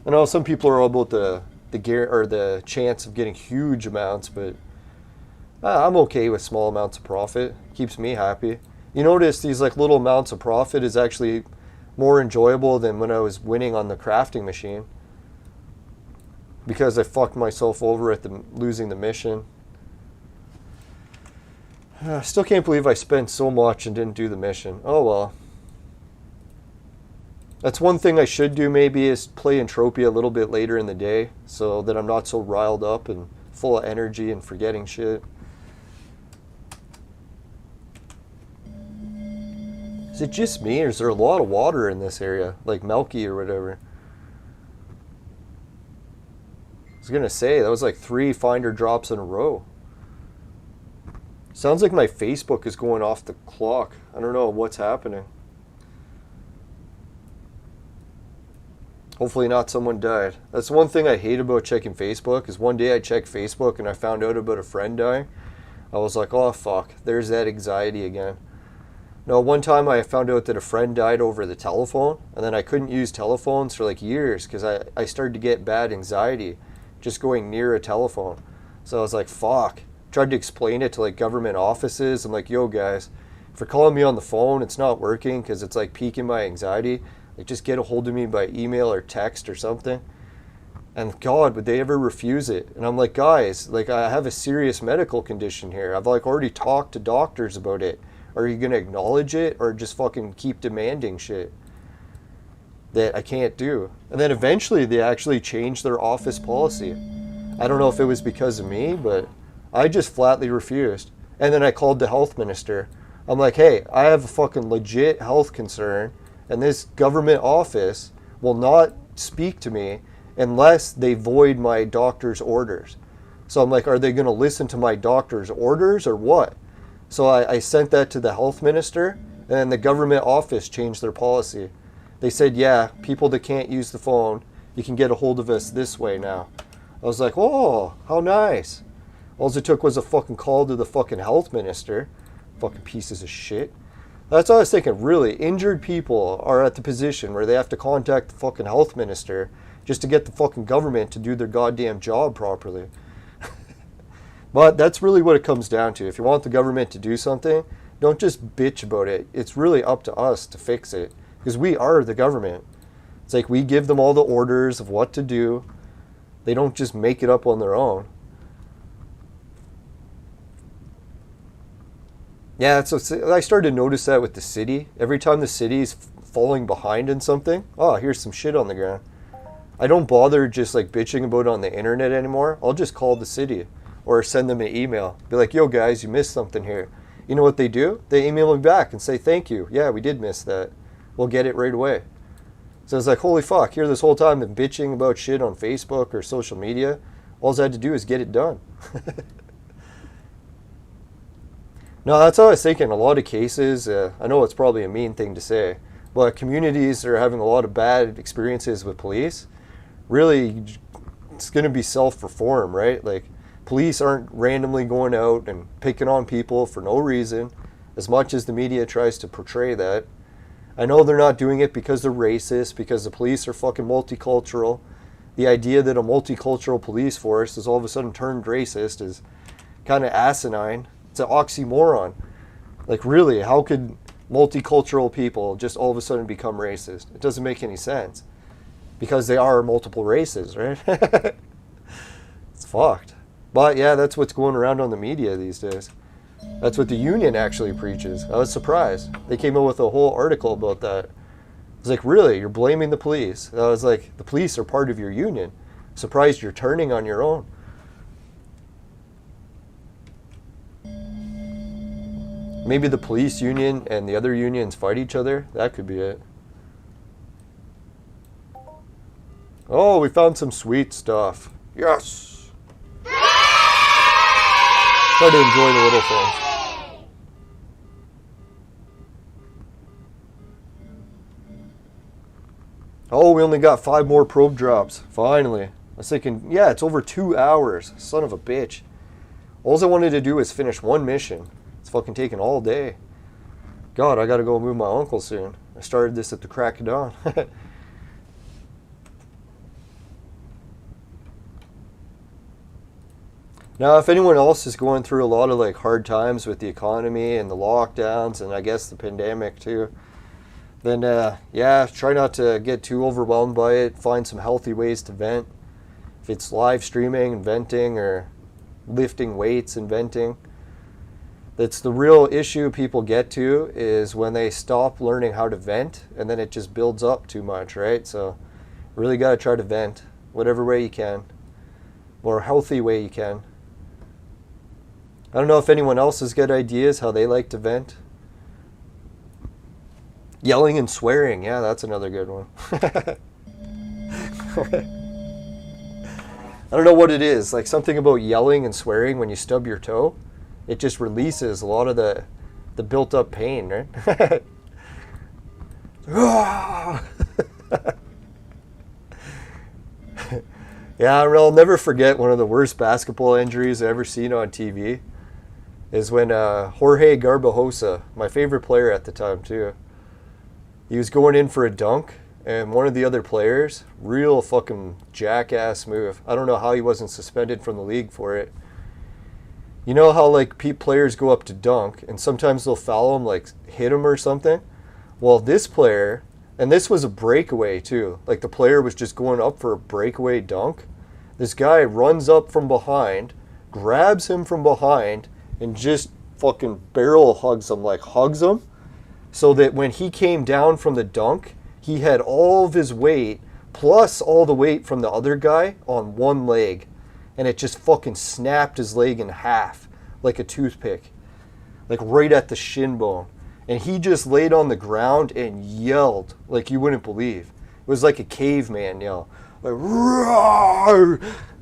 I know some people are all about the chance of getting huge amounts, but I'm okay with small amounts of profit. Keeps me happy. You notice these like little amounts of profit is actually more enjoyable than when I was winning on the crafting machine, because I fucked myself over at losing the mission. I still can't believe I spent so much and didn't do the mission. Oh well. That's one thing I should do maybe, is play Entropia a little bit later in the day so that I'm not so riled up and full of energy and forgetting shit. Is it just me, or is there a lot of water in this area? Like milky or whatever? I was gonna say, that was like 3 finder drops in a row. Sounds like my Facebook is going off the clock. I don't know what's happening. Hopefully not someone died. That's one thing I hate about checking Facebook, is one day I checked Facebook and I found out about a friend dying. I was like, oh fuck, there's that anxiety again. No, one time I found out that a friend died over the telephone, and then I couldn't use telephones for like years because I started to get bad anxiety just going near a telephone. So I was like, fuck. Tried to explain it to like government offices. I'm like, yo guys, if you're calling me on the phone, it's not working because it's like piquing my anxiety. Like just get a hold of me by email or text or something. And God, would they ever refuse it? And I'm like, guys, like I have a serious medical condition here. I've like already talked to doctors about it. Are you gonna acknowledge it or just fucking keep demanding shit that I can't do? And then eventually they actually changed their office policy. I don't know if it was because of me, but I just flatly refused. And then I called the health minister. I'm like, hey, I have a fucking legit health concern, and this government office will not speak to me unless they void my doctor's orders. So I'm like, are they going to listen to my doctor's orders or what? So I sent that to the health minister, and the government office changed their policy. They said, yeah, people that can't use the phone, you can get a hold of us this way now. I was like, oh, how nice. All it took was a fucking call to the fucking health minister. Fucking pieces of shit. That's what I was thinking. Really, injured people are at the position where they have to contact the fucking health minister just to get the fucking government to do their goddamn job properly. But that's really what it comes down to. If you want the government to do something, don't just bitch about it. It's really up to us to fix it, because we are the government. It's like we give them all the orders of what to do. They don't just make it up on their own. Yeah, so I started to notice that with the city. Every time the city's falling behind in something, oh, here's some shit on the ground. I don't bother just like bitching about it on the internet anymore. I'll just call the city or send them an email. Be like, yo guys, you missed something here. You know what they do? They email me back and say, thank you. Yeah, we did miss that. We'll get it right away. So it's like, holy fuck, here this whole time I've been bitching about shit on Facebook or social media. All I had to do is get it done. No, that's how I was thinking. In a lot of cases, I know it's probably a mean thing to say, but communities that are having a lot of bad experiences with police, really, it's going to be self-reform, right? Like, police aren't randomly going out and picking on people for no reason, as much as the media tries to portray that. I know they're not doing it because they're racist, because the police are fucking multicultural. The idea that a multicultural police force is all of a sudden turned racist is kind of asinine. It's an oxymoron. Like, really, how could multicultural people just all of a sudden become racist? It doesn't make any sense. Because they are multiple races, right? It's fucked. But yeah, that's what's going around on the media these days. That's what the union actually preaches. I was surprised. They came up with a whole article about that. I was like, really? You're blaming the police? I was like, the police are part of your union. Surprised you're turning on your own. Maybe the police union and the other unions fight each other. That could be it. Oh, we found some sweet stuff. Yes! Try to enjoy the little things. Oh, we only got 5 more probe drops. Finally. I was thinking, yeah, it's over 2 hours. Son of a bitch. All I wanted to do was finish one mission. It's fucking taking all day. God, I gotta go move my uncle soon. I started this at the crack of dawn. Now, if anyone else is going through a lot of like hard times with the economy and the lockdowns and I guess the pandemic too, then yeah, try not to get too overwhelmed by it. Find some healthy ways to vent. If it's live streaming and venting or lifting weights and venting, that's the real issue people get to, is when they stop learning how to vent and then it just builds up too much, right? So really got to try to vent whatever way you can, or healthy way you can. I don't know if anyone else has got ideas how they like to vent. Yelling and swearing, yeah, that's another good one. I don't know what it is, like something about yelling and swearing when you stub your toe. It just releases a lot of the built up pain, right? Yeah, I'll never forget one of the worst basketball injuries I've ever seen on TV. Is when Jorge Garbajosa, my favorite player at the time too, he was going in for a dunk, and one of the other players, real fucking jackass move. I don't know how he wasn't suspended from the league for it. You know how like players go up to dunk, and sometimes they'll foul him, like hit him or something? Well, this player, and this was a breakaway too, like the player was just going up for a breakaway dunk. This guy runs up from behind, grabs him from behind, and just fucking barrel hugs him, like hugs him, so that when he came down from the dunk, he had all of his weight plus all the weight from the other guy on one leg, and it just fucking snapped his leg in half like a toothpick, like right at the shin bone. And he just laid on the ground and yelled like you wouldn't believe. It was like a caveman yell, like roar!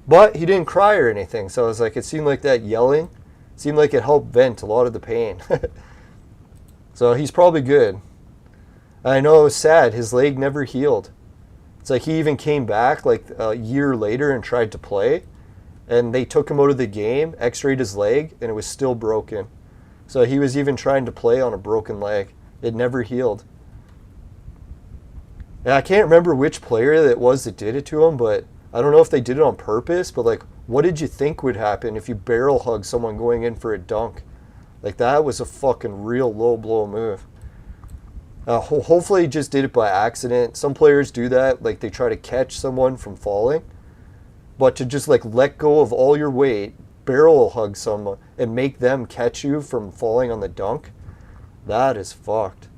But he didn't cry or anything, so I was like, it seemed like that yelling seemed like it helped vent a lot of the pain. So he's probably good. I know it was sad. His leg never healed. It's like he even came back like a year later and tried to play. And they took him out of the game, x-rayed his leg, and it was still broken. So he was even trying to play on a broken leg. It never healed. And I can't remember which player it was that did it to him, but I don't know if they did it on purpose, but like What did you think would happen if you barrel hug someone going in for a dunk? Like, that was a fucking real low blow move. Hopefully he just did it by accident. Some players do that, like they try to catch someone from falling. But to just like let go of all your weight, barrel hug someone, and make them catch you from falling on the dunk, that is fucked.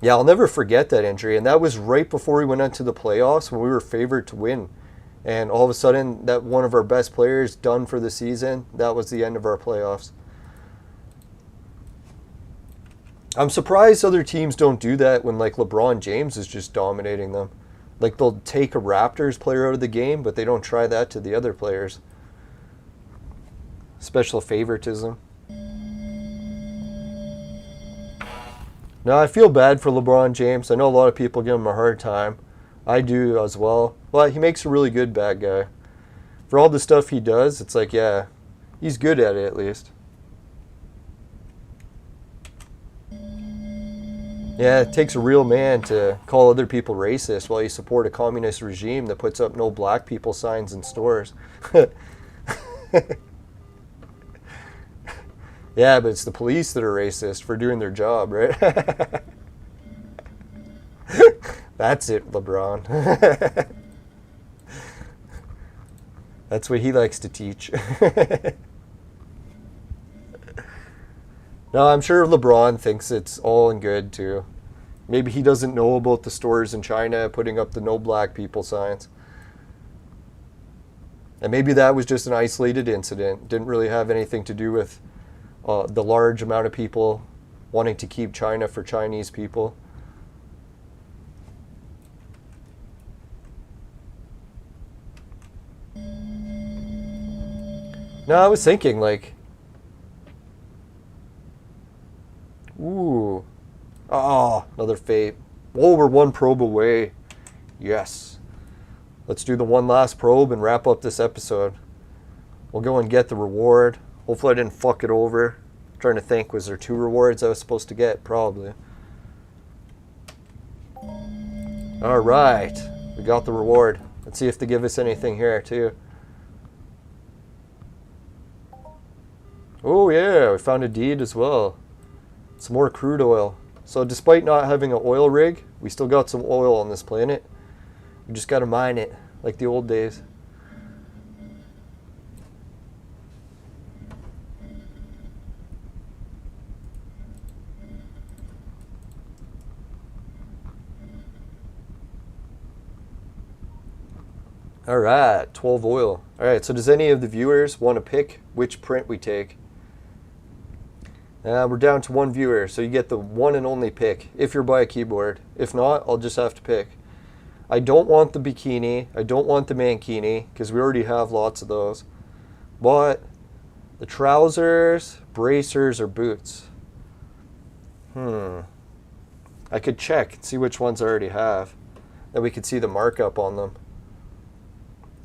Yeah, I'll never forget that injury. And that was right before we went into the playoffs when we were favored to win. And all of a sudden, that one of our best players done for the season, that was the end of our playoffs. I'm surprised other teams don't do that when like LeBron James is just dominating them. Like they'll take a Raptors player out of the game, but they don't try that to the other players. Special favoritism. No, I feel bad for LeBron James. I know a lot of people give him a hard time. I do as well. But he makes a really good bad guy. For all the stuff he does, it's like, yeah, he's good at it at least. Yeah, it takes a real man to call other people racist while you support a communist regime that puts up no black people signs in stores. Yeah, but it's the police that are racist for doing their job, right? That's it, LeBron. That's what he likes to teach. No, I'm sure LeBron thinks it's all in good, too. Maybe he doesn't know about the stores in China putting up the no black people signs. And maybe that was just an isolated incident. Didn't really have anything to do with the large amount of people wanting to keep China for Chinese people. No, I was thinking, like, ooh. Oh, another fate. Oh, we're one probe away. Yes. Let's do the one last probe and wrap up this episode. We'll go and get the reward. Hopefully I didn't fuck it over. I'm trying to think, was there 2 rewards I was supposed to get? Probably. Alright. We got the reward. Let's see if they give us anything here, too. Oh, yeah. We found a deed as well. Some more crude oil. So despite not having an oil rig, we still got some oil on this planet. We just gotta mine it, like the old days. Alright, 12 oil. Alright, so does any of the viewers want to pick which print we take? We're down to 1 viewer, so you get the one and only pick if you're by a keyboard. If not, I'll just have to pick. I don't want the bikini. I don't want the mankini, because we already have lots of those. But the trousers, bracers, or boots. I could check and see which ones I already have. Then we could see the markup on them.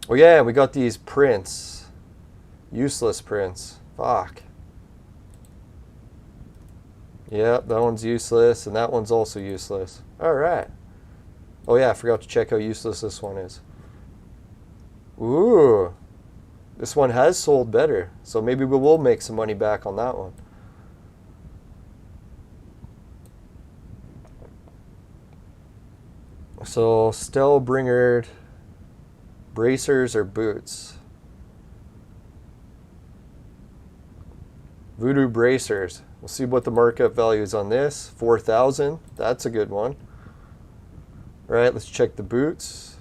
Oh yeah, we got these prints. Useless prints. Fuck. Yep, that one's useless, and that one's also useless. Alright. Oh yeah, I forgot to check how useless this one is. Ooh. This one has sold better, so maybe we will make some money back on that one. So, Stellbringer, bracers or boots? Voodoo bracers. We'll see what the markup value is on this. 4,000. That's a good one. All right, let's check the boots.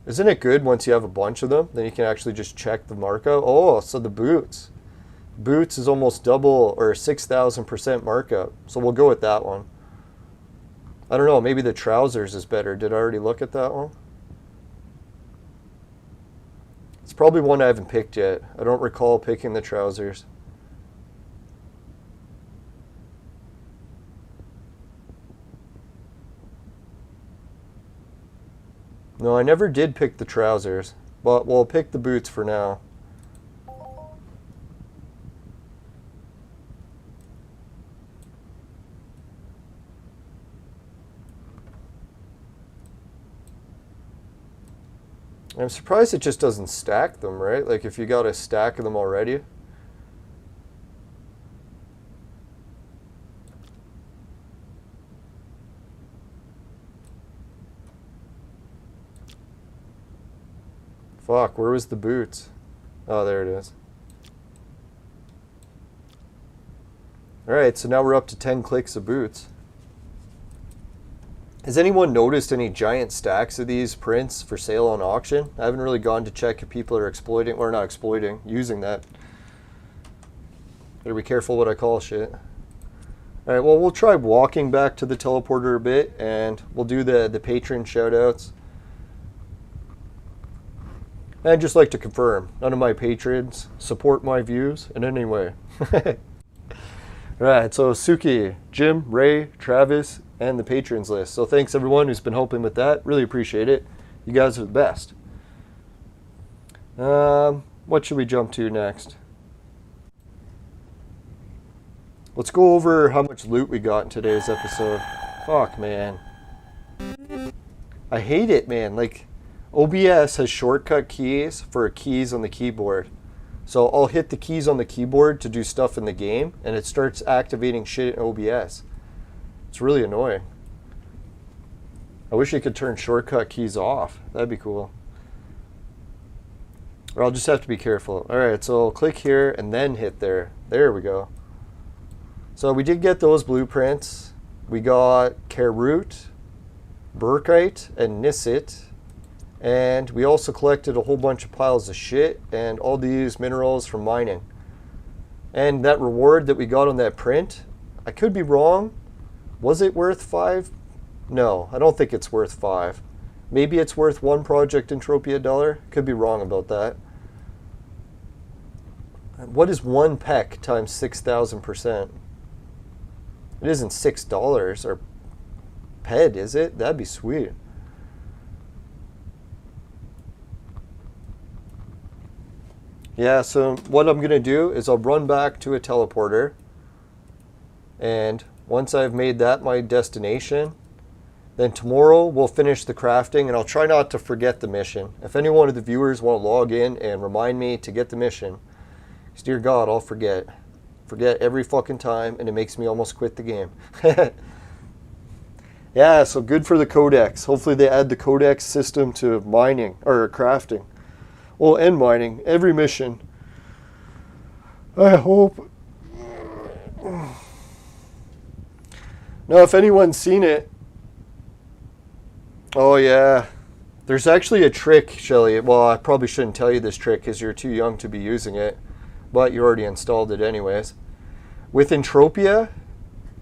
Isn't it good once you have a bunch of them? Then you can actually just check the markup. Oh, so the boots. Boots is almost double or 6,000% markup. So we'll go with that one. I don't know, maybe the trousers is better. Did I already look at that one? It's probably one I haven't picked yet. I don't recall picking the trousers. No, I never did pick the trousers, but we'll pick the boots for now. I'm surprised it just doesn't stack them, right? Like if you got a stack of them already. Fuck, where was the boots? Oh, there it is. Alright, so now we're up to 10 clicks of boots. Has anyone noticed any giant stacks of these prints for sale on auction? I haven't really gone to check if people are exploiting, or not exploiting, using that. Better be careful what I call shit. Alright, well, we'll try walking back to the teleporter a bit, and we'll do the patron shoutouts. I'd just like to confirm, none of my patrons support my views in any way. Alright, so Suki, Jim, Ray, Travis, and the patrons list. So thanks everyone who's been helping with that. Really appreciate it. You guys are the best. What should we jump to next? Let's go over how much loot we got in today's episode. Fuck, man. I hate it, man. Like, OBS has shortcut keys for keys on the keyboard. So I'll hit the keys on the keyboard to do stuff in the game, and it starts activating shit in OBS. It's really annoying. I wish you could turn shortcut keys off. That'd be cool. Or I'll just have to be careful. Alright, so I'll click here and then hit there. There we go. So we did get those blueprints. We got Carroot, Burkite, and Nissit. And we also collected a whole bunch of piles of shit and all these minerals from mining. And that reward that we got on that print, I could be wrong. Was it worth 5? No, I don't think it's worth 5. Maybe it's worth 1 Project Entropia dollar. Could be wrong about that. What is 1 peck times 6,000%? It isn't $6 or PED, is it? That'd be sweet. Yeah, so what I'm going to do is I'll run back to a teleporter, and once I've made that my destination, then tomorrow we'll finish the crafting, and I'll try not to forget the mission. If any one of the viewers want to log in and remind me to get the mission, because dear God, I'll forget. Forget every fucking time, and it makes me almost quit the game. Yeah, so good for the codex. Hopefully they add the codex system to mining, or crafting. Well, and mining, every mission. I hope. Now, if anyone's seen it, oh yeah, there's actually a trick, Shelly. Well, I probably shouldn't tell you this trick because you're too young to be using it, but you already installed it anyways. With Entropia,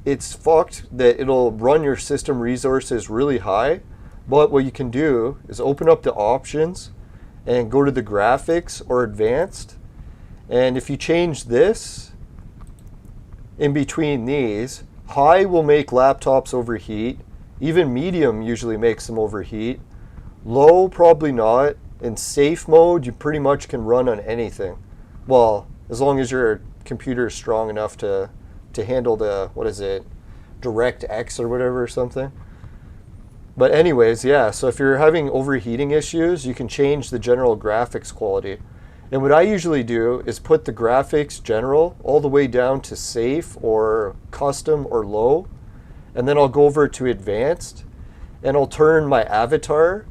it's fucked that it'll run your system resources really high, but what you can do is open up the options and go to the graphics or advanced, and if you change this in between these, high will make laptops overheat, even medium usually makes them overheat, low probably not, in safe mode you pretty much can run on anything, well, as long as your computer is strong enough to handle the, what is it, DirectX or whatever or something. But anyways, yeah, so if you're having overheating issues, you can change the general graphics quality. And what I usually do is put the graphics general all the way down to safe or custom or low. And then I'll go over to advanced and I'll turn my avatar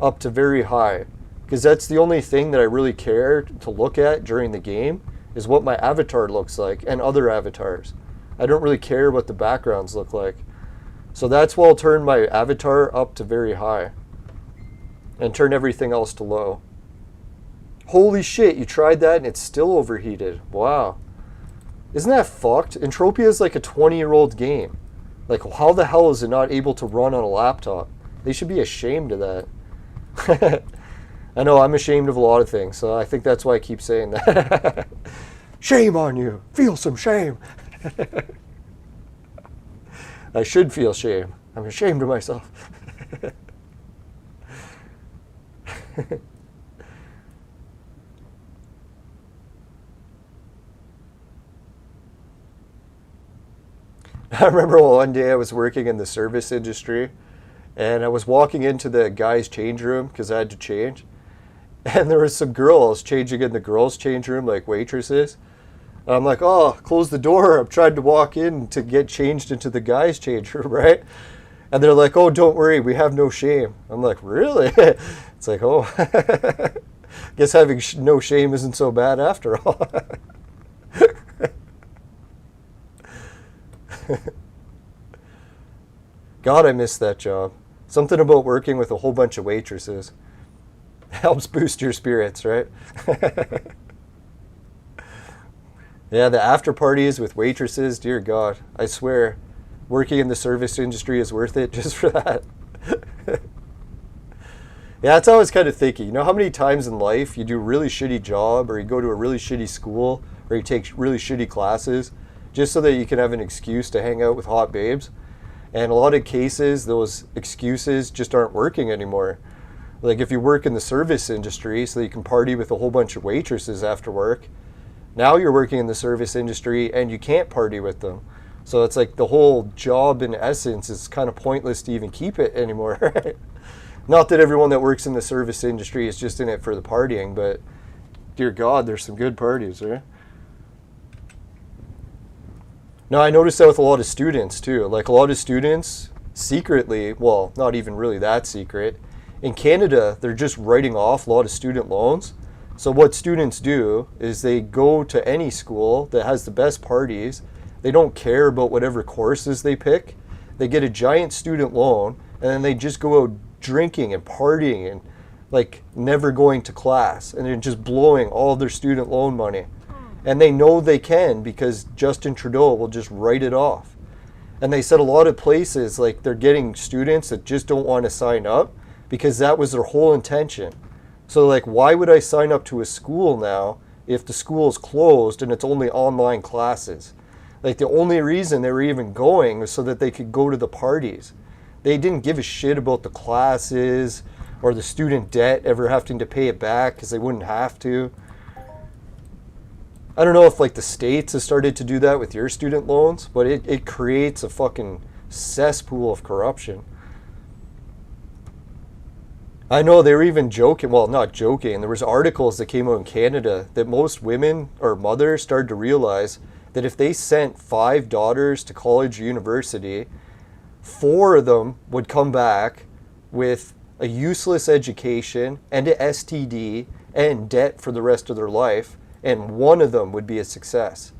up to very high. Because that's the only thing that I really care to look at during the game is what my avatar looks like and other avatars. I don't really care what the backgrounds look like. So that's why I'll turn my avatar up to very high and turn everything else to low. Holy shit, you tried that and it's still overheated. Wow. Isn't that fucked? Entropia is like a 20-year-old game. Like, how the hell is it not able to run on a laptop? They should be ashamed of that. I know, I'm ashamed of a lot of things, so I think that's why I keep saying that. Shame on you. Feel some shame. I should feel shame. I'm ashamed of myself. I remember one day I was working in the service industry and I was walking into the guy's change room because I had to change. And there was some girls changing in the girls' change room, like waitresses. And I'm like, oh, close the door. I'm trying to walk in to get changed into the guys' change room, right? And they're like, oh, don't worry, we have no shame. I'm like, really? It's like, oh, guess having no shame isn't so bad after all. God, I miss that job. Something about working with a whole bunch of waitresses helps boost your spirits, right? Yeah, the after parties with waitresses, dear God, I swear, working in the service industry is worth it just for that. Yeah, that's how I was kind of thinking. You know how many times in life you do a really shitty job, or you go to a really shitty school, or you take really shitty classes, just so that you can have an excuse to hang out with hot babes? And a lot of cases, those excuses just aren't working anymore. Like if you work in the service industry so that you can party with a whole bunch of waitresses after work, now you're working in the service industry and you can't party with them. So it's like the whole job in essence is kind of pointless to even keep it anymore, right? Not that everyone that works in the service industry is just in it for the partying, but dear God, there's some good parties, right? Now, I noticed that with a lot of students too. Like a lot of students secretly, well, not even really that secret, in Canada, they're just writing off a lot of student loans. So what students do is they go to any school that has the best parties. They don't care about whatever courses they pick. They get a giant student loan and then they just go out drinking and partying and like never going to class, and they're just blowing all their student loan money. And they know they can because Justin Trudeau will just write it off. And they said a lot of places, like they're getting students that just don't want to sign up because that was their whole intention. So like, why would I sign up to a school now if the school is closed and it's only online classes? Like the only reason they were even going was so that they could go to the parties. They didn't give a shit about the classes or the student debt, ever having to pay it back because they wouldn't have to. I don't know if like the States has started to do that with your student loans, but it creates a fucking cesspool of corruption. I know they were even joking, well, not joking, there was articles that came out in Canada that most women or mothers started to realize that if they sent 5 daughters to college or university, 4 of them would come back with a useless education and an STD and debt for the rest of their life, and 1 of them would be a success.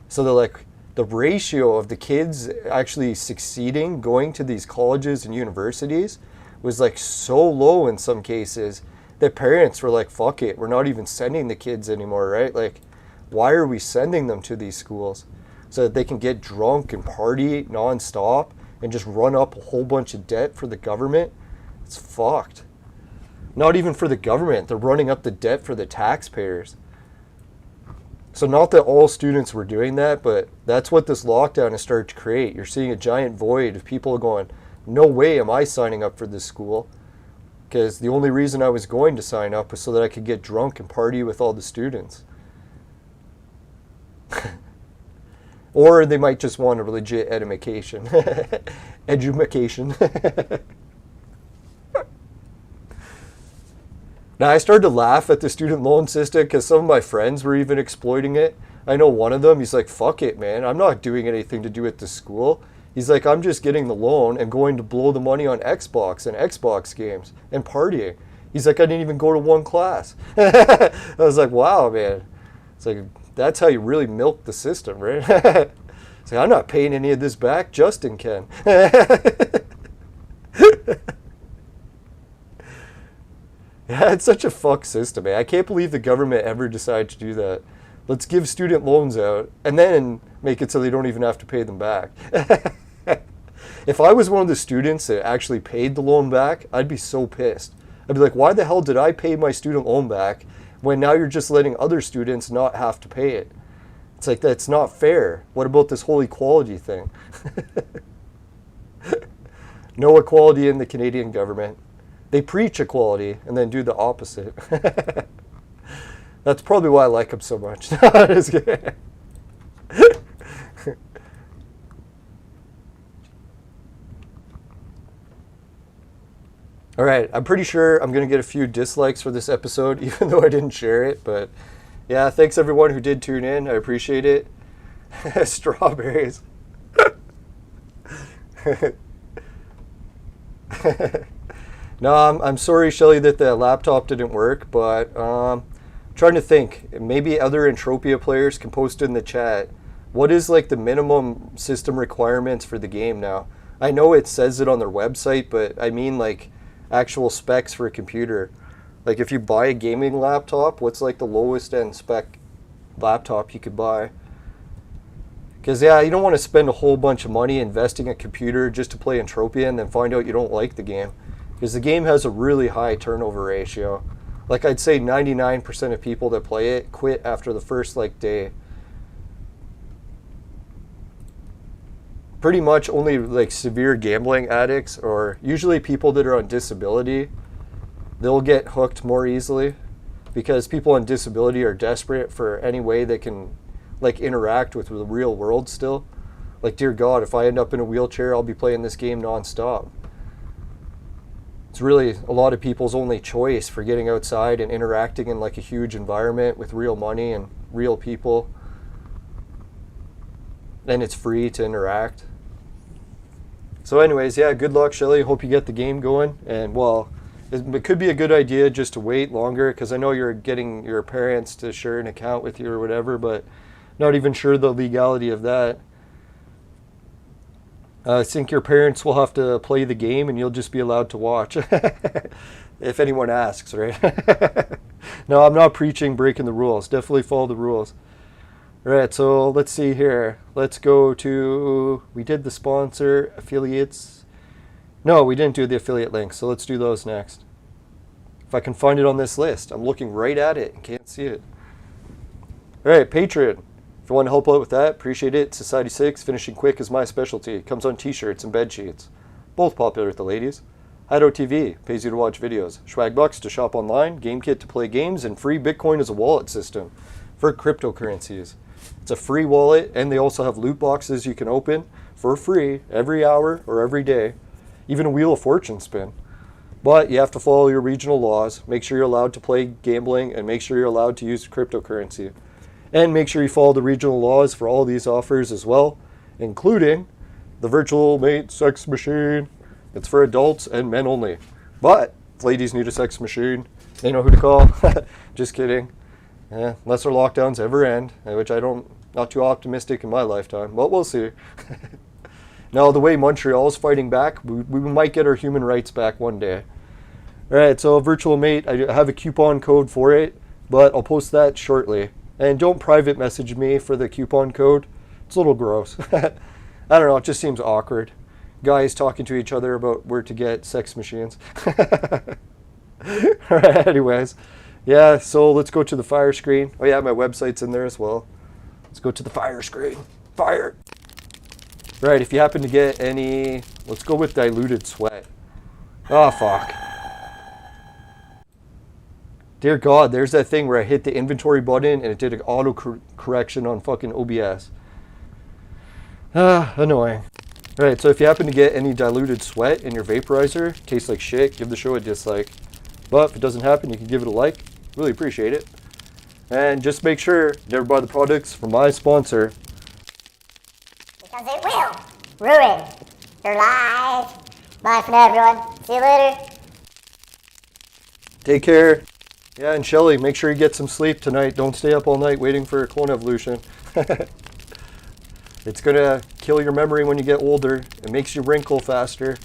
So they're like, the ratio of the kids actually succeeding, going to these colleges and universities, was like so low in some cases that parents were like, fuck it, we're not even sending the kids anymore, right? Like, why are we sending them to these schools? So that they can get drunk and party nonstop and just run up a whole bunch of debt for the government? It's fucked. Not even for the government, they're running up the debt for the taxpayers. So not that all students were doing that, but that's what this lockdown has started to create. You're seeing a giant void of people going, no way am I signing up for this school, because the only reason I was going to sign up was so that I could get drunk and party with all the students. Or they might just want a legit education. Education. Now, I started to laugh at the student loan system because some of my friends were even exploiting it. I know one of them, he's like, fuck it, man. I'm not doing anything to do at the school. He's like, I'm just getting the loan and going to blow the money on Xbox and Xbox games and partying. He's like, I didn't even go to 1 class. I was like, wow, man. It's like, that's how you really milk the system, right? It's like, I'm not paying any of this back. Justin can. Yeah, it's such a fuck system, man. I can't believe the government ever decided to do that. Let's give student loans out and then make it so they don't even have to pay them back. If I was one of the students that actually paid the loan back, I'd be so pissed. I'd be like, why the hell did I pay my student loan back when now you're just letting other students not have to pay it? It's like, that's not fair. What about this whole equality thing? No equality in the Canadian government. They preach equality and then do the opposite. That's probably why I like them so much. Just kidding. All right, I'm pretty sure I'm going to get a few dislikes for this episode, even though I didn't share it. But yeah, thanks everyone who did tune in. I appreciate it. Strawberries. No, I'm sorry, Shelly, that the laptop didn't work, but trying to think. Maybe other Entropia players can post in the chat. What is like the minimum system requirements for the game now? I know it says it on their website, but I mean like actual specs for a computer. Like if you buy a gaming laptop, what's like the lowest end spec laptop you could buy? Because yeah, you don't want to spend a whole bunch of money investing in a computer just to play Entropia and then find out you don't like the game. Because the game has a really high turnover ratio. Like I'd say 99% of people that play it quit after the first like day. Pretty much only like severe gambling addicts or usually people that are on disability, they'll get hooked more easily because people on disability are desperate for any way they can like interact with the real world still. Like, dear God, if I end up in a wheelchair, I'll be playing this game nonstop. It's really a lot of people's only choice for getting outside and interacting in like a huge environment with real money and real people. And it's free to interact. So anyways, yeah, good luck, Shelly. Hope you get the game going. And well, it could be a good idea just to wait longer because I know you're getting your parents to share an account with you or whatever, but not even sure the legality of that. I think your parents will have to play the game and you'll just be allowed to watch. If anyone asks, right? No, I'm not preaching breaking the rules. Definitely follow the rules. All right, so let's see here. Let's go to, we did the sponsor, affiliates. No, we didn't do the affiliate links, so let's do those next. If I can find it on this list. I'm looking right at it and can't see it. All right, Patreon. If you want to help out with that, appreciate it. Society 6, finishing quick is my specialty. Comes on t-shirts and bed sheets. Both popular with the ladies. Hideout TV, pays you to watch videos. Swagbucks to shop online. GameKit to play games. And free Bitcoin as a wallet system for cryptocurrencies. It's a free wallet, and they also have loot boxes you can open for free every hour or every day. Even a Wheel of Fortune spin. But you have to follow your regional laws. Make sure you're allowed to play gambling, and make sure you're allowed to use cryptocurrency. And make sure you follow the regional laws for all these offers as well, including the Virtual Mate Sex Machine. It's for adults and men only. But if ladies need a sex machine, they know who to call. Just kidding. Unless our lockdowns ever end, which not too optimistic in my lifetime, but we'll see. Now, the way Montreal's fighting back, we might get our human rights back one day. All right, so Virtual Mate, I have a coupon code for it, but I'll post that shortly. And don't private message me for the coupon code. It's a little gross. I don't know, it just seems awkward. Guys talking to each other about where to get sex machines. All right, anyways. Yeah, so let's go to the fire screen. Oh yeah, my website's in there as well. Let's go to the fire screen. Fire! Right, if you happen to get any... Let's go with diluted sweat. Oh, fuck. Dear God, there's that thing where I hit the inventory button and it did an auto correction on fucking OBS. Annoying. Alright, so if you happen to get any diluted sweat in your vaporizer, tastes like shit, give the show a dislike. But if it doesn't happen, you can give it a like. Really appreciate it. And just make sure you never buy the products from my sponsor. Because it will ruin your life. Bye for now, everyone. See you later. Take care. Yeah, and Shelly, make sure you get some sleep tonight. Don't stay up all night waiting for a clone evolution. It's going to kill your memory when you get older. It makes you wrinkle faster.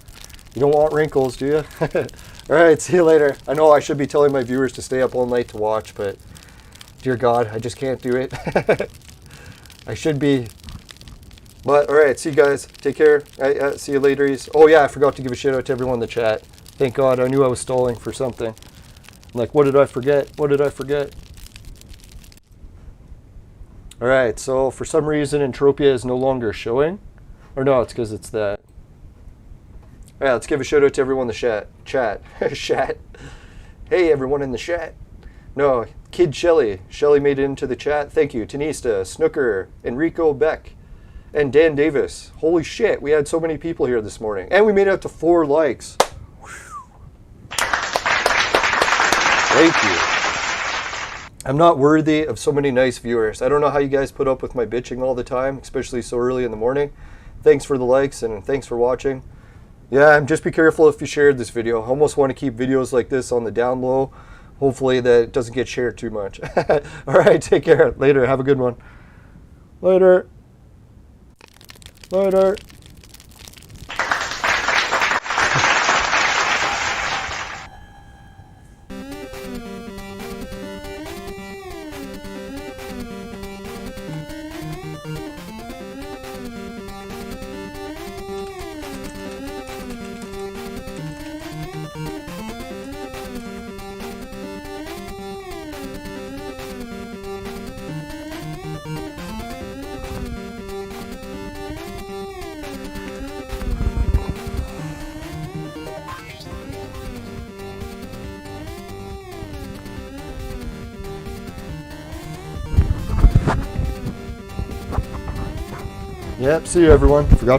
You don't want wrinkles, do you? All right, see you later. I know I should be telling my viewers to stay up all night to watch, but dear God, I just can't do it. I should be. But all right, see you guys. Take care. See you later. Oh yeah, I forgot to give a shout out to everyone in the chat. Thank God, I knew I was stalling for something. I'm like, what did I forget? What did I forget? All right, so for some reason, Entropia is no longer showing. Or no, it's because it's that. All right, let's give a shout out to everyone in the chat. Chat. Hey, everyone in the chat. No, Kid Shelly. Shelly made it into the chat. Thank you. Tanista, Snooker, Enrico Beck, and Dan Davis. Holy shit, we had so many people here this morning. And we made it up to 4 likes. Whew. Thank you. I'm not worthy of so many nice viewers. I don't know how you guys put up with my bitching all the time, especially so early in the morning. Thanks for the likes and thanks for watching. Yeah, and just be careful if you shared this video. I almost want to keep videos like this on the down low. Hopefully that it doesn't get shared too much. All right, take care. Later. Have a good one. Later. Later. Yep, see you everyone. Forgot